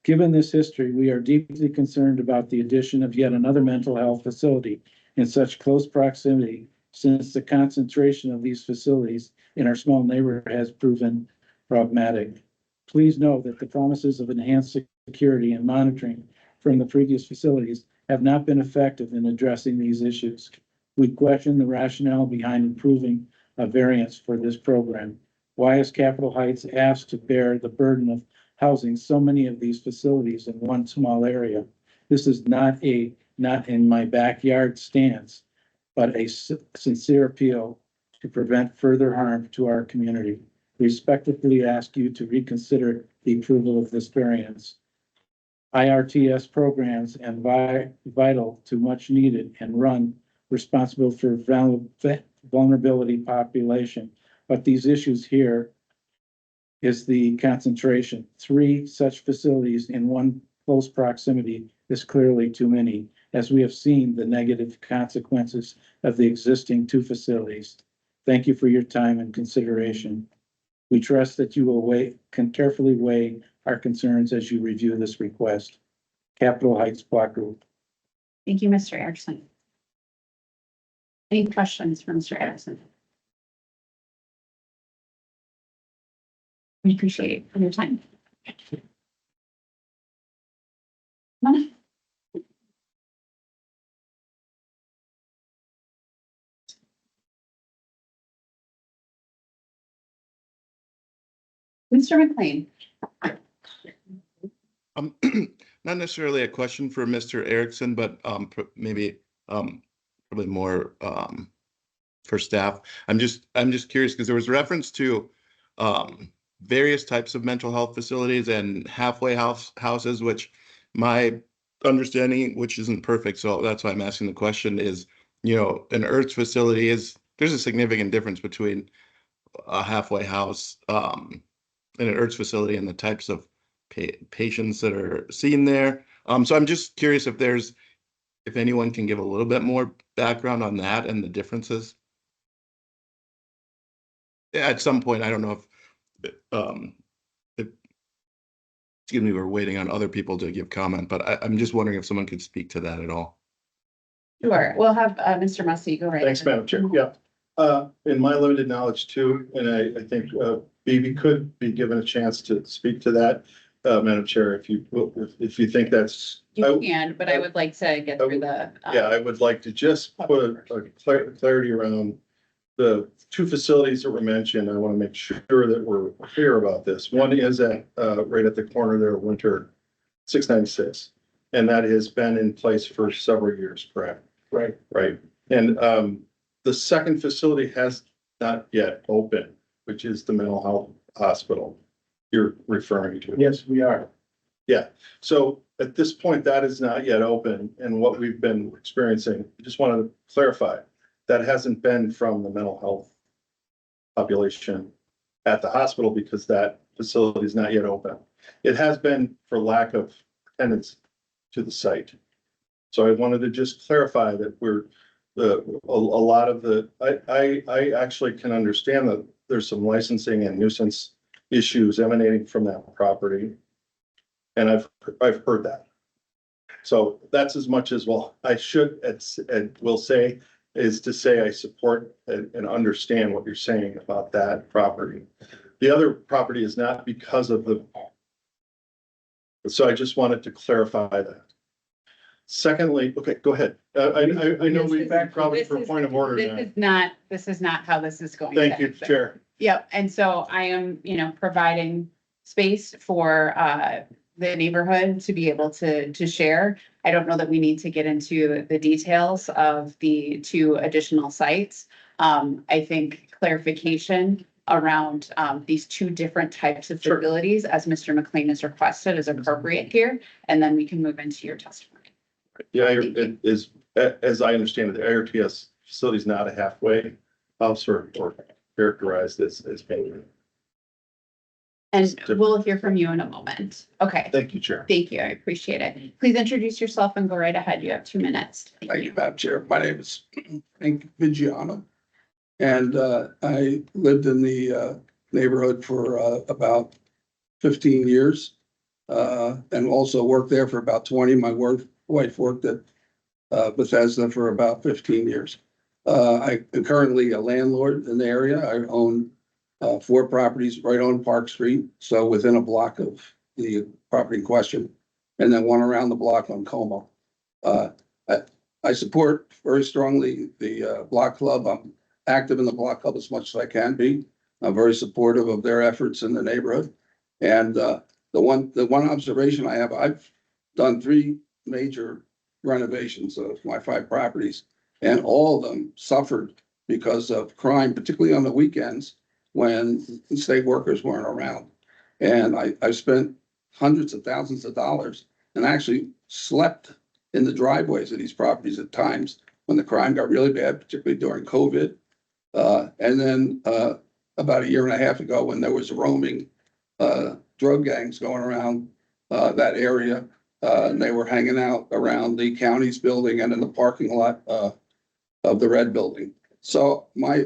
S16: Given this history, we are deeply concerned about the addition of yet another mental health facility in such close proximity, since the concentration of these facilities in our small neighborhood has proven problematic. Please know that the promises of enhanced security and monitoring from the previous facilities have not been effective in addressing these issues. We question the rationale behind improving a variance for this program. Why is Capitol Heights asked to bear the burden of housing so many of these facilities in one small area? This is not in my backyard stance, but a sincere appeal to prevent further harm to our community. We respectfully ask you to reconsider the approval of this variance. IRTS programs and vital to much needed and run responsible for vulnerability population. But these issues here is the concentration. 3 such facilities in one close proximity is clearly too many, as we have seen the negative consequences of the existing 2 facilities. Thank you for your time and consideration. We trust that you will can carefully weigh our concerns as you review this request. Capitol Heights Block Group.
S1: Thank you, Mr. Erickson. Any questions for Mr. Erickson? We appreciate your time. Come on. Mr. McLean.
S6: Not necessarily a question for Mr. Erickson, but maybe probably more for staff. I'm just curious because there was reference to various types of mental health facilities and halfway houses, which my understanding, which isn't perfect, so that's why I'm asking the question, is an IRFs facility there's a significant difference between a halfway house, and an IRFs facility and the types of patients that are seen there. So I'm just curious if anyone can give a little bit more background on that and the differences. At some point, I don't know if excuse me, we're waiting on other people to give comment, but I'm just wondering if someone could speak to that at all.
S1: Sure, we'll have Mr. Mussey go right.
S13: Thanks,
S1: ahead.
S13: Madam Chair. Yeah. In my limited knowledge too, and I think BB could be given a chance to speak to that, Madam Chair, if you think that's.
S1: You can, but I would like to get through the.
S13: Yeah, I would like to just put a clarity around the two facilities that were mentioned. I want to make sure that we're clear about this. One is right at the corner there, Winter 696. And that has been in place for several years, correct?
S16: Right.
S13: Right. And the second facility has not yet opened, which is the mental health hospital you're referring to.
S16: Yes, we are.
S13: Yeah. So at this point, that is not yet open. And what we've been experiencing, I just wanted to clarify, that hasn't been from the mental health population at the hospital because that facility is not yet open. It has been for lack of attendance to the site. So I wanted to just clarify that a lot of the, I actually can understand that there's some licensing and nuisance issues emanating from that property. And I've heard that. So that's as much as, well, I should and will say is to say I support and understand what you're saying about that property. The other property is not because of the, so I just wanted to clarify that. Secondly, okay, go ahead. I know we probably for point of order.
S1: This is not how this is going.
S13: Thank you, Chair.
S1: Yep, and so I am, providing space for the neighborhood to be able to share. I don't know that we need to get into the details of the two additional sites. I think clarification around these two different types of facilities, as Mr. McLean has requested, is appropriate here, and then we can move into your testimony.
S13: Yeah, it is, as I understand it, the ARTS facility is not a halfway house or characterized as being.
S1: And we'll hear from you in a moment. Okay.
S13: Thank you, Chair.
S1: Thank you. I appreciate it. Please introduce yourself and go right ahead. You have 2 minutes.
S17: Thank you, Madam Chair. My name is Hank Vigiano. And I lived in the neighborhood for about 15 years. And also worked there for about 20. My wife worked at Bethesda for about 15 years. I am currently a landlord in the area. I own 4 properties right on Park Street, so within a block of the property in question, and then one around the block on Como. I support very strongly the block club. I'm active in the block club as much as I can be. I'm very supportive of their efforts in the neighborhood. And the one observation I have, I've done 3 major renovations of my 5 properties, and all of them suffered because of crime, particularly on the weekends when state workers weren't around. And I spent hundreds of thousands of dollars and actually slept in the driveways of these properties at times when the crime got really bad, particularly during COVID. And then about 1.5 years ago, when there was roaming drug gangs going around that area, and they were hanging out around the county's building and in the parking lot of the Red Building. So my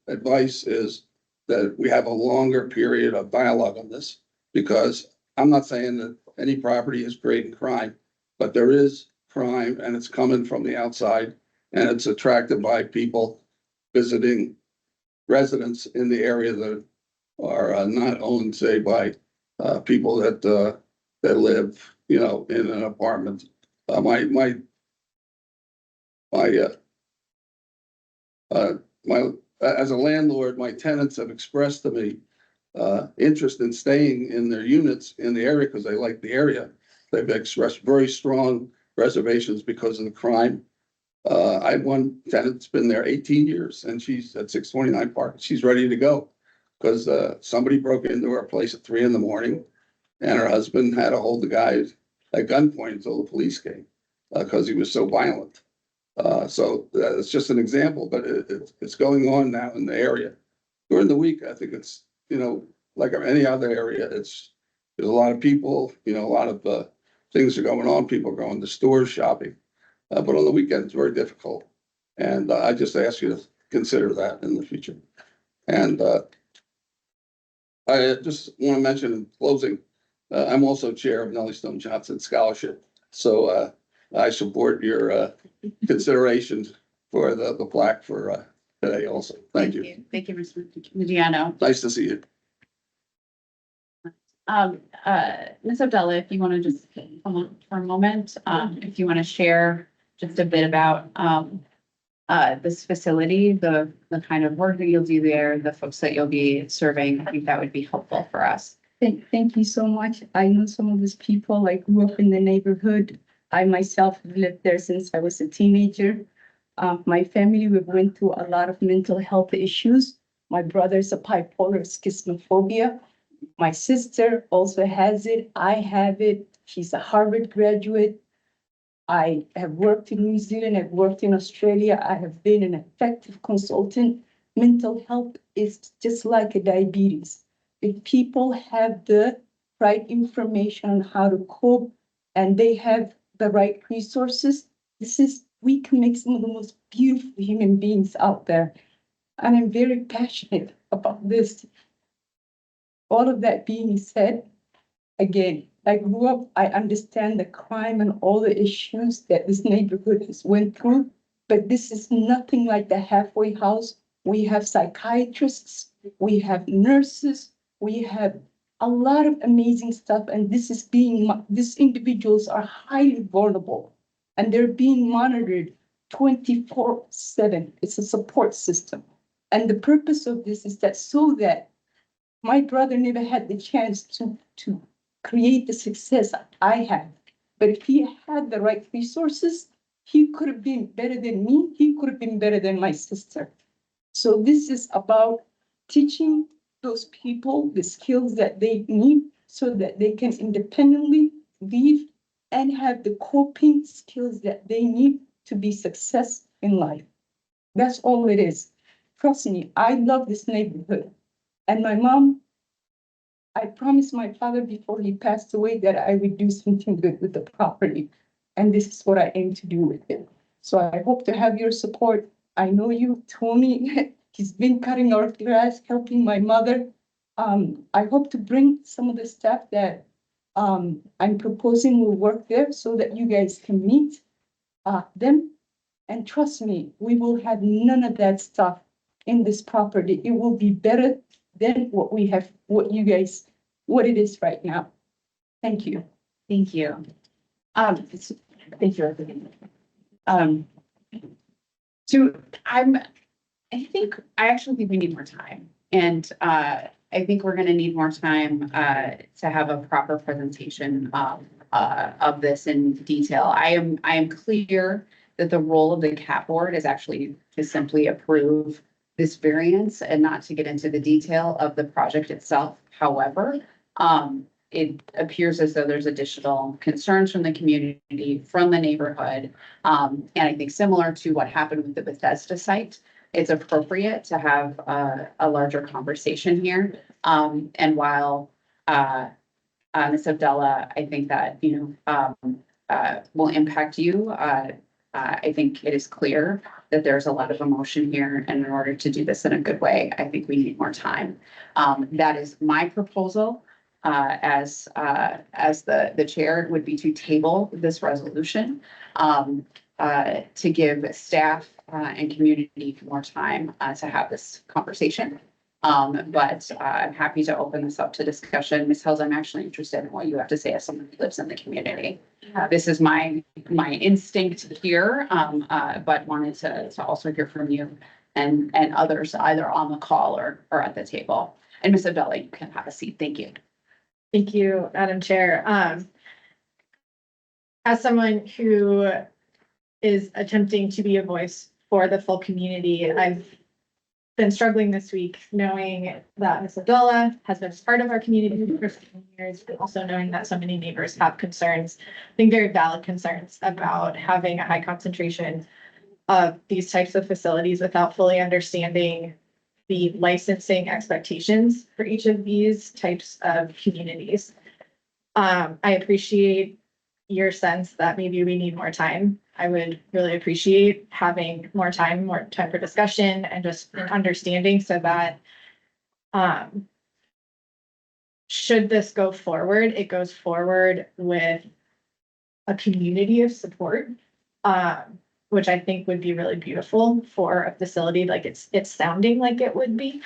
S17: advice is that we have a longer period of dialogue on this, because I'm not saying that any property is creating crime, but there is crime and it's coming from the outside and it's attracted by people visiting residents in the area that are not owned, say, by people that live, in an apartment. As a landlord, my tenants have expressed to me interest in staying in their units in the area because they like the area. They've expressed very strong reservations because of the crime. I have one tenant that's been there 18 years and she's at 629 Park. She's ready to go because somebody broke into her place at 3 a.m. and her husband had to hold the guy at gunpoint until the police came because he was so violent. So that's just an example, but it's going on now in the area. During the week, I think it's, like any other area, there's a lot of people, a lot of things are going on. People are going to stores, shopping. But on the weekend, it's very difficult. And I just ask you to consider that in the future. And I just want to mention in closing, I'm also chair of Nellie Stone Johnson Scholarship. So I support your consideration for the plaque for today also. Thank you.
S1: Thank you, Mr. Mediano.
S17: Nice to see you.
S1: Ms. Abdullah, if you want to just come on for a moment, if you want to share just a bit about this facility, the kind of work that you'll do there, the folks that you'll be serving, I think that would be helpful for us.
S18: Thank you so much. I know some of these people. I grew up in the neighborhood. I myself lived there since I was a teenager. My family, we went through a lot of mental health issues. My brother's a bipolar schizophrenia. My sister also has it. I have it. She's a Harvard graduate. I have worked in New Zealand. I've worked in Australia. I have been an effective consultant. Mental health is just like a diabetes. If people have the right information on how to cope and they have the right resources, we can make some of the most beautiful human beings out there. And I'm very passionate about this. All of that being said, again, I grew up, I understand the crime and all the issues that this neighborhood has went through, but this is nothing like the halfway house. We have psychiatrists, we have nurses, we have a lot of amazing stuff, and these individuals are highly vulnerable, and they're being monitored 24/7. It's a support system. And the purpose of this is that so that my brother never had the chance to create the success I have. But if he had the right resources, he could have been better than me. He could have been better than my sister. So this is about teaching those people the skills that they need so that they can independently live and have the coping skills that they need to be successful in life. That's all it is. Trust me, I love this neighborhood. And my mom, I promised my father before he passed away that I would do something good with the property. And this is what I aim to do with it. So I hope to have your support. I know you told me he's been cutting our grass, helping my mother. I hope to bring some of the staff that I'm proposing will work there so that you guys can meet them. And trust me, we will have none of that stuff in this property. It will be better than what we have, what it is right now. Thank you.
S1: Thank you. Thank you. I actually think we need more time. And I think we're gonna need more time to have a proper presentation of this in detail. I am clear that the role of the CAP board is actually to simply approve this variance and not to get into the detail of the project itself. However, it appears as though there's additional concerns from the community, from the neighborhood. And I think similar to what happened with the Bethesda site, it's appropriate to have a larger conversation here. And while Ms. Abdullah, I think that, will impact you, I think it is clear that there's a lot of emotion here. And in order to do this in a good way, I think we need more time. That is my proposal as the chair would be to table this resolution to give staff and community more time to have this conversation. But I'm happy to open this up to discussion. Ms. Hills, I'm actually interested in what you have to say as someone who lives in the community. This is my instinct here, but wanted to also hear from you and others either on the call or at the table. And Ms. Abdullah, you can have a seat. Thank you.
S5: Thank you, Madam Chair. As someone who is attempting to be a voice for the full community, I've been struggling this week knowing that Ms. Abdullah has been part of our community for 15 years, but also knowing that so many neighbors have concerns, I think very valid concerns about having a high concentration of these types of facilities without fully understanding the licensing expectations for each of these types of communities. I appreciate your sense that maybe we need more time. I would really appreciate having more time for discussion and just an understanding so that should this go forward, it goes forward with a community of support, which I think would be really beautiful for a facility like it's sounding like it would be.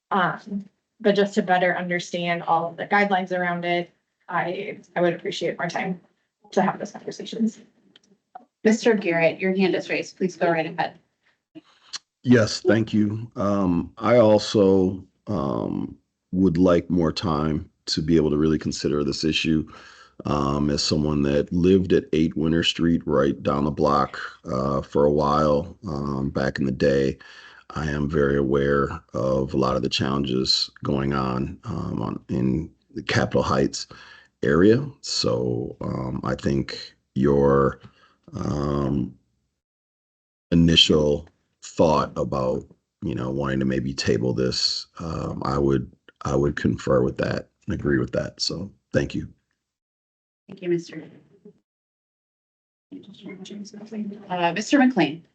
S5: But just to better understand all of the guidelines around it, I would appreciate more time to have those conversations.
S1: Mr. Garrett, your hand is raised. Please go right ahead.
S4: Yes, thank you. I also would like more time to be able to really consider this issue. As someone that lived at 8 Winter Street, right down the block for a while back in the day, I am very aware of a lot of the challenges going on in the Capitol Heights area. So I think your initial thought about, wanting to maybe table this, I would concur with that and agree with that. So thank you.
S1: Thank you, Mr. Mr. McLean.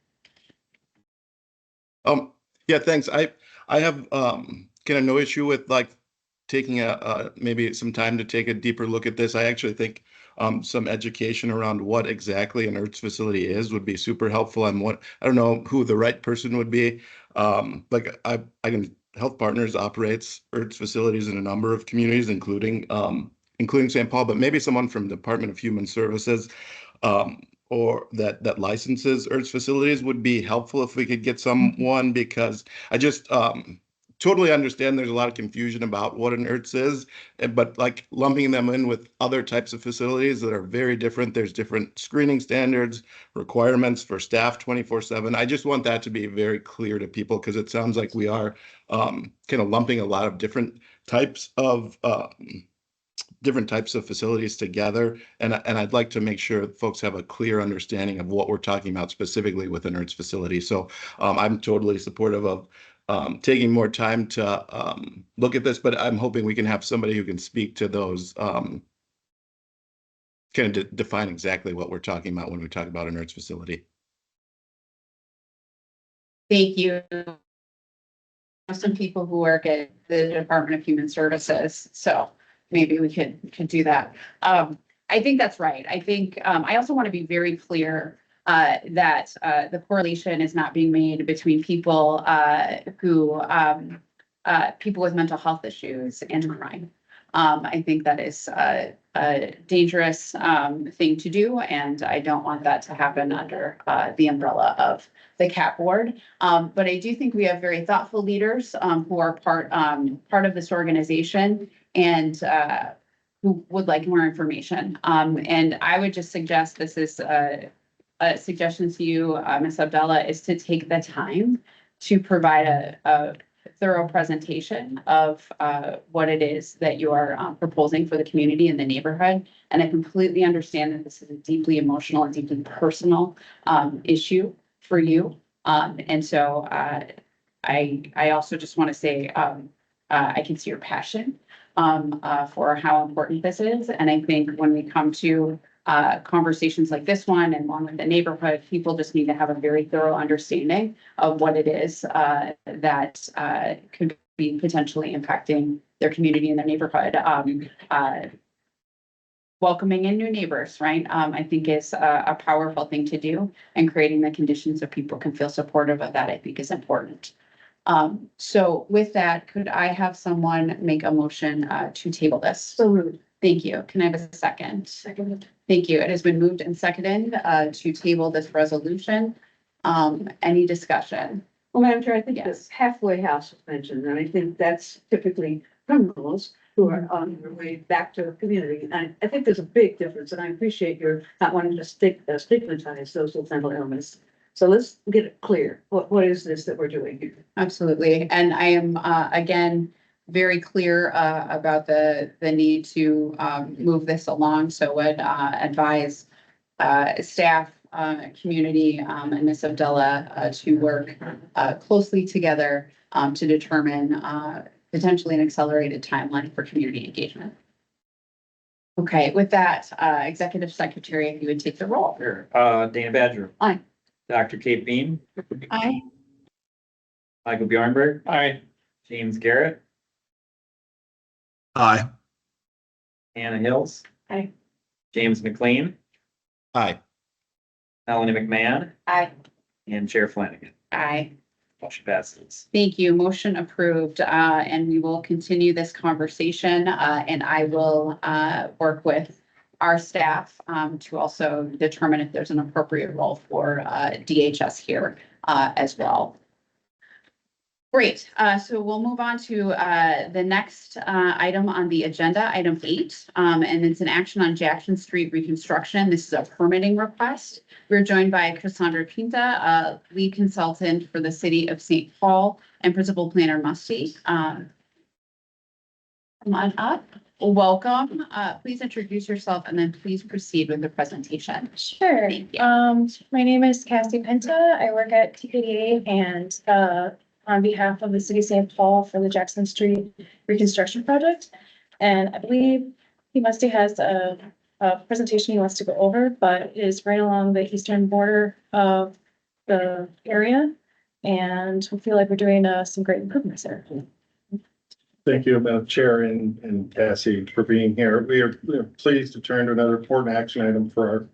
S6: Yeah, thanks. I have kind of no issue with like taking maybe some time to take a deeper look at this. I actually think some education around what exactly an IRTS facility is would be super helpful. I don't know who the right person would be. Like I can Health Partners operates IRTS facilities in a number of communities, including St. Paul, but maybe someone from the Department of Human Services or that licenses IRTS facilities would be helpful if we could get someone, because I just totally understand there's a lot of confusion about what an IRTS is, but like lumping them in with other types of facilities that are very different. There's different screening standards, requirements for staff 24/7. I just want that to be very clear to people, because it sounds like we are kind of lumping a lot of different types of facilities together. And I'd like to make sure folks have a clear understanding of what we're talking about specifically with an IRTS facility. So I'm totally supportive of taking more time to look at this, but I'm hoping we can have somebody who can speak to those, kind of define exactly what we're talking about when we talk about an IRTS facility.
S1: Thank you. Some people who work at the Department of Human Services, so maybe we could do that. I think that's right. I think I also want to be very clear that the correlation is not being made between people people with mental health issues and crime. I think that is a dangerous thing to do, and I don't want that to happen under the umbrella of the CAP board. But I do think we have very thoughtful leaders who are part of this organization and who would like more information. And I would just suggest, this is a suggestion to you, Ms. Abdallah, is to take the time to provide a thorough presentation of what it is that you are proposing for the community and the neighborhood. And I completely understand that this is a deeply emotional and deeply personal issue for you. And so I also just want to say I can see your passion for how important this is. And I think when we come to conversations like this one and one with the neighborhood, people just need to have a very thorough understanding of what it is that could be potentially impacting their community and their neighborhood. Welcoming in new neighbors, right? I think is a powerful thing to do, and creating the conditions so people can feel supportive of that, I think, is important. So with that, could I have someone make a motion to table this?
S2: So moved.
S1: Thank you. Can I have a second?
S2: Second.
S1: Thank you. It has been moved and seconded to table this resolution. Any discussion?
S2: Well, Madam Chair, I think
S1: Yes.
S2: this halfway house was mentioned, and I think that's typically criminals who are on their way back to the community. And I think there's a big difference, and I appreciate your not wanting to stigmatize those with mental illness. So let's get it clear. What is this that we're doing here?
S1: Absolutely. And I am, again, very clear about the need to move this along. So would advise staff community, and Ms. Abdullah, to work, closely together, to determine, potentially an accelerated timeline for community engagement. Okay, with that, Executive Secretary, if you would take the roll.
S3: Sure. Dana Badger.
S1: Aye.
S3: Dr. Kate Beam.
S8: Aye.
S3: Michael Bjornberg.
S9: Aye.
S3: James Garrett.
S4: Aye.
S3: Hannah Hills.
S5: Aye.
S3: James McLean.
S6: Aye.
S3: Melanie McMahon.
S7: Aye.
S3: And Chair Flanagan.
S1: Aye.
S3: Motion passes.
S1: Thank you. Motion approved, and we will continue this conversation, and I will, work with our staff, to also determine if there's an appropriate role for, DHS here, as well. Great. So we'll move on to the next item on the agenda, item 8, and it's an action on Jackson Street reconstruction. This is a permitting request. We're joined by Cassandra Pinta, lead consultant for the city of St. Paul, and principal planner Musty. Come on up. Welcome. Please introduce yourself and then please proceed with the presentation.
S5: Sure.
S1: Thank you.
S5: My name is Cassie Penta. I work at TKDA and on behalf of the city of St. Paul for the Jackson Street reconstruction project. And I believe he has a presentation he wants to go over, but it is right along the eastern border of the area. And we feel like we're doing some great improvements there.
S13: Thank you, Madam Chair and Cassie, for being here. We are pleased to turn to another important action item for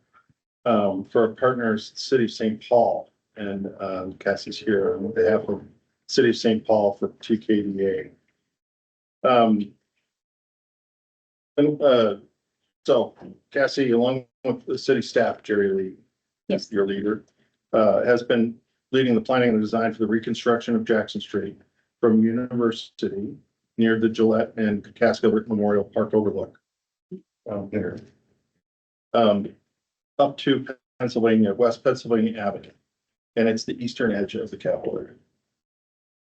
S13: our partners, City of St. Paul. And Cassie's here on behalf of City of St. Paul for TKDA. So Cassie, along with the city staff, Jerry Lee,
S1: Yes,
S13: your leader, has been leading the planning and design for the reconstruction of Jackson Street from University near the Gillette and Casco Memorial Park overlook. There. Up to Pennsylvania, West Pennsylvania Avenue. And it's the eastern edge of the capital area.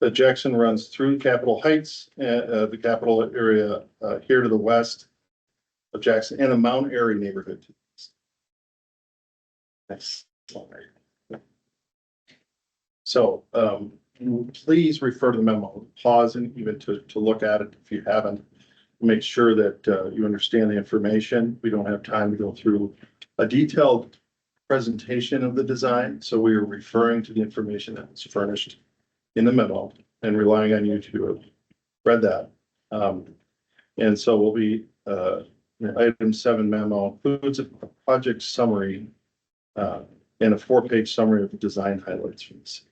S13: The Jackson runs through Capitol Heights, the capital area here to the west of Jackson, and the Mount Airy neighborhood. Next slide. So please refer to the memo, pause and even to look at it if you haven't. Make sure that you understand the information. We don't have time to go through a detailed presentation of the design, so we are referring to the information that was furnished in the memo and relying on you to have read that. And so we'll be, item 7 memo includes a project summary and a 4-page summary of the design highlights from the city.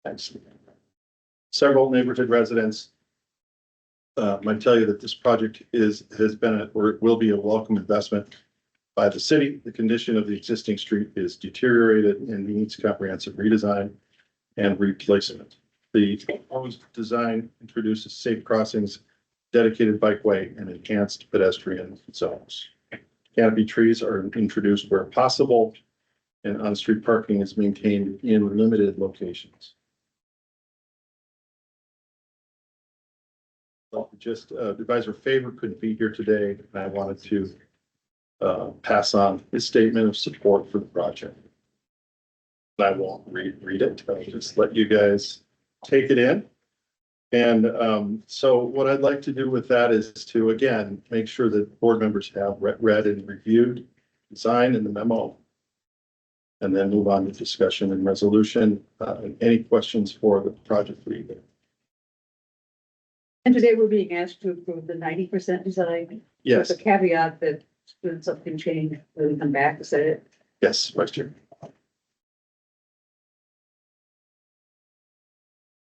S13: Thanks. Several neighborhood residents might tell you that this project has been or will be a welcome investment by the city. The condition of the existing street is deteriorated and needs comprehensive redesign and replacement. The proposed design introduces safe crossings, dedicated bikeway, and enhanced pedestrian zones. Canopy trees are introduced where possible, and on-street parking is maintained in limited locations. Just Advisor Favor couldn't be here today, and I wanted to pass on his statement of support for the project. I won't read it. I'll just let you guys take it in. And so what I'd like to do with that is to, again, make sure that board members have read and reviewed design in the memo, and then move on to discussion and resolution. Any questions for the project lead?
S2: And today we're being asked to approve the 90% design.
S13: Yes.
S2: With a caveat that when something changed, when we come back, is that it?
S13: Yes, Vice Chair.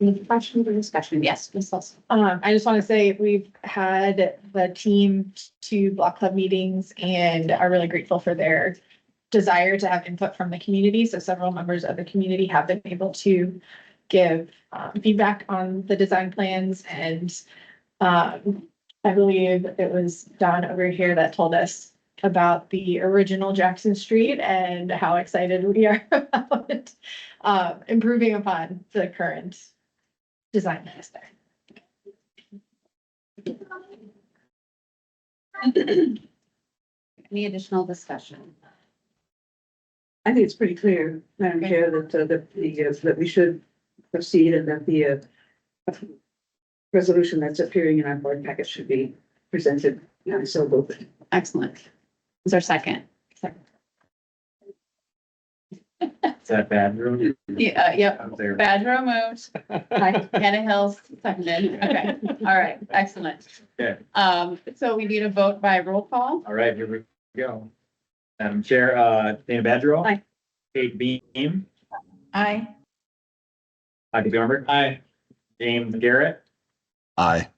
S1: any questions or discussion? Yes, Ms. Wilson.
S5: I just want to say we've had the team to block club meetings and are really grateful for their desire to have input from the community. So several members of the community have been able to give feedback on the design plans, and I believe it was Don over here that told us about the original Jackson Street and how excited we are about improving upon the current design that is there.
S1: Any additional discussion?
S2: I think it's pretty clear, Madam Chair, that we should proceed and that the resolution that's appearing in our board packet should be presented. And so moved.
S1: Excellent. Is there a second?
S11: Is that bad? Room?
S1: Yeah, yep.
S11: Up there.
S1: Badger moved. Hannah Hills seconded. Okay, all right, excellent.
S11: Okay.
S1: So we need a vote by roll call.
S11: All right, here we go. Madam Chair, Dana Badger.
S2: Aye.
S11: Kate Beam,
S5: Aye.
S11: Michael Bjornberg.
S9: Aye.
S11: James Garrett,
S4: Aye.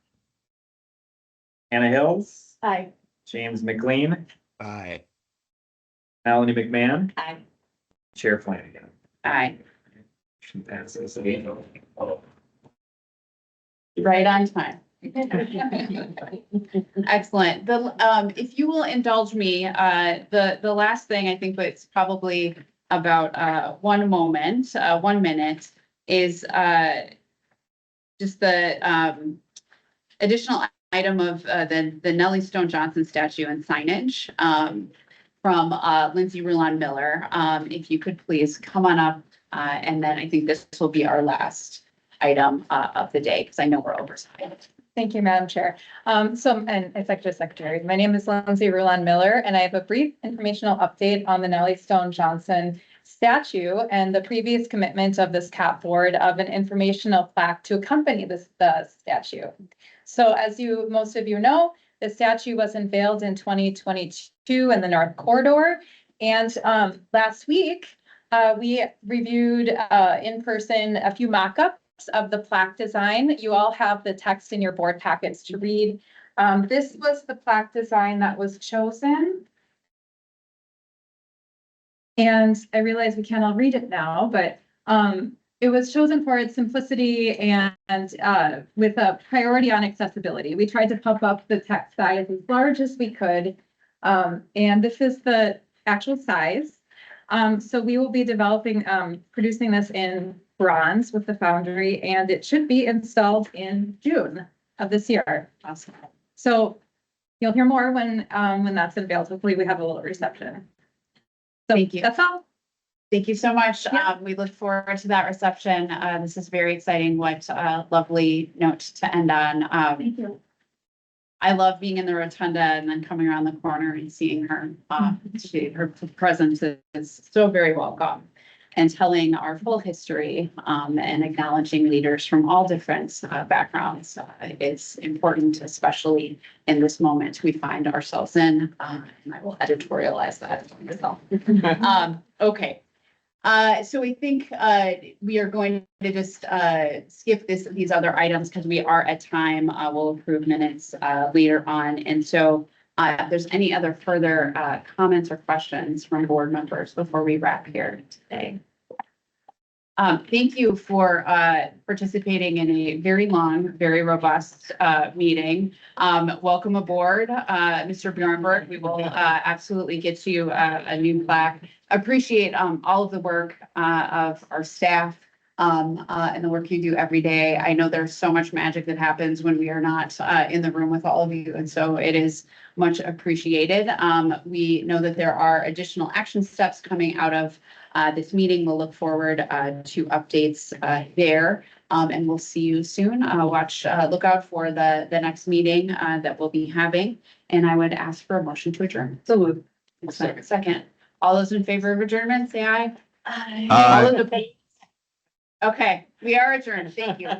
S11: Hannah Hills,
S5: Aye.
S11: James McLean,
S6: Aye.
S11: Melanie McMahon,
S7: Aye.
S11: Chair Flanagan.
S1: Aye,
S11: Motion passes.
S1: right on time. Excellent. If you will indulge me, the last thing I think that's probably about, 1 minute is, just the, additional item of, the Nellie Stone Johnson statue and signage, from, Lindsay Rulon Miller. If you could please come on up, and then I think this will be our last item, of the day, because I know we're over time.
S5: Thank you, Madam Chair. And Executive Secretary, my name is Lindsay Rulon Miller, and I have a brief informational update on the Nellie Stone Johnson statue and the previous commitment of this CAP board of an informational plaque to accompany the statue. So as most of you know, the statue was unveiled in 2022 in the North Corridor. And last week, we reviewed in person a few mock-ups of the plaque design. You all have the text in your board packets to read. This was the plaque design that was chosen. And I realize we can't all read it now, but it was chosen for its simplicity and with a priority on accessibility. We tried to pump up the text size as large as we could. And this is the actual size. So we will be producing this in bronze with the foundry, and it should be installed in June of this year. Awesome. So you'll hear more when that's unveiled. Hopefully we have a little reception. So
S1: Thank you.
S5: That's all.
S1: Thank you so much.
S5: Yeah.
S1: We look forward to that reception. This is very exciting. What a lovely note to end on.
S5: Thank you.
S1: I love being in the rotunda and then coming around the corner and seeing her. Her presence is so very welcome. And telling our full history and acknowledging leaders from all different backgrounds is important, especially in this moment we find ourselves in. And I will editorialize that myself. Okay. So we think we are going to just skip these other items because we are at time. We'll approve minutes later on. And so if there's any other further comments or questions from board members before we wrap here today. Thank you for participating in a very long, very robust meeting. Welcome aboard, Mr. Bjornberg. We will absolutely get you a new plaque. Appreciate all of the work of our staff and the work you do every day. I know there's so much magic that happens when we are not in the room with all of you, and so it is much appreciated. We know that there are additional action steps coming out of this meeting. We'll look forward to updates there, and we'll see you soon. Look out for the next meeting that we'll be having, and I would ask for a motion to adjourn.
S2: So moved.
S1: Second. All those in favor of adjournment, say aye.
S8: Aye.
S1: All those opposed? Okay, we are adjourned. Thank you.